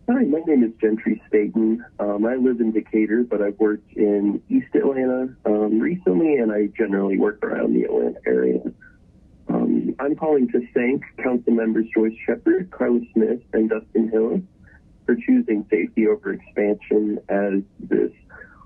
Hi, my name is Gentry Staten. I live in Decatur, but I've worked in East Atlanta recently, and I generally work around the Atlanta area. I'm calling to thank Council Members Joyce Shepard, Carla Smith, and Dustin Hillis for choosing safety over expansion as this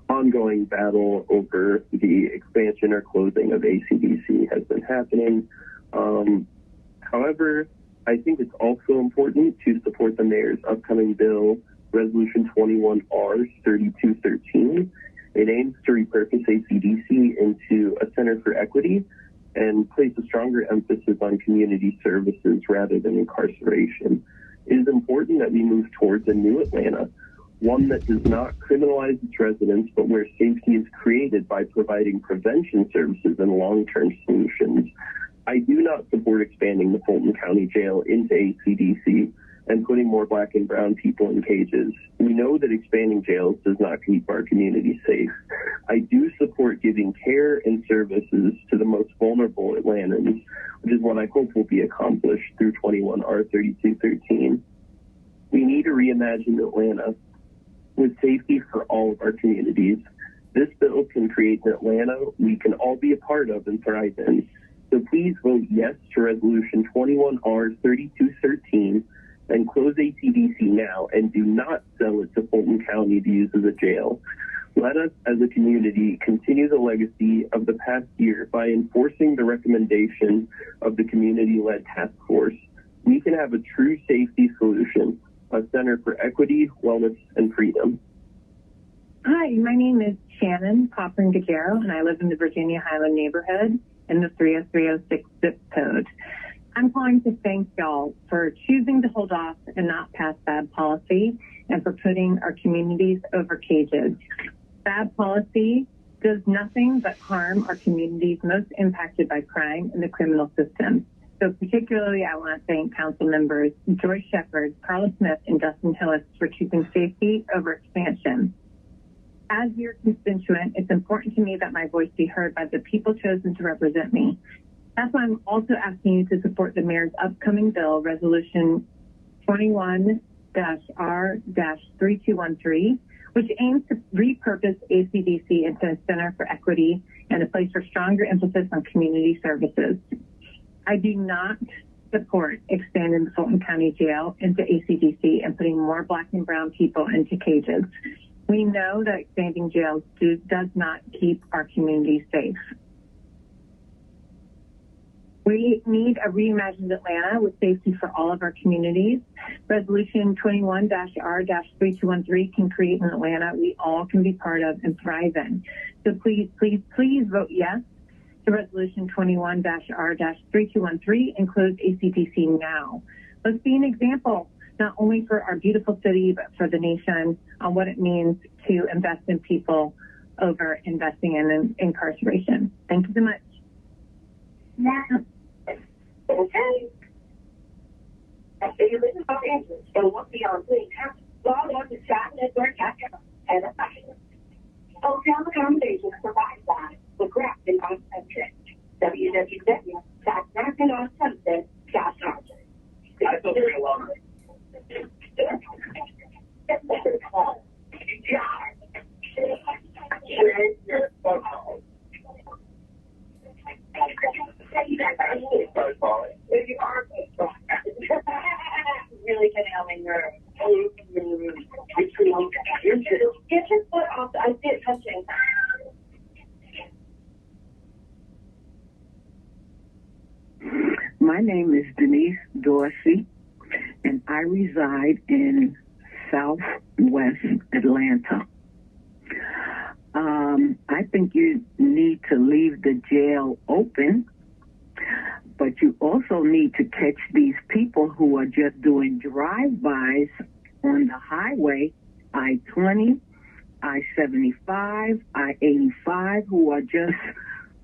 ongoing battle over the expansion or closing of ACDC has been happening. However, I think it's also important to support the mayor's upcoming bill, Resolution 21R-3213. It aims to repurpose ACDC into a center for equity and place a stronger emphasis on community services rather than incarceration. It is important that we move towards a new Atlanta, one that does not criminalize its residents, but where safety is created by providing prevention services and long-term solutions. I do not support expanding the Fulton County Jail into ACDC and putting more Black and brown people in cages. We know that expanding jails does not keep our community safe. I do support giving care and services to the most vulnerable Atlantans, which is what I hope will be accomplished through 21R-3213. We need to reimagine Atlanta with safety for all of our communities. This bill can create an Atlanta we can all be a part of and thrive in. So please vote yes to Resolution 21R-3213 and close ACDC now, and do not sell it to Fulton County to use as a jail. Let us, as a community, continue the legacy of the past year by enforcing the recommendation of the community-led task force. We can have a true safety solution, a center for equity, wellness, and freedom. Hi, my name is Shannon Cochran-Gajero, and I live in the Virginia Highland neighborhood in the 30306 zip code. I'm calling to thank y'all for choosing to hold off and not pass bad policy, and for putting our communities over cages. Bad policy does nothing but harm our communities most impacted by crime in the criminal system. So particularly, I want to thank Council Members Joyce Shepard, Carla Smith, and Dustin Hillis for choosing safety over expansion. As your constituent, it's important to me that my voice be heard by the people chosen to represent me. That's why I'm also asking you to support the mayor's upcoming bill, Resolution 21-R-3213, which aims to repurpose ACDC into a center for equity and a place for stronger emphasis on community services. I do not support expanding the Fulton County Jail into ACDC and putting more Black and brown people into cages. We know that expanding jails does not keep our communities safe. We need a reimagined Atlanta with safety for all of our communities. Resolution 21-R-3213 can create an Atlanta we all can be part of and thrive in. So please, please, please vote yes to Resolution 21-R-3213 and close ACDC now. Let's be an example, not only for our beautiful city, but for the nation on what it means to invest in people over investing in incarceration. Thank you so much. Yeah. Okay. If you live in Los Angeles and want to be on clean house, log on to shopnetwork.com and apply. Hotel accommodations provided by the Grafton on Sunset. www.graftononsunset.com. I feel very long. Really can help me nerve. Get your foot off. I see it touching. My name is Denise Dorsey, and I reside in Southwest Atlanta. I think you need to leave the jail open, but you also need to catch these people who are just doing drive-bys on the highway, I-20, I-75, I-85, who are just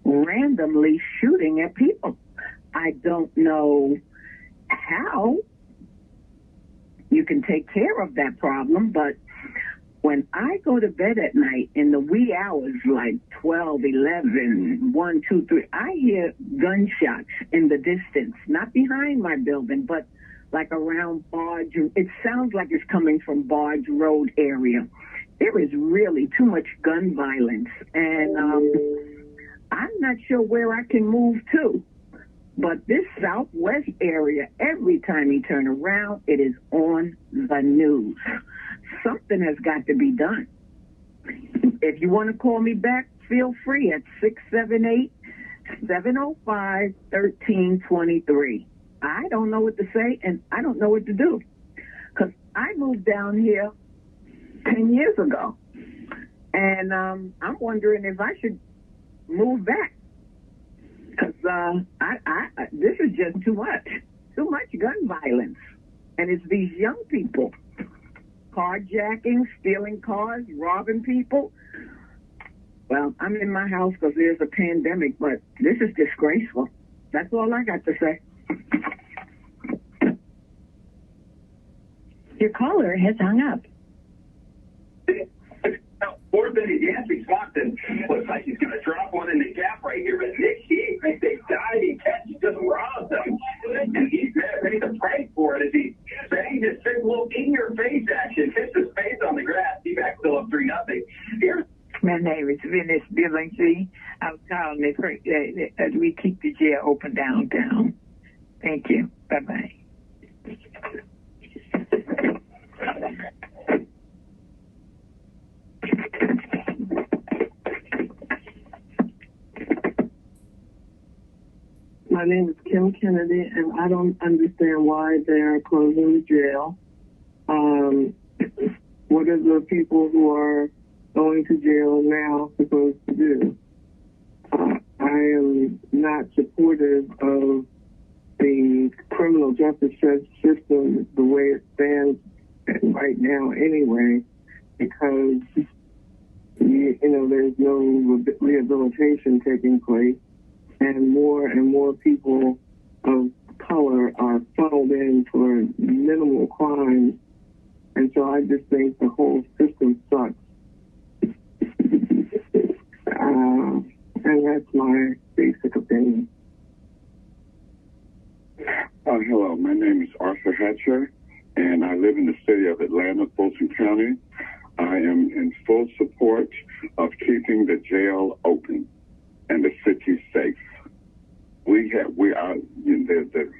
randomly shooting at people. I don't know how, you can take care of that problem. But when I go to bed at night in the wee hours, like 12, 11, 1, 2, 3, I hear gunshots in the distance, not behind my building, but like around Barge. It sounds like it's coming from Barge Road area. There is really too much gun violence, and I'm not sure where I can move to. But this southwest area, every time you turn around, it is on the news. Something has got to be done. If you want to call me back, feel free at 678-705-1323. I don't know what to say, and I don't know what to do. Because I moved down here 10 years ago. And I'm wondering if I should move back. Because this is just too much gun violence. And it's these young people carjacking, stealing cars, robbing people. Well, I'm in my house because there's a pandemic, but this is disgraceful. That's all I got to say. Your caller has hung up. Poor Betty Gatsby Swanson looks like he's going to drop one in the gap right here, but Nick, he thinks they died. He catches just robbed them. And he's ready to pray for it as he saying his big little in-your-face action, hits his face on the grass. D-back still up 3-0. Here's my name is Venice Billingsley. I was calling as we keep the jail open downtown. Thank you. Bye-bye. My name is Kim Kennedy, and I don't understand why they are closing the jail. What are the people who are going to jail now supposed to do? I am not supportive of the criminal justice system the way it stands right now anyway, because, there's no rehabilitation taking place, and more people of color are funneled in for minimal crimes. And so I just think the whole system sucks. And that's my basic opinion. Hello, my name is Arthur Hatcher, and I live in the city of Atlanta, Fulton County. I am in full support of keeping the jail open and the city safe.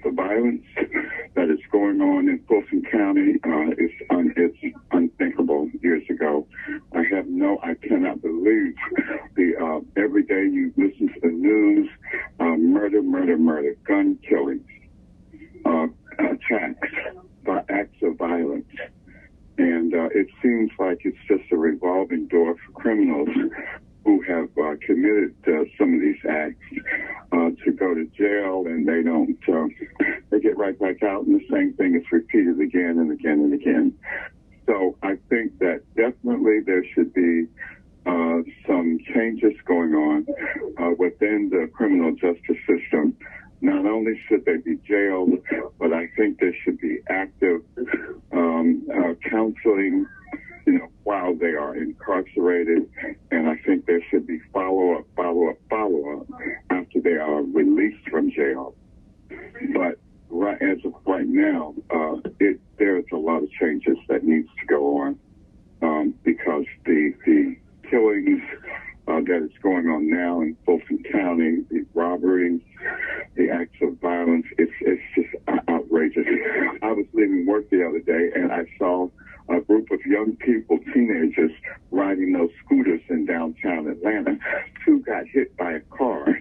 The violence that is going on in Fulton County it's unthinkable years ago. I cannot believe every day you listen to the news, murder, gun killings, attacks, acts of violence. And it seems like it's just a revolving door for criminals who have committed some of these acts to go to jail, and they don't. They get right back out, and the same thing is repeated again and again and again. So I think that definitely there should be some changes going on within the criminal justice system. Not only should they be jailed, but I think there should be active counseling, while they are incarcerated, and I think there should be follow-up after they are released from jail. But as of right now, there's a lot of changes that needs to go on because the killings that is going on now in Fulton County, the robberies, the acts of violence, it's just outrageous. I was leaving work the other day, and I saw a group of young people, teenagers, riding those scooters in downtown Atlanta. 2 got hit by a car.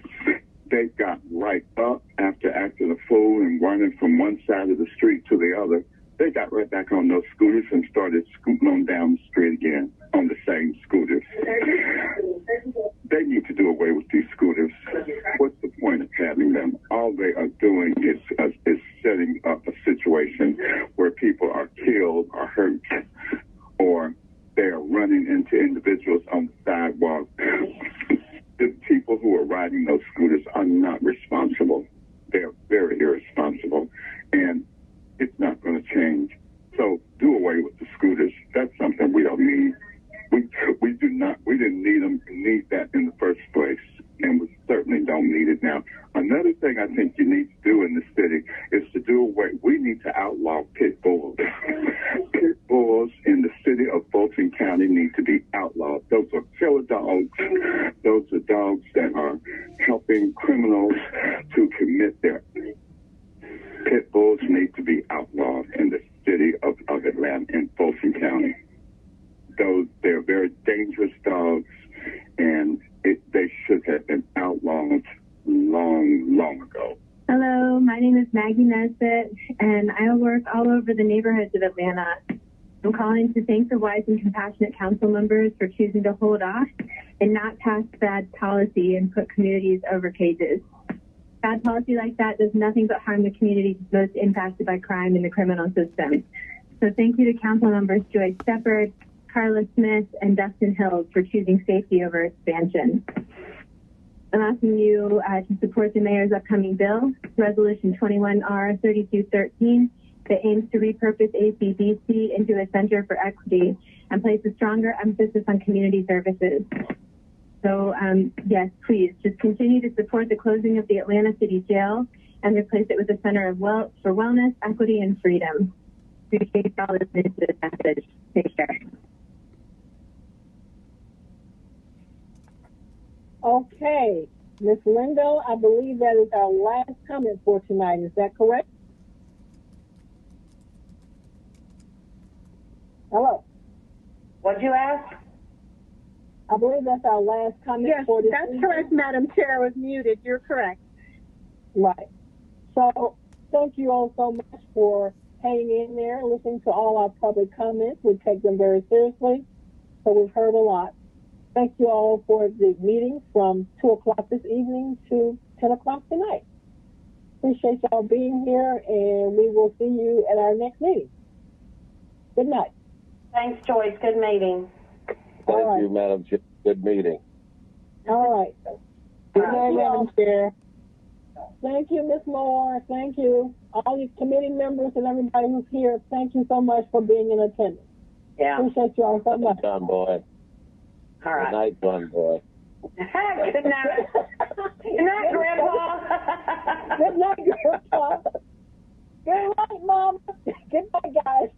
They got right up after acting a fool and running from one side of the street to the other. They got right back on those scooters and started scooting on down the street again on the same scooters. They need to do away with these scooters. What's the point of having them? All they are doing is setting up a situation where people are killed or hurt, or they are running into individuals on the sidewalk. The people who are riding those scooters are not responsible. They are very irresponsible, and it's not going to change. So need that in the first place, and we certainly don't need it now. Another thing I think you need to do in the city is to do away. We need to outlaw pit bulls. Pit bulls in the city of Fulton County need to be outlawed. Those are killer dogs. Those are dogs that are helping criminals to commit their. Pit bulls need to be outlawed in the city of Atlanta in Fulton County. They're very dangerous dogs, and they should have been outlawed long ago. Hello, my name is Maggie Nesbitt, and I work all over the neighborhoods of Atlanta. I'm calling to thank the wise and compassionate council members for choosing to hold off and not pass bad policy and put communities over cages. Bad policy like that does nothing but harm the communities most impacted by crime in the criminal system. So thank you to council members Joyce Shepard, Carla Smith, and Dustin Hills for choosing safety over expansion. I'm asking you to support the mayor's upcoming bill, Resolution 21R3213, that aims to repurpose ACDC into a center for equity and place a stronger emphasis on community services. So, yes, please, just continue to support the closing of the Atlanta City Jail and replace it with a center of for wellness, equity, and freedom. Appreciate y'all listening to this message. Take care. Okay, Ms. Lindo, I believe that is our last comment for tonight. Is that correct? Hello. What'd you ask? I believe that's our last comment for this That's evening. correct, Madam Chair. I was muted. You're correct. Right. So thank you all so much for hanging in there, listening to all our public comments. We take them very seriously, so we've heard a lot. Thank you all for the meeting from 2 o'clock this evening to 10 o'clock tonight. Appreciate y'all being here, and we will see you at our next meeting. Good night. Thanks, Joyce. Good meeting. Thank you, Madam Chair. Good meeting. All right. Good night, Madam Chair. Thank you, Ms. Moore. Thank you. All you committee members and everybody who's here, thank you so much for being in attendance. Yeah. Appreciate you all so much. John Boy. All right. Good night, John Boy. Good night. Good night, Grandpa. Good night, Grandpa. Good night, Mom. Good night, guys.